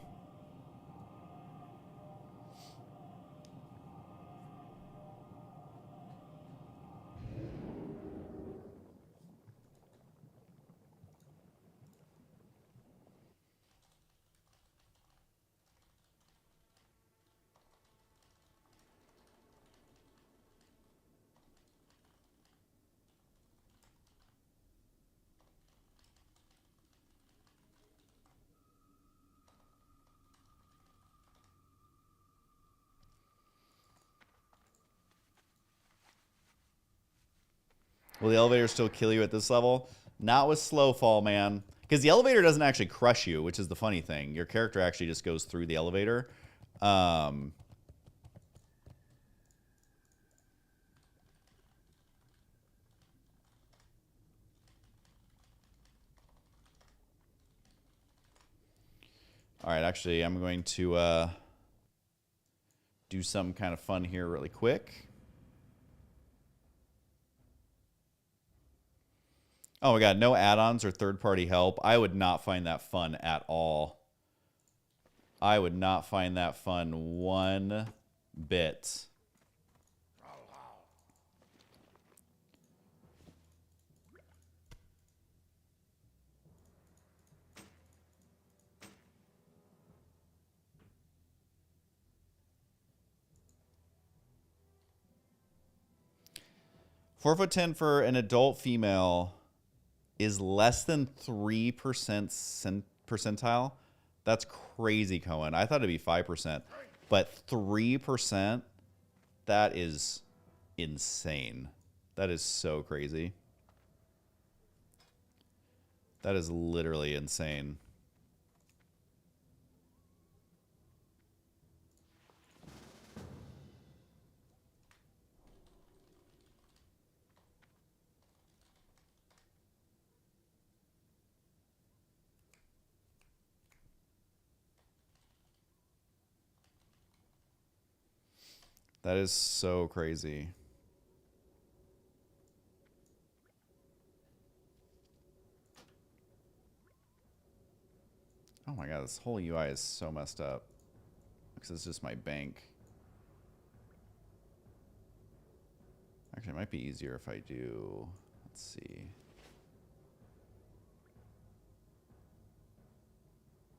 [SPEAKER 1] Will the elevator still kill you at this level? Not with slow fall, man. Because the elevator doesn't actually crush you, which is the funny thing. Your character actually just goes through the elevator. All right, actually, I'm going to do some kind of fun here really quick. Oh my god, no add-ons or third-party help. I would not find that fun at all. I would not find that fun one bit. $4'10" for an adult female is less than 3% percentile. That's crazy, Cohen. I thought it'd be 5%, but 3%, that is insane. That is so crazy. That is literally insane. That is so crazy. Oh my god, this whole UI is so messed up. Because it's just my bank. Actually, it might be easier if I do... Let's see.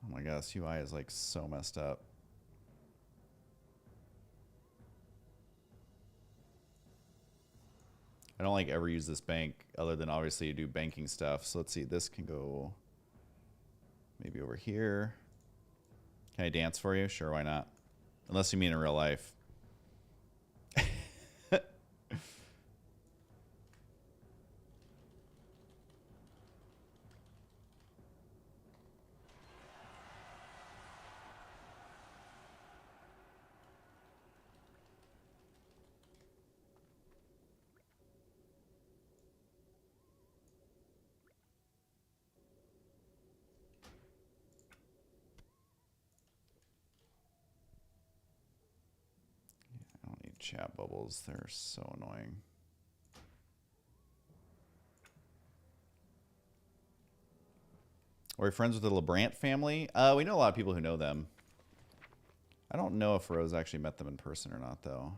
[SPEAKER 1] Oh my god, this UI is like so messed up. I don't like ever use this bank other than obviously to do banking stuff. So let's see, this can go maybe over here. Can I dance for you? Sure, why not? Unless you mean in real life. I don't need chat bubbles. They're so annoying. Are we friends with the LeBrant family? We know a lot of people who know them. I don't know if Rose actually met them in person or not, though.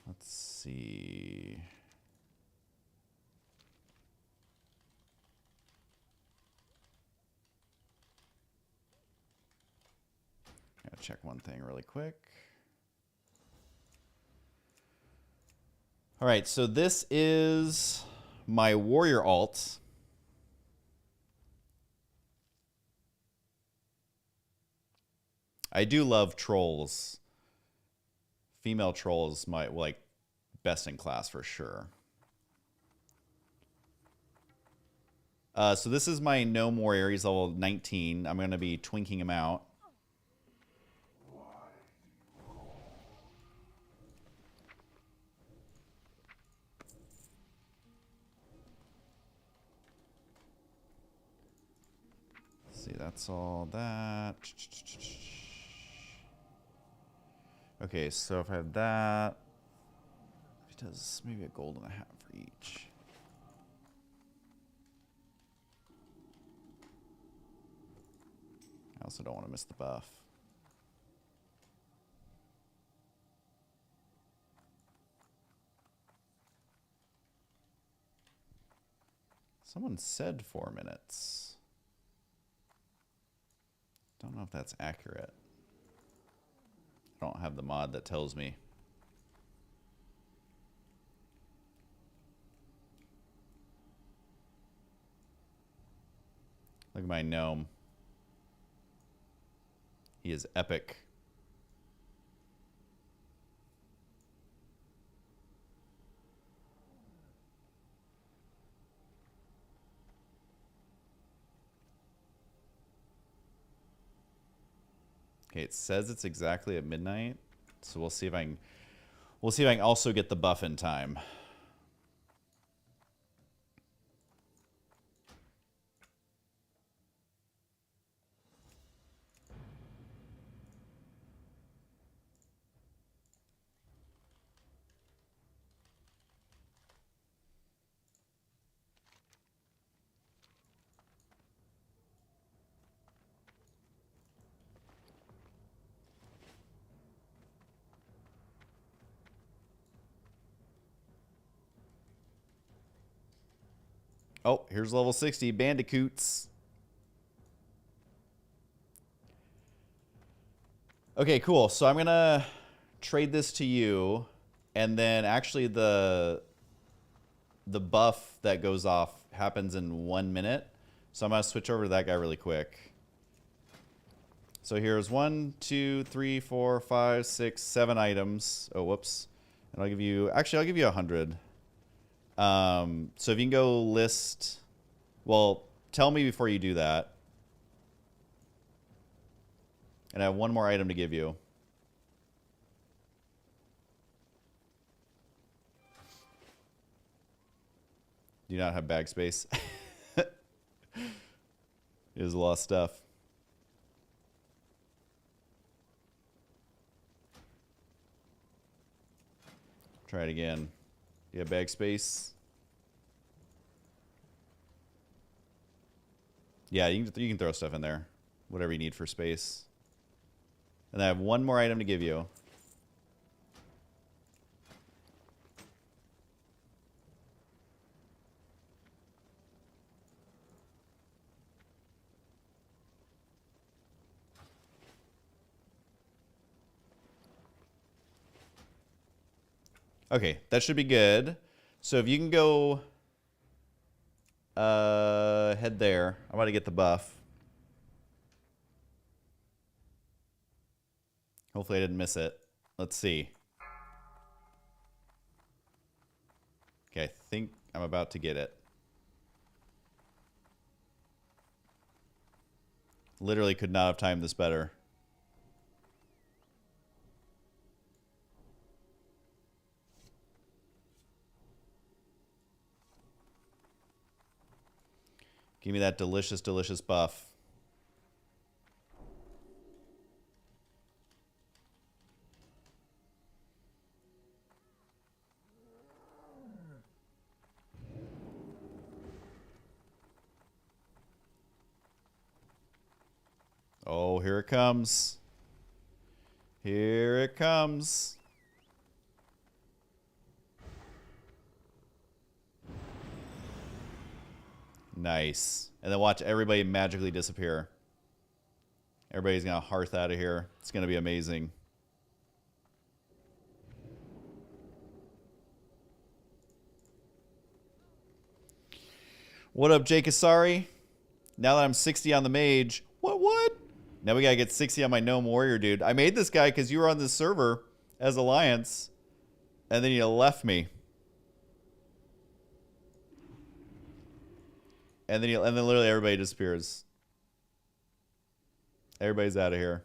[SPEAKER 1] Let's see. Gotta check one thing really quick. All right, so this is my warrior alt. I do love trolls. Female trolls might like best in class for sure. So this is my Gnome Warrior. He's level 19. I'm going to be twinking him out. See, that's all that. Okay, so if I have that, it does maybe a gold and a half for each. I also don't want to miss the buff. Someone said 4 minutes. Don't know if that's accurate. I don't have the mod that tells me. Look at my gnome. He is epic. Okay, it says it's exactly at midnight, so we'll see if I can also get the buff in time. Oh, here's level 60 bandicoots. Okay, cool. So I'm gonna trade this to you, and then actually the buff that goes off happens in 1 minute. So I'm gonna switch over to that guy really quick. So here's 1, 2, 3, 4, 5, 6, 7 items. Oh, whoops. And I'll give you 100. So if you can go list, well, tell me before you do that. And I have one more item to give you. Do you not have bag space? It was a lot of stuff. Try it again. Do you have bag space? Yeah, you can throw stuff in there. Whatever you need for space. And I have one more item to give you. Okay, that should be good. So if you can go head there. I'm about to get the buff. Hopefully I didn't miss it. Let's see. Okay, I think I'm about to get it. Literally could not have timed this better. Give me that delicious, delicious buff. Oh, here it comes. Here it comes. Nice. And then watch everybody magically disappear. Everybody's going to hearth out of here. It's going to be amazing. What up, Jake Asari? Now that I'm 60 on the mage. What? Now we got to get 60 on my gnome warrior, dude. I made this guy because you were on this server as Alliance. And then you left me. And then literally everybody disappears. Everybody's out of here.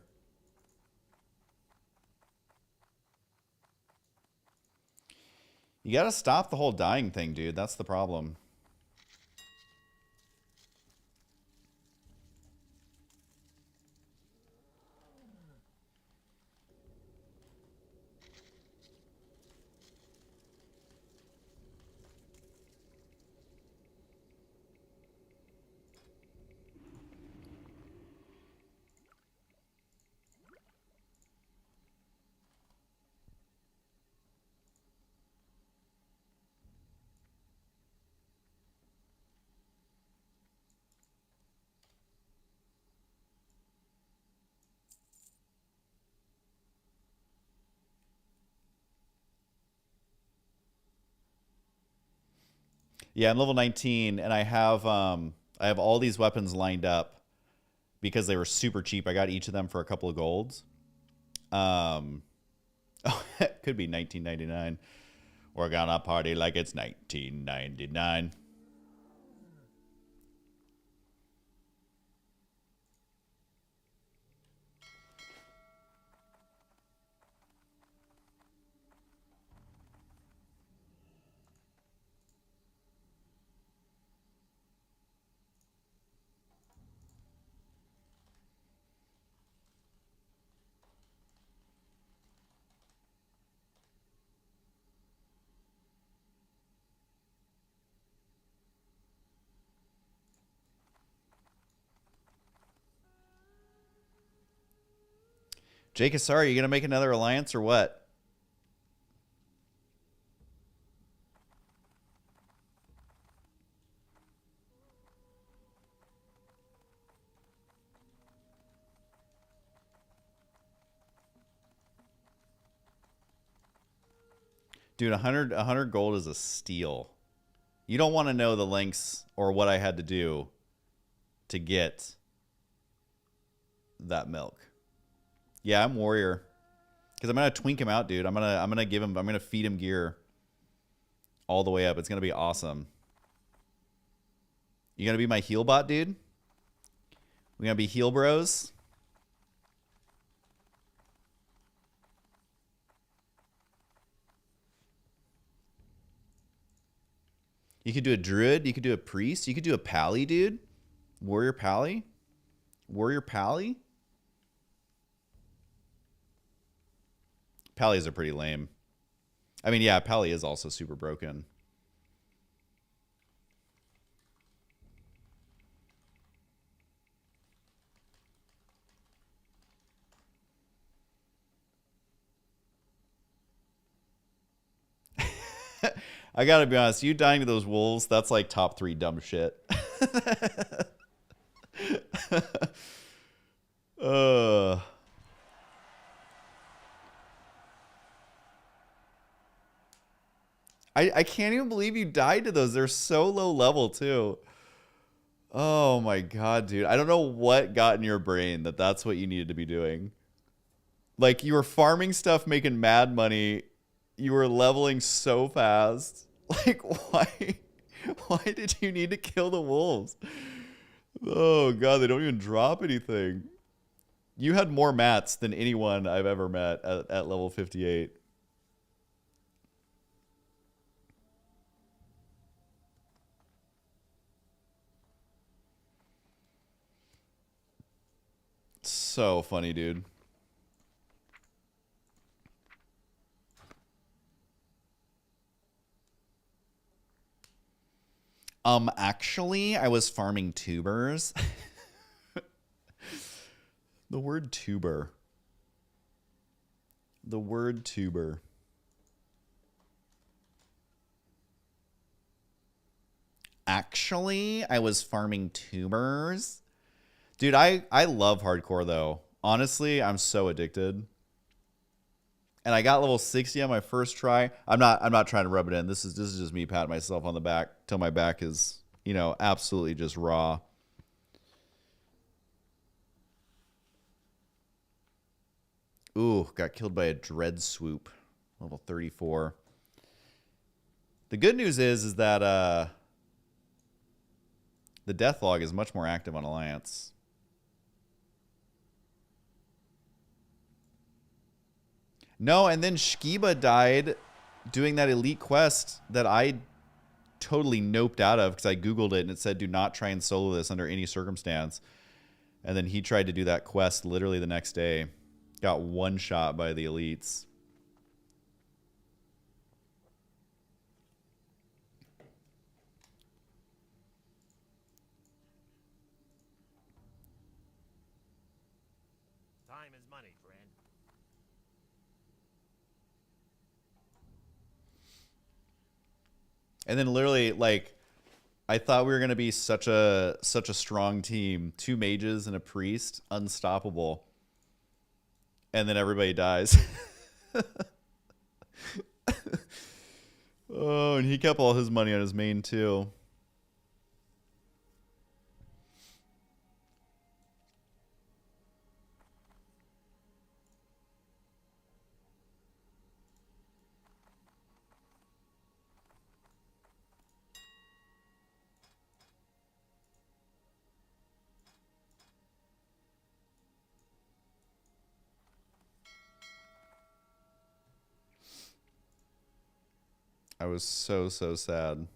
[SPEAKER 1] You gotta stop the whole dying thing, dude. That's the problem. Yeah, I'm level 19, and I have all these weapons lined up because they were super cheap. I got each of them for a couple of golds. Oh, it could be 1999. We're gonna party like it's 1999. Jake, sorry, you gonna make another alliance or what? Dude, 100 gold is a steal. You don't want to know the lengths or what I had to do to get that milk. Yeah, I'm warrior. Because I'm gonna twink him out, dude. I'm gonna feed him gear all the way up. It's gonna be awesome. You gonna be my heal bot, dude? We gonna be heal bros? You could do a druid, you could do a priest, you could do a pally, dude. Warrior pally? Warrior pally? Pallies are pretty lame. I mean, yeah, pally is also super broken. I gotta be honest, you dying to those wolves, that's like top 3 dumb shit. I can't even believe you died to those. They're so low level too. Oh my god, dude. I don't know what got in your brain that that's what you needed to be doing. Like, you were farming stuff, making mad money. You were leveling so fast. Like, why did you need to kill the wolves? Oh god, they don't even drop anything. You had more mats than anyone I've ever met at level 58. So funny, dude. Actually, I was farming tubers. The word tuber. The word tuber. Actually, I was farming tubers. Dude, I love hardcore though. Honestly, I'm so addicted. And I got level 60 on my first try. I'm not trying to rub it in. This is just me patting myself on the back till my back is, you know, absolutely just raw. Ooh, got killed by a dread swoop. Level 34. The good news is that The death log is much more active on Alliance. No, and then Shkiba died doing that elite quest that I totally noped out of because I Googled it and it said do not try and solo this under any circumstance. And then he tried to do that quest literally the next day. Got one shot by the elites.
[SPEAKER 3] Time is money, friend.
[SPEAKER 1] And then literally, like, I thought we were gonna be such a strong team. 2 mages and a priest, unstoppable. And then everybody dies. Oh, and he kept all his money on his main too. I was so sad.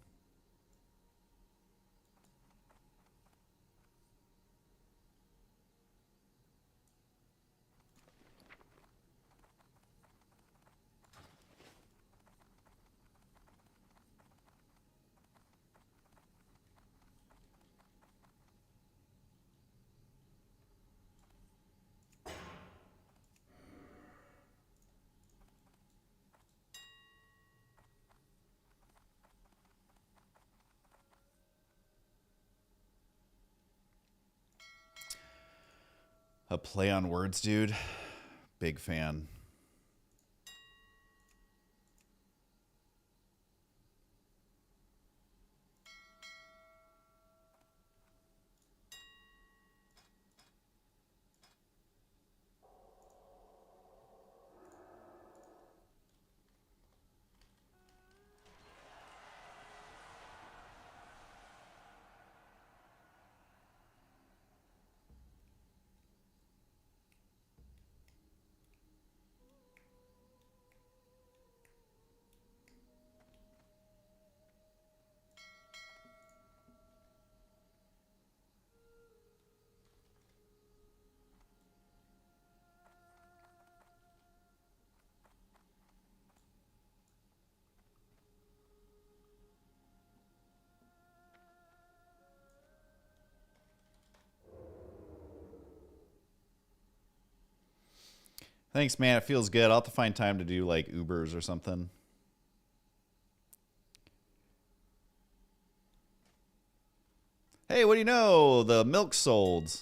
[SPEAKER 1] A play on words, dude. Big fan. Thanks, man. It feels good. I'll have to find time to do like Ubers or something. Hey, what do you know? The milk sold.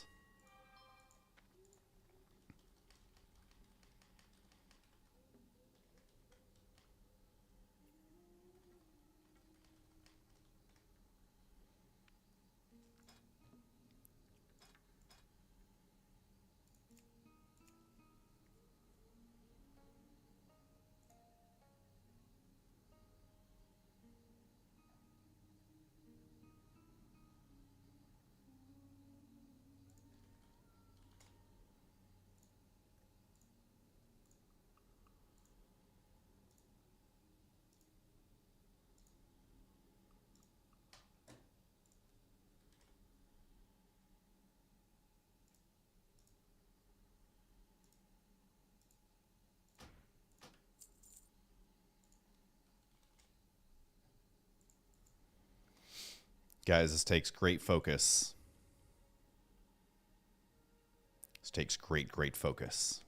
[SPEAKER 1] Guys, this takes great focus. This takes great focus.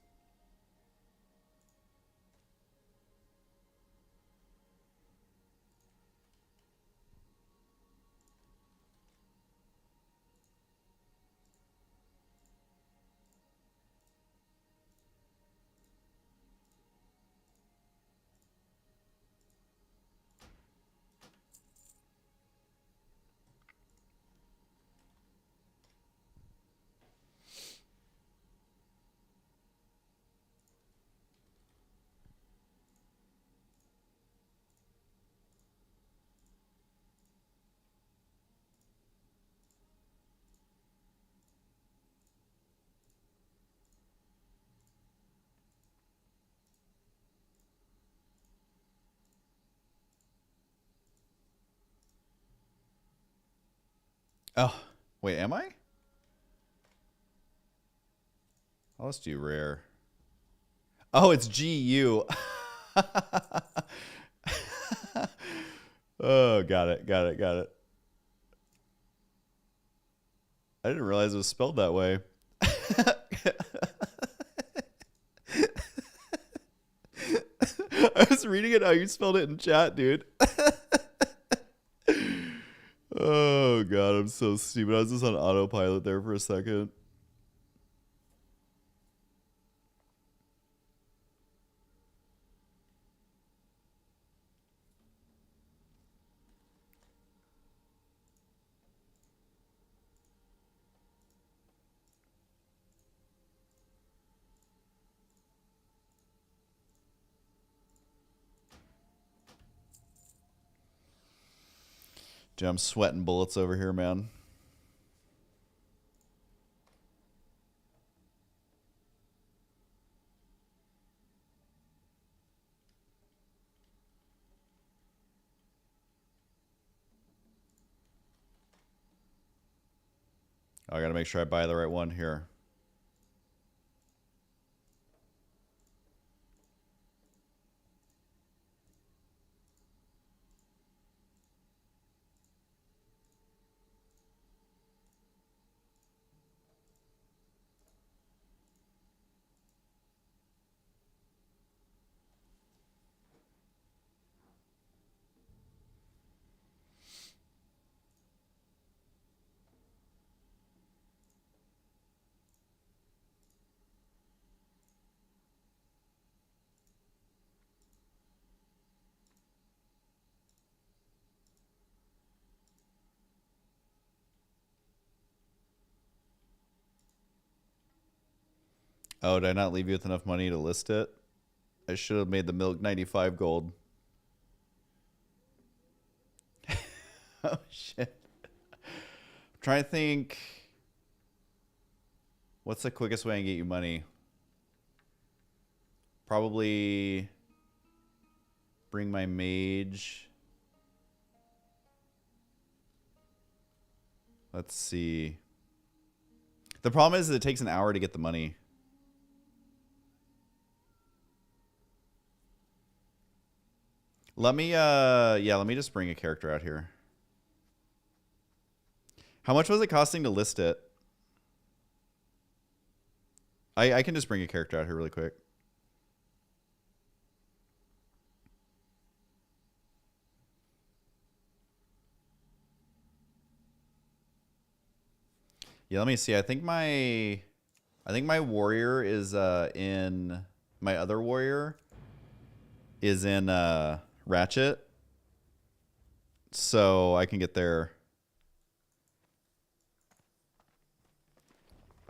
[SPEAKER 1] Oh, wait, am I? Oh, let's do rare. Oh, it's GU. Oh, got it, got it, got it. I didn't realize it was spelled that way. I was reading it how you spelled it in chat, dude. Oh, God, I'm so stupid. I was just on autopilot there for a second. Dude, I'm sweating bullets over here, man. I gotta make sure I buy the right one here. Oh, did I not leave you with enough money to list it? I should have made the milk 95 gold. Oh, shit. I'm trying to think. What's the quickest way I can get you money? Probably bring my mage. Let's see. The problem is that it takes an hour to get the money. Let me let me just bring a character out here. How much was it costing to list it? I can just bring a character out here really quick. Yeah, let me see. I think my warrior is in my other warrior is in Ratchet. So I can get there.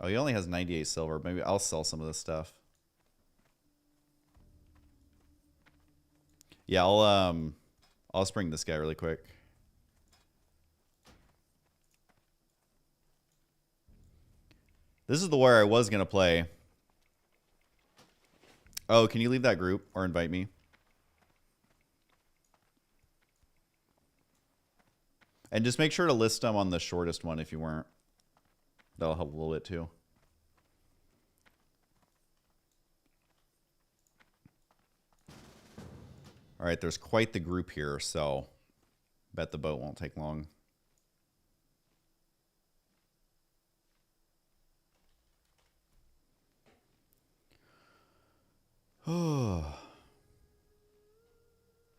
[SPEAKER 1] Oh, he only has 98 silver. Maybe I'll sell some of this stuff. Yeah, I'll just bring this guy really quick. This is the warrior I was gonna play. Oh, can you leave that group or invite me? And just make sure to list them on the shortest one if you weren't. That'll help a little bit too. All right, there's quite the group here, so bet the boat won't take long.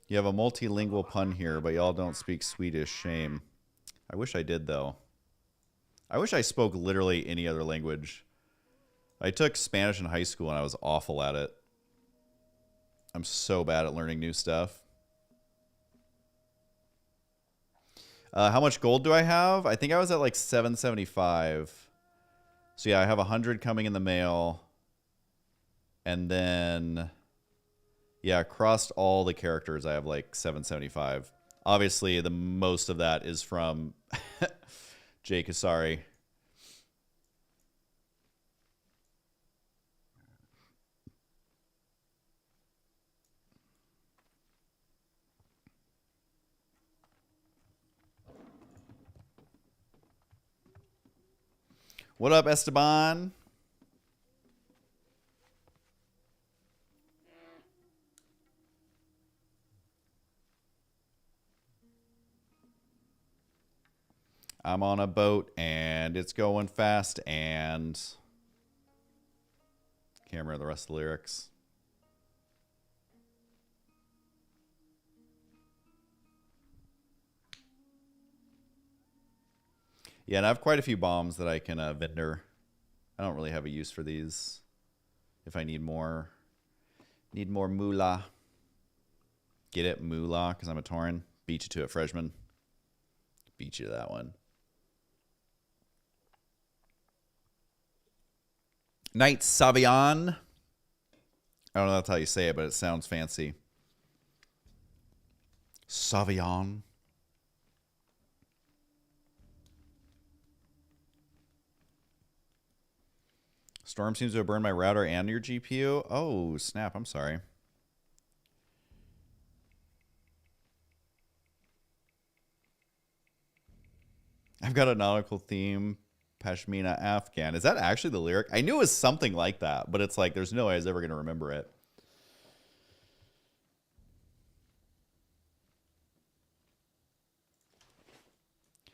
[SPEAKER 1] You have a multilingual pun here, but y'all don't speak Swedish. Shame. I wish I did, though. I wish I spoke literally any other language. I took Spanish in high school, and I was awful at it. I'm so bad at learning new stuff. How much gold do I have? I think I was at like 775. So yeah, I have 100 coming in the mail. And then, yeah, across all the characters, I have like 775. Obviously, the most of that is from Jake Asari. What up, Esteban? I'm on a boat and it's going fast and can't remember the rest of the lyrics. Yeah, and I have quite a few bombs that I can vendor. I don't really have a use for these. If I need more moolah. Get it, moolah, because I'm a Tauren. Beat you to it, freshman. Beat you to that one. Knight Savion. I don't know that's how you say it, but it sounds fancy. Savion. Storm seems to have burned my router and your GPU. Oh, snap. I'm sorry. I've got a nautical theme. Pashmina Afghan. Is that actually the lyric? I knew it was something like that, but it's like there's no way I was ever going to remember it.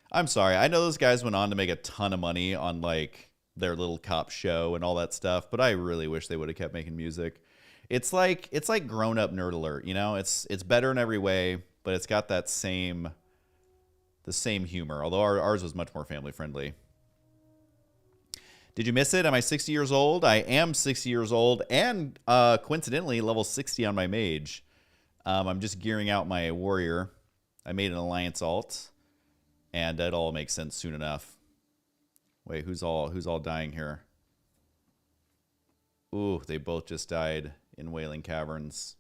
[SPEAKER 1] I'm sorry. I know those guys went on to make a ton of money on like their little cop show and all that stuff, but I really wish they would have kept making music. It's like grown up Nerd Alert, you know? It's better in every way, but it's got that same humor, although ours was much more family friendly. Did you miss it? Am I 60 years old? I am 60 years old and coincidentally level 60 on my mage. I'm just gearing out my warrior. I made an alliance alt and that all makes sense soon enough. Wait, who's all dying here? Ooh, they both just died in Wailing Caverns.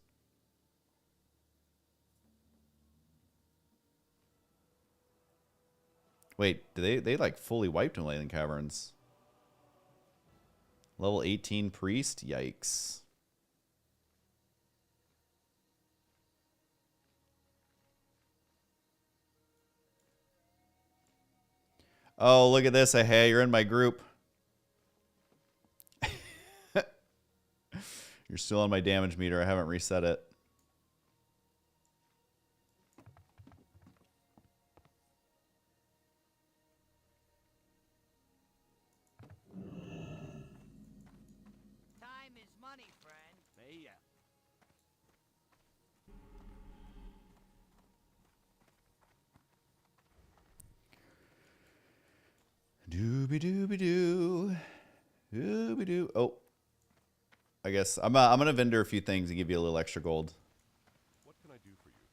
[SPEAKER 1] Wait, they like fully wiped in Wailing Caverns? Level 18 priest? Yikes. Oh, look at this. Hey, you're in my group. You're still on my damage meter. I haven't reset it.
[SPEAKER 2] Time is money, friend.
[SPEAKER 3] Hey,
[SPEAKER 1] Dooby dooby doo. Dooby doo. Oh. I guess I'm going to vendor a few things and give you a little extra gold.
[SPEAKER 3] what can I do for you?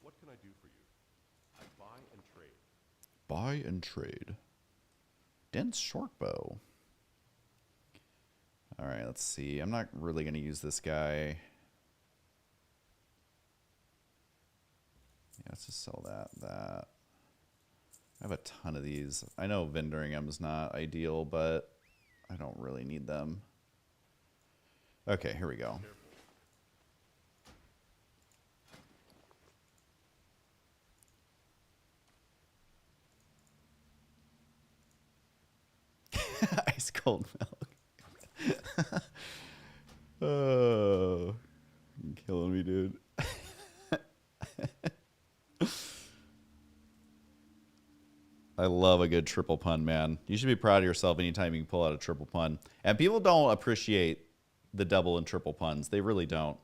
[SPEAKER 3] What can I do for you? I buy and trade.
[SPEAKER 1] Buy and trade. Dense short bow. All right, let's see. I'm not really going to use this guy. Yeah, let's just sell that. I have a ton of these. I know vendoring them is not ideal, but I don't really need them. Okay, here we go. Ice cold milk. Oh, you're killing me, dude. I love a good triple pun, man. You should be proud of yourself anytime you can pull out a triple pun. And people don't appreciate the double and triple puns. They really don't.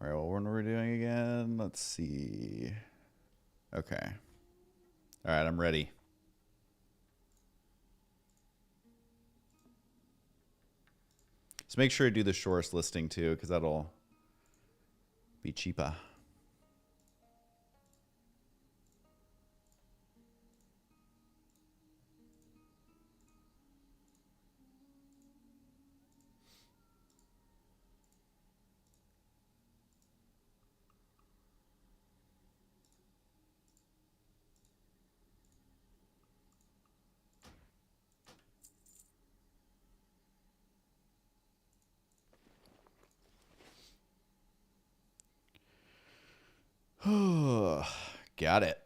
[SPEAKER 1] All right, well, what are we doing again? Let's see. Okay. All right, I'm ready. So make sure to do the shortest listing too, because that'll be cheaper. Got it.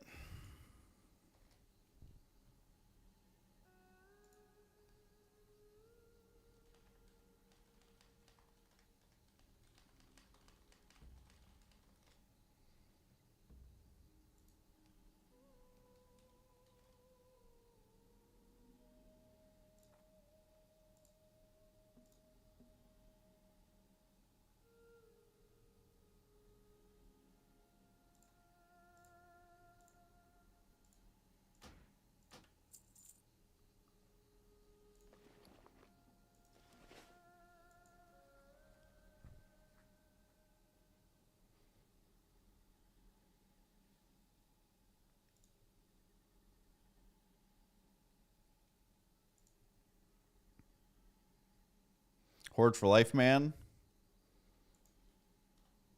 [SPEAKER 1] Horde for life, man.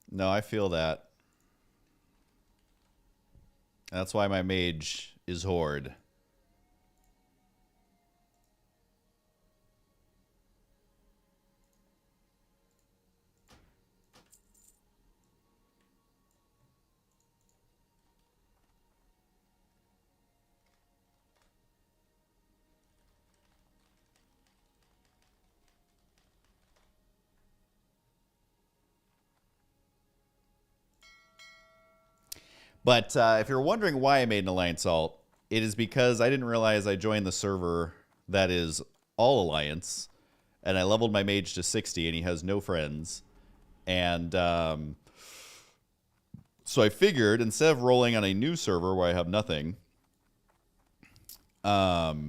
[SPEAKER 1] No, I feel that. That's why my mage is Horde. But if you're wondering why I made an Alliance alt, it is because I didn't realize I joined the server that is all Alliance, and I leveled my mage to 60, and he has no friends. And so I figured, instead of rolling on a new server where I have nothing, I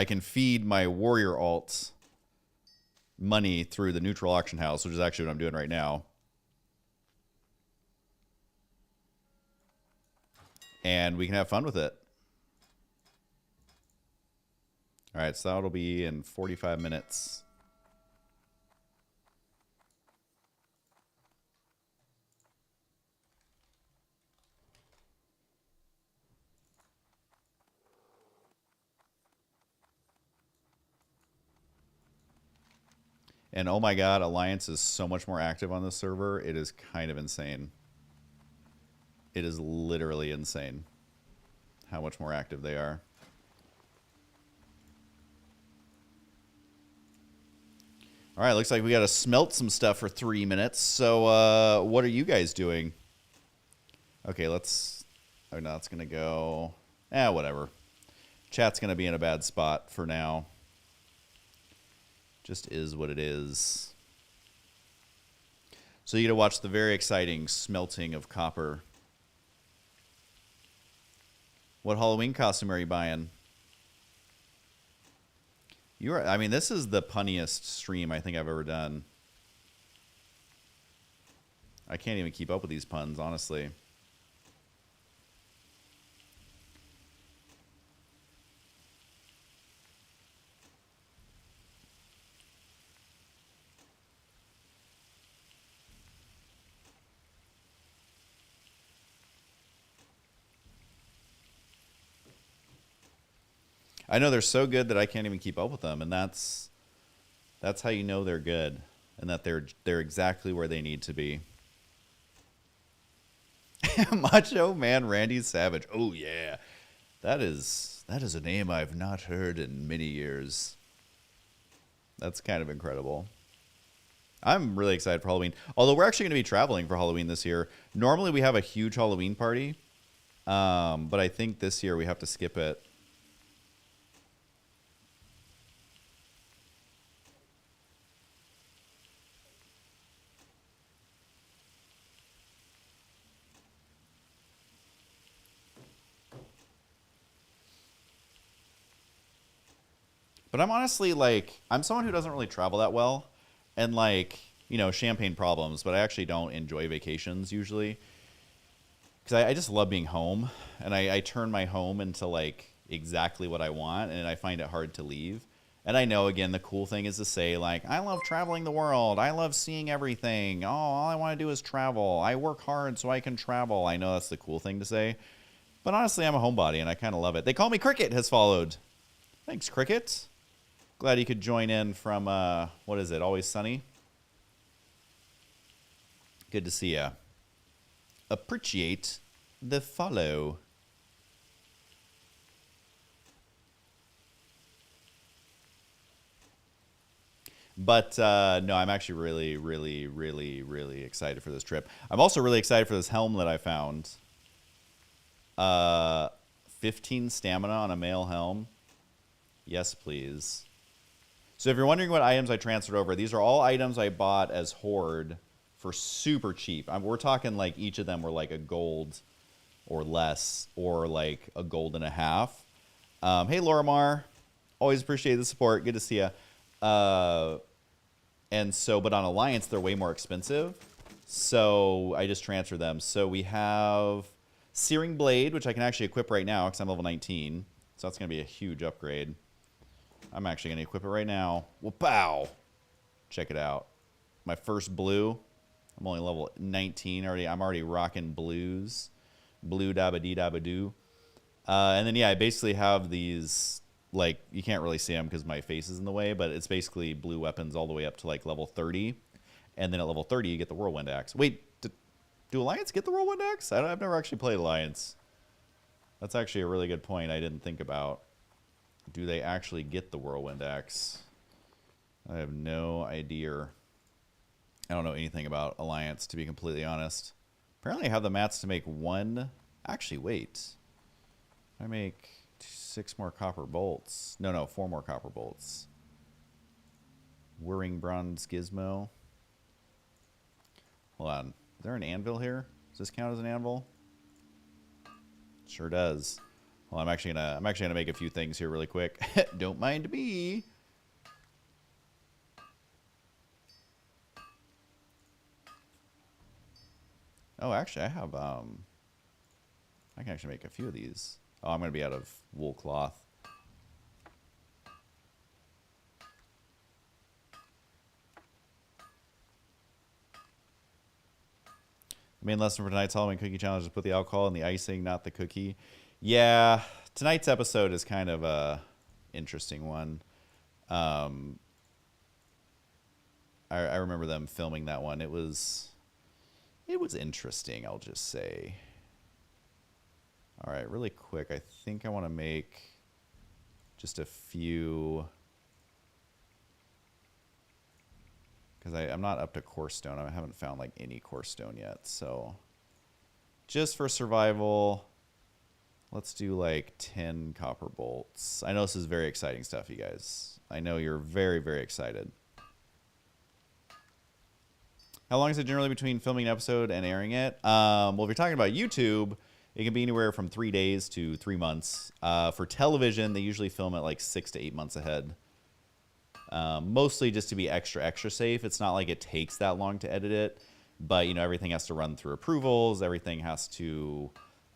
[SPEAKER 1] can feed my warrior alts money through the neutral auction house, which is actually what I'm doing right now. And we can have fun with it. All right, so that'll be in 45 minutes. And oh my god, Alliance is so much more active on this server. It is kind of insane. It is literally insane how much more active they are. All right, looks like we got to smelt some stuff for 3 minutes. So what are you guys doing? Okay, let's... Oh, no, it's going to go... whatever. Chat's going to be in a bad spot for now. Just is what it is. So you get to watch the very exciting smelting of copper. What Halloween costume are you buying? You are, I mean, this is the punniest stream I think I've ever done. I can't even keep up with these puns, honestly. I know they're so good that I can't even keep up with them, and that's how you know they're good, and that they're exactly where they need to be. Macho Man Randy Savage. Oh yeah, that is a name I've not heard in many years. That's kind of incredible. I'm really excited for Halloween. Although we're actually going to be traveling for Halloween this year. Normally we have a huge Halloween party, but I think this year we have to skip it. But I'm honestly, like, I'm someone who doesn't really travel that well. And, like, you know, champagne problems. But I actually don't enjoy vacations, usually. Because I just love being home. And I turn my home into, like, exactly what I want. And I find it hard to leave. And I know, again, the cool thing is to say, like, I love traveling the world. I love seeing everything. Oh, all I want to do is travel. I work hard so I can travel. I know that's the cool thing to say. But honestly, I'm a homebody, and I kind of love it. They call me Cricket has followed. Thanks, Cricket. Glad you could join in from, what is it, Always Sunny? Good to see ya. appreciate the follow. But no, I'm actually really excited for this trip. I'm also really excited for this helm that I found. 15 stamina on a male helm. Yes, please. So if you're wondering what items I transferred over, these are all items I bought as Horde for super cheap. We're talking like each of them were like a gold or less, or like a gold and a half. Hey, Lorimar. Always appreciate the support. Good to see you. And so, but on Alliance, they're way more expensive. So I just transfer them. So we have Searing Blade, which I can actually equip right now because I'm level 19. So that's going to be a huge upgrade. I'm actually going to equip it right now. Wow. Check it out. My first blue. I'm only level 19 already. I'm already rocking blues. Blue dabba dee dabba doo. And then, yeah, I basically have these, like, you can't really see them because my face is in the way, but it's basically blue weapons all the way up to, like, level 30. And then at level 30, you get the Whirlwind Axe. Wait, do Alliance get the Whirlwind Axe? I've never actually played Alliance. That's actually a really good point I didn't think about. Do they actually get the Whirlwind Axe? I have no idea. I don't know anything about Alliance, to be completely honest. Apparently I have the mats to make one. Actually, wait. I make 6 more copper bolts. No, 4 more copper bolts. Whirring bronze gizmo. Hold on. Is there an anvil here? Does this count as an anvil? Sure does. Well, I'm actually gonna make a few things here really quick. Don't mind me. Oh, actually, I have I can actually make a few of these. Oh, I'm gonna be out of wool cloth. The main lesson for tonight's Halloween cookie challenge is put the alcohol in the icing, not the cookie. Yeah, tonight's episode is kind of a interesting one. I remember them filming that one. It was interesting, I'll just say. All right, really quick. I think I want to make just a few, because I'm not up to core stone. I haven't found like any core stone yet. So just for survival, let's do like 10 copper bolts. I know this is very exciting stuff, you guys. I know you're very excited. How long is it generally between filming an episode and airing it? Well, if you're talking about YouTube, it can be anywhere from 3 days to 3 months. For television, they usually film it like 6 to 8 months ahead. Mostly just to be extra safe. It's not like it takes that long to edit it, but you know, everything has to run through approvals. Everything has to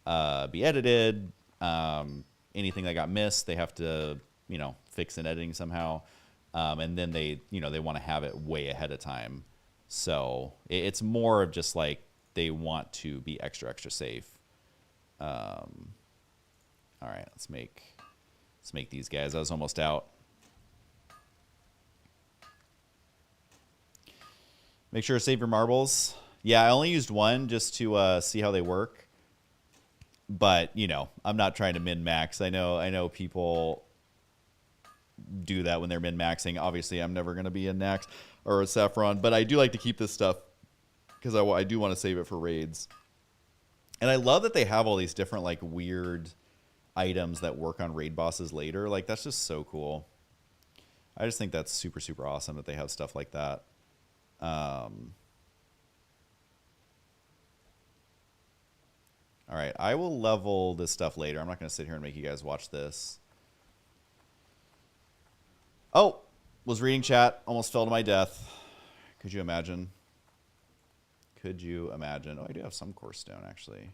[SPEAKER 1] be edited. Anything that got missed, they have to, you know, fix in editing somehow. And then they want to have it way ahead of time. So it's more of just like they want to be extra safe. All right, let's make these guys. I was almost out. Make sure to save your marbles. Yeah, I only used one just to see how they work. But, you know, I'm not trying to min-max. I know people do that when they're min-maxing. Obviously, I'm never going to be a Nax or a Saffron. But I do like to keep this stuff because I do want to save it for raids. And I love that they have all these different, like, weird items that work on raid bosses later. Like, that's just so cool. I just think that's super awesome that they have stuff like that. All right, I will level this stuff later. I'm not going to sit here and make you guys watch this. Oh, was reading chat. Almost fell to my death. Could you imagine? Could you imagine? Oh, I do have some core stone, actually.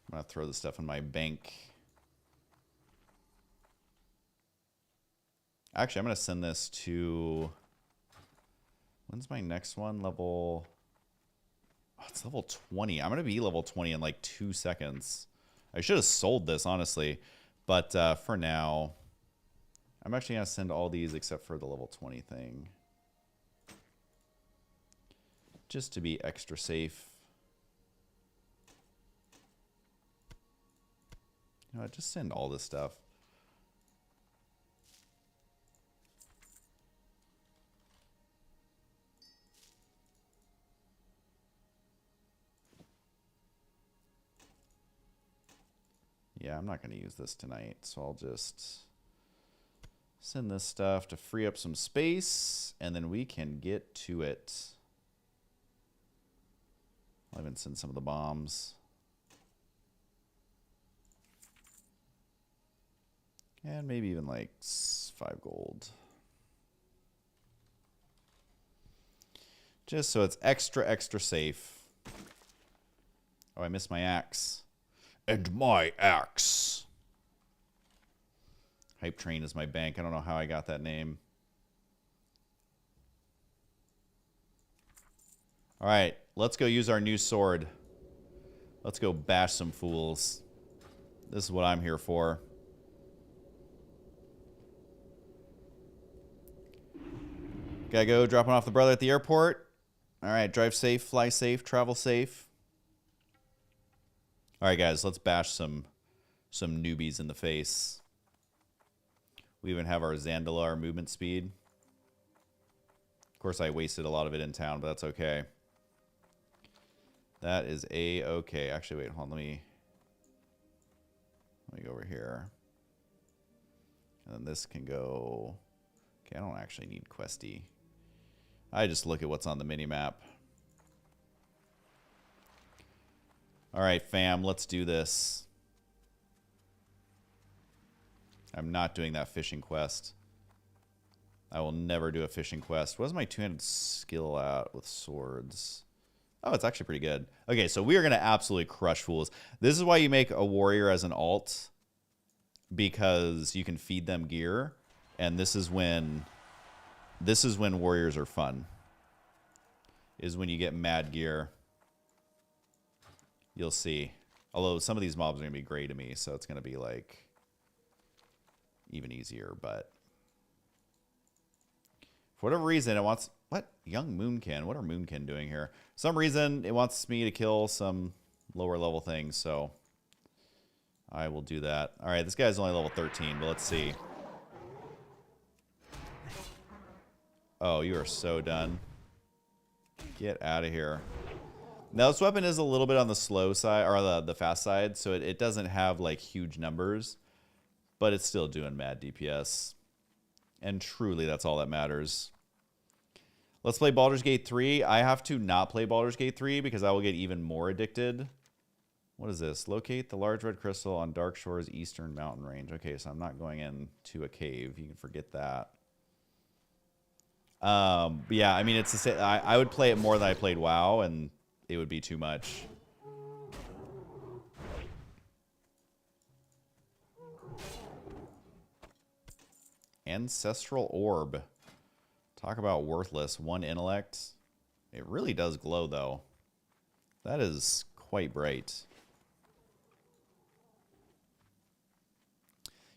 [SPEAKER 1] I'm going to throw this stuff in my bank. Actually, I'm going to send this to... When's my next one? Level... Oh, it's level 20. I'm going to be level 20 in like 2 seconds. I should have sold this, honestly. But for now, I'm actually going to send all these except for the level 20 thing. just to be extra safe. You know what, just send all this stuff. Yeah, I'm not going to use this tonight, so I'll just send this stuff to free up some space, and then we can get to it. I'll even send some of the bombs. And maybe even like 5 gold. Just so it's extra, extra safe. Oh, I missed my axe. And my axe. Hype Train is my bank. I don't know how I got that name. All right, let's go use our new sword. Let's go bash some fools. This is what I'm here for. Gotta go dropping off the brother at the airport. All right, drive safe, fly safe, travel safe. All right, guys, let's bash some newbies in the face. We even have our Zandalar movement speed. Of course, I wasted a lot of it in town, but that's okay. That is a-okay. Actually, wait, hold on. Let me go over here. And then this can go... Okay, I don't actually need Questy. I just look at what's on the mini-map. All right, fam, let's do this. I'm not doing that fishing quest. I will never do a fishing quest. What is my two-handed skill at with swords? Oh, it's actually pretty good. Okay, so we are going to absolutely crush fools. This is why you make a warrior as an alt, because you can feed them gear, and this is when warriors are fun. Is when you get mad gear. You'll see. Although some of these mobs are going to be gray to me, so it's going to be like even easier, but for whatever reason it wants... What? Young Moonkin. What are Moonkin doing here? For some reason it wants me to kill some lower level things, so I will do that. All right, this guy's only level 13, but let's see. Oh, you are so done. Get out of here. Now, this weapon is a little bit on the slow side, or the fast side, so it doesn't have, like, huge numbers, but it's still doing mad DPS. And truly, that's all that matters. Let's play Baldur's Gate 3. I have to not play Baldur's Gate 3 because I will get even more addicted. What is this? Locate the large red crystal on Dark Shore's eastern mountain range. Okay, so I'm not going into a cave. You can forget that. But yeah, I mean, it's the same. I would play it more than I played WoW, and it would be too much. Ancestral Orb. Talk about worthless. 1 intellect. It really does glow, though. That is quite bright.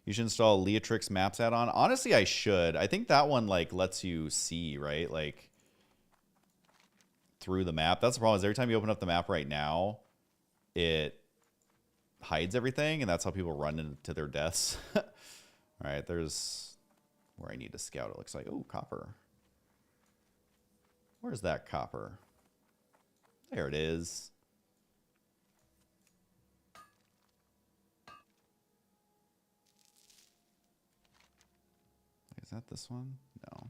[SPEAKER 1] You should install Leatrix Maps add-on. Honestly, I should. I think that one, like, lets you see, right? Like, through the map. That's the problem, is every time you open up the map right now, it hides everything, and that's how people run into their deaths. All right, there's where I need to scout, it looks like. Oh, copper. Where's that copper? There it is. Is that this one? No.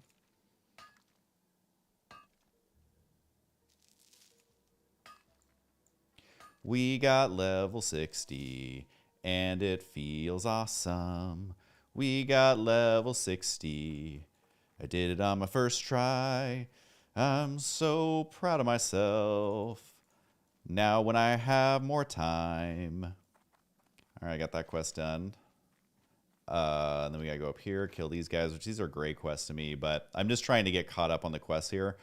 [SPEAKER 1] We got level 60, and it feels awesome. We got level 60. I did it on my first try. I'm so proud of myself. Now when I have more time. All right, I got that quest done. And then we gotta go up here, kill these guys, which these are great quests to me, but I'm just trying to get caught up on the quests here,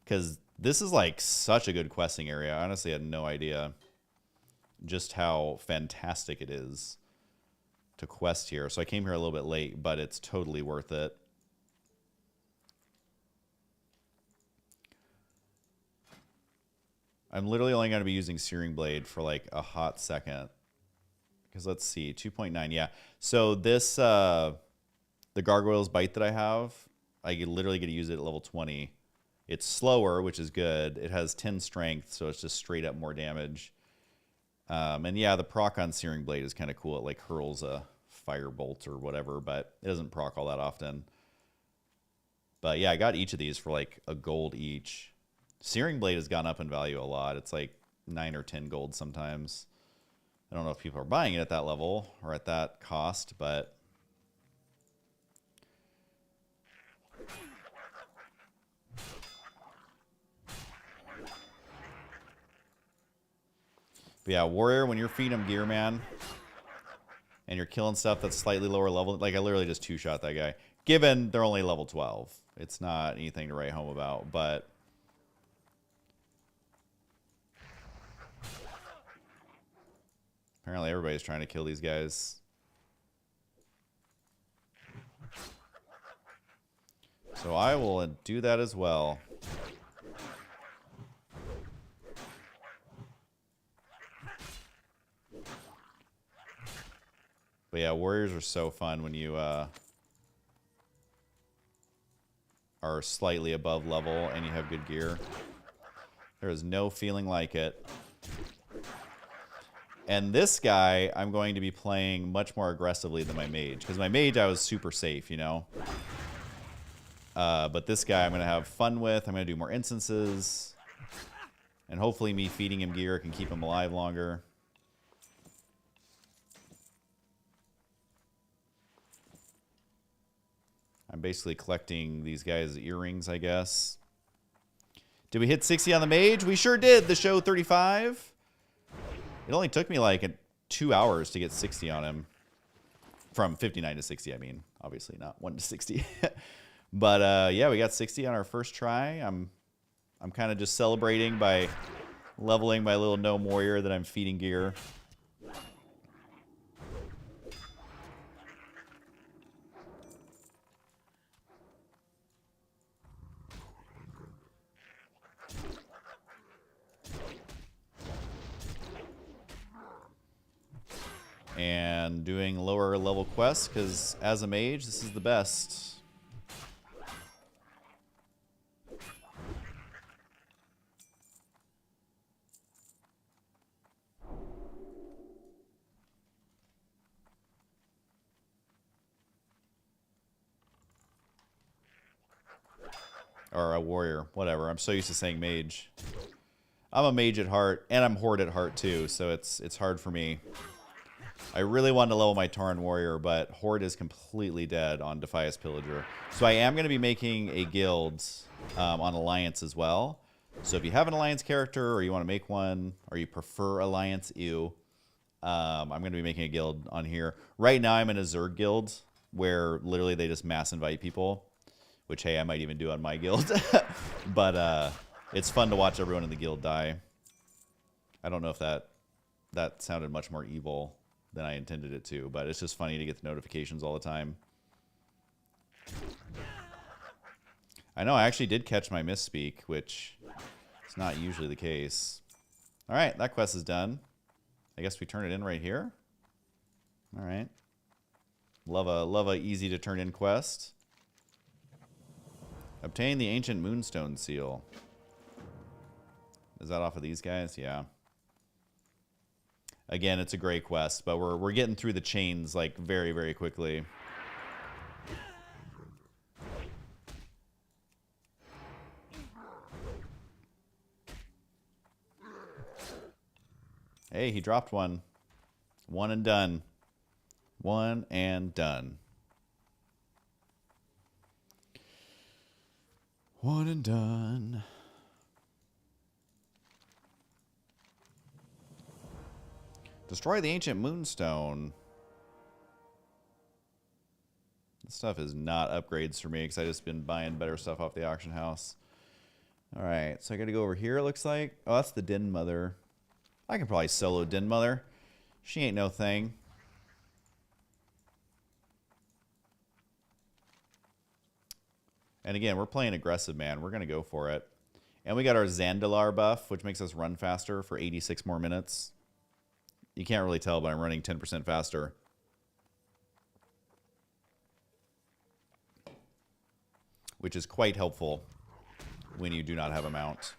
[SPEAKER 1] because this is like such a good questing area. I honestly had no idea just how fantastic it is to quest here. So I came here a little bit late, but it's totally worth it. I'm literally only going to be using Searing Blade for like a hot second. Because let's see, 2.9, yeah. So this, the Gargoyle's Bite that I have, I literally get to use it at level 20. It's slower, which is good. It has 10 strength, so it's just straight up more damage. And yeah, the proc on Searing Blade is kind of cool. It like hurls a fire bolt or whatever, but it doesn't proc all that often. But yeah, I got each of these for like a gold each. Searing Blade has gone up in value a lot. It's like 9 or 10 gold sometimes. I don't know if people are buying it at that level or at that cost, but yeah, Warrior, when you're feeding him gear, man, and you're killing stuff that's slightly lower level, like I literally just two-shot that guy. Given they're only level 12. It's not anything to write home about, but apparently everybody's trying to kill these guys. So I will do that as well. But yeah, warriors are so fun when you are slightly above level and you have good gear. There is no feeling like it. And this guy, I'm going to be playing much more aggressively than my mage. Because my mage, I was super safe, you know? But this guy I'm going to have fun with. I'm going to do more instances. And hopefully me feeding him gear can keep him alive longer. I'm basically collecting these guys' earrings, I guess. Did we hit 60 on the mage? We sure did. The show 35. It only took me like 2 hours to get 60 on him. From 59 to 60, I mean. Obviously not 1 to 60. But yeah, we got 60 on our first try. I'm kind of just celebrating by leveling my little gnome warrior that I'm feeding gear. And doing lower level quests, because as a mage, this is the best. Or a warrior, whatever. I'm so used to saying mage. I'm a mage at heart, and I'm horde at heart too, so it's hard for me. I really wanted to level my Tauren warrior, but horde is completely dead on Defias Pillager. So I am going to be making a guild on Alliance as well. So if you have an Alliance character, or you want to make one, or you prefer Alliance, I'm going to be making a guild on here. Right now I'm in a Zerg guild, where literally they just mass invite people. Which, hey, I might even do on my guild. But it's fun to watch everyone in the guild die. I don't know if that sounded much more evil than I intended it to, but it's just funny to get the notifications all the time. I know, I actually did catch my misspeak, which is not usually the case. All right, that quest is done. I guess we turn it in right here. All right. Love a easy to turn in quest. Obtain the ancient moonstone seal. Is that off of these guys? Yeah. Again, it's a great quest, but we're getting through the chains like very, very quickly. Hey, he dropped one. One and done. One and done. One and done. Destroy the ancient moonstone. This stuff is not upgrades for me because I just been buying better stuff off the auction house. All right, so I got to go over here, it looks like. Oh, that's the Den Mother. I can probably solo Den Mother. She ain't no thing. And again, we're playing aggressive, man. We're going to go for it. And we got our Zandalar buff, which makes us run faster for 86 more minutes. You can't really tell, but I'm running 10% faster. Which is quite helpful when you do not have a mount.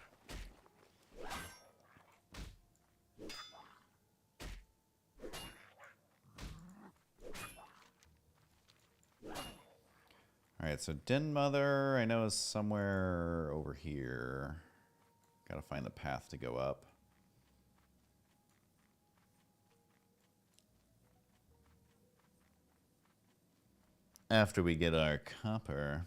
[SPEAKER 1] Alright, so Den Mother, I know, is somewhere over here. Gotta find the path to go up. After we get our copper.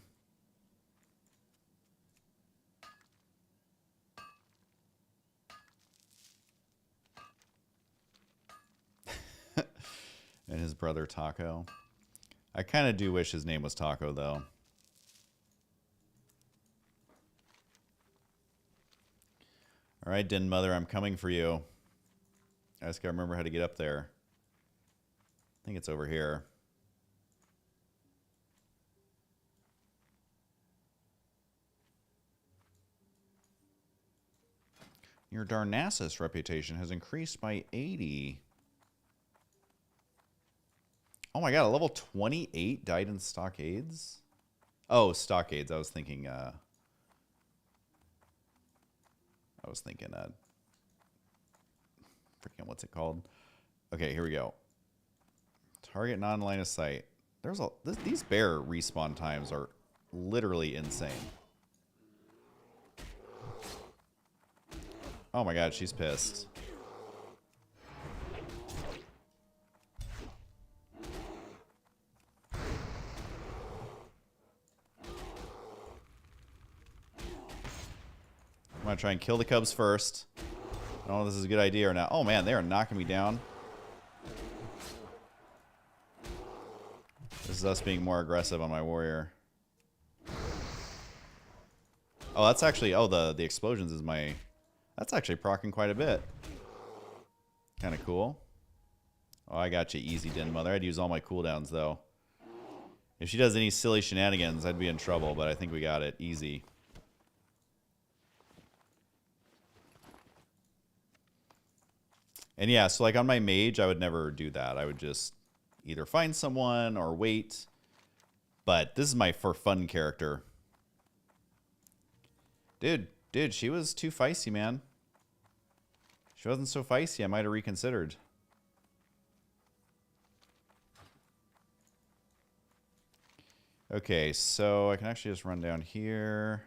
[SPEAKER 1] And his brother Taco. I kind of do wish his name was Taco, though. All right, Den Mother, I'm coming for you. I just gotta remember how to get up there. I think it's over here. Your Darnassus reputation has increased by 80. Oh my god, a level 28 died in stockades? Oh, stockades. I was thinking, freaking, what's it called? Okay, here we go. Target non-line of sight. These bear respawn times are literally insane. Oh my god, she's pissed. I'm gonna try and kill the cubs first. I don't know if this is a good idea or not. Oh man, they are knocking me down. This is us being more aggressive on my warrior. Oh, that's actually... Oh, the explosions is my... That's actually proccing quite a bit. Kind of cool. Oh, I got you easy, Den Mother. I'd use all my cooldowns, though. If she does any silly shenanigans, I'd be in trouble, but I think we got it. Easy. And yeah, so like on my mage, I would never do that. I would just either find someone or wait. But this is my for fun character. Dude, she was too feisty, man. She wasn't so feisty, I might have reconsidered. Okay, so I can actually just run down here.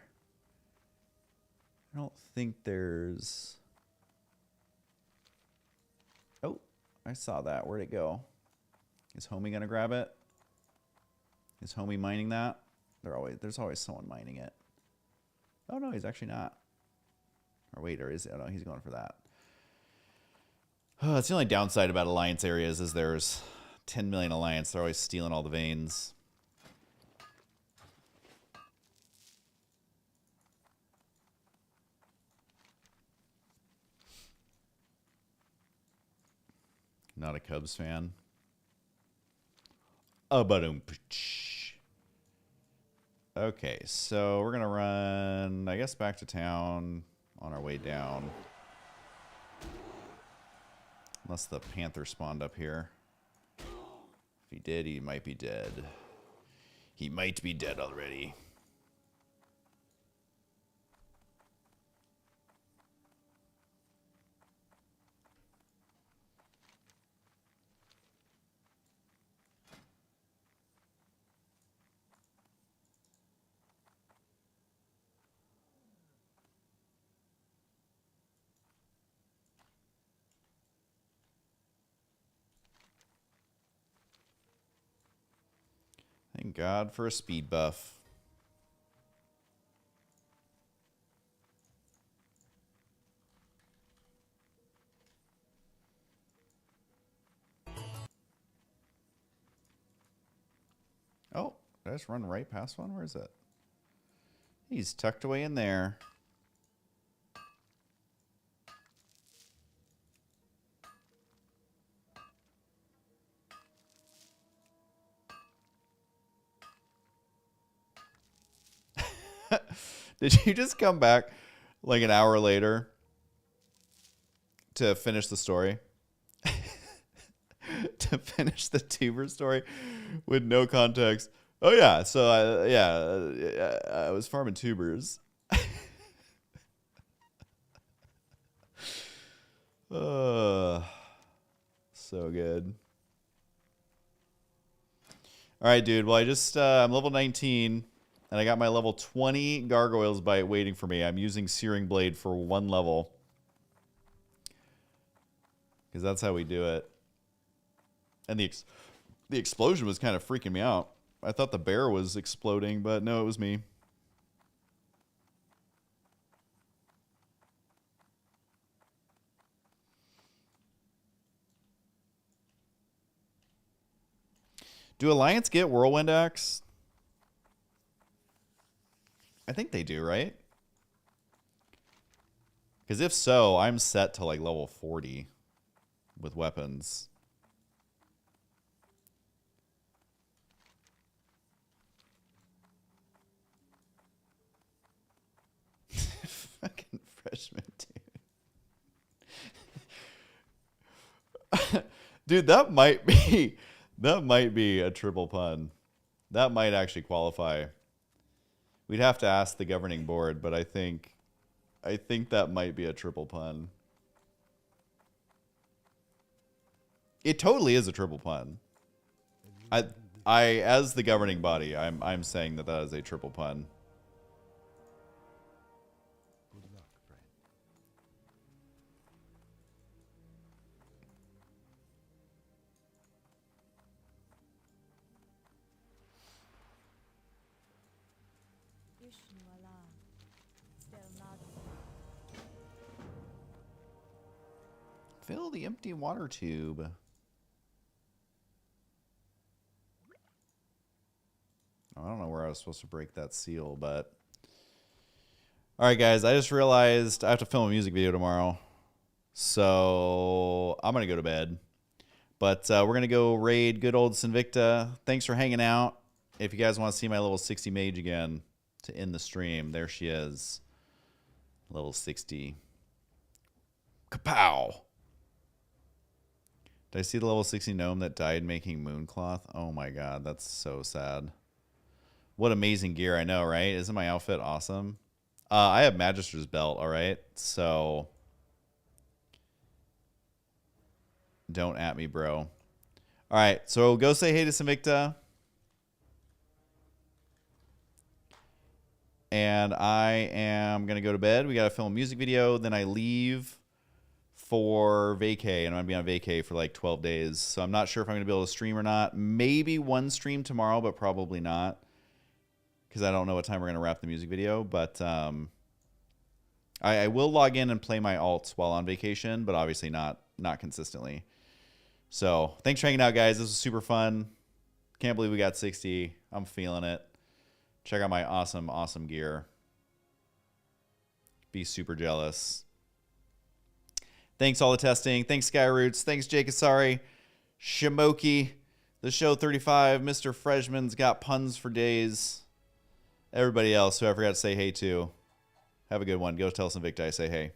[SPEAKER 1] I don't think there's... Oh, I saw that. Where'd it go? Is Homie gonna grab it? Is Homie mining that? There's always someone mining it. Oh no, he's actually not. Or wait, or is it? Oh no, he's going for that. Oh, that's the only downside about alliance areas is there's 10 million alliance. They're always stealing all the veins. Not a Cubs fan. Okay, so we're gonna run, I guess, back to town on our way down. Unless the panther spawned up here. If he did, he might be dead. He might be dead already. Thank God for a speed buff. Oh, did I just run right past one? Where is it? He's tucked away in there. Did you just come back? like an hour later to finish the story. To finish the tuber story with no context. Oh yeah, so I was farming tubers. So good. All right, dude. Well, I just I'm level 19, and I got my level 20 gargoyles bite waiting for me. I'm using Searing Blade for 1 level because that's how we do it. And the explosion was kind of freaking me out. I thought the bear was exploding, but no, it was me. Do Alliance get Whirlwind Axe? I think they do, right? Because if so, I'm set to like level 40 with weapons. Fucking freshman, dude. Dude, that might be a triple pun. That might actually qualify. We'd have to ask the governing board, but I think that might be a triple pun. It totally is a triple pun. I as the governing body, I'm saying that is a triple pun.
[SPEAKER 3] Good luck, friend.
[SPEAKER 2] Vishnu alarm. Still not.
[SPEAKER 1] Fill the empty water tube. I don't know where I was supposed to break that seal, but... Alright, guys, I just realized I have to film a music video tomorrow. So, I'm going to go to bed. But we're going to go raid good old Sinvicta. Thanks for hanging out. If you guys want to see my level 60 mage again to end the stream, there she is. Level 60. Kapow! Did I see the level 60 gnome that died making mooncloth? Oh my god, that's so sad. What amazing gear, I know, right? Isn't my outfit awesome? I have Magister's belt, all right? So don't at me, bro. All right, so go say hey to Sinvicta. And I am going to go to bed. We got to film a music video. Then I leave for vacay, and I'm going to be on vacay for like 12 days. So I'm not sure if I'm going to be able to stream or not. Maybe one stream tomorrow, but probably not. Because I don't know what time we're going to wrap the music video. But I will log in and play my alts while on vacation, but obviously not consistently. So thanks for hanging out, guys. This was super fun. Can't believe we got 60. I'm feeling it. Check out my awesome, awesome gear. Be super jealous. Thanks all the testing. Thanks Skyroots. Thanks Jake Asari. Shimoki. The show 35. Mr. Freshman's got puns for days. Everybody else who I forgot to say hey to. Have a good one. Go tell Sinvicta I say hey.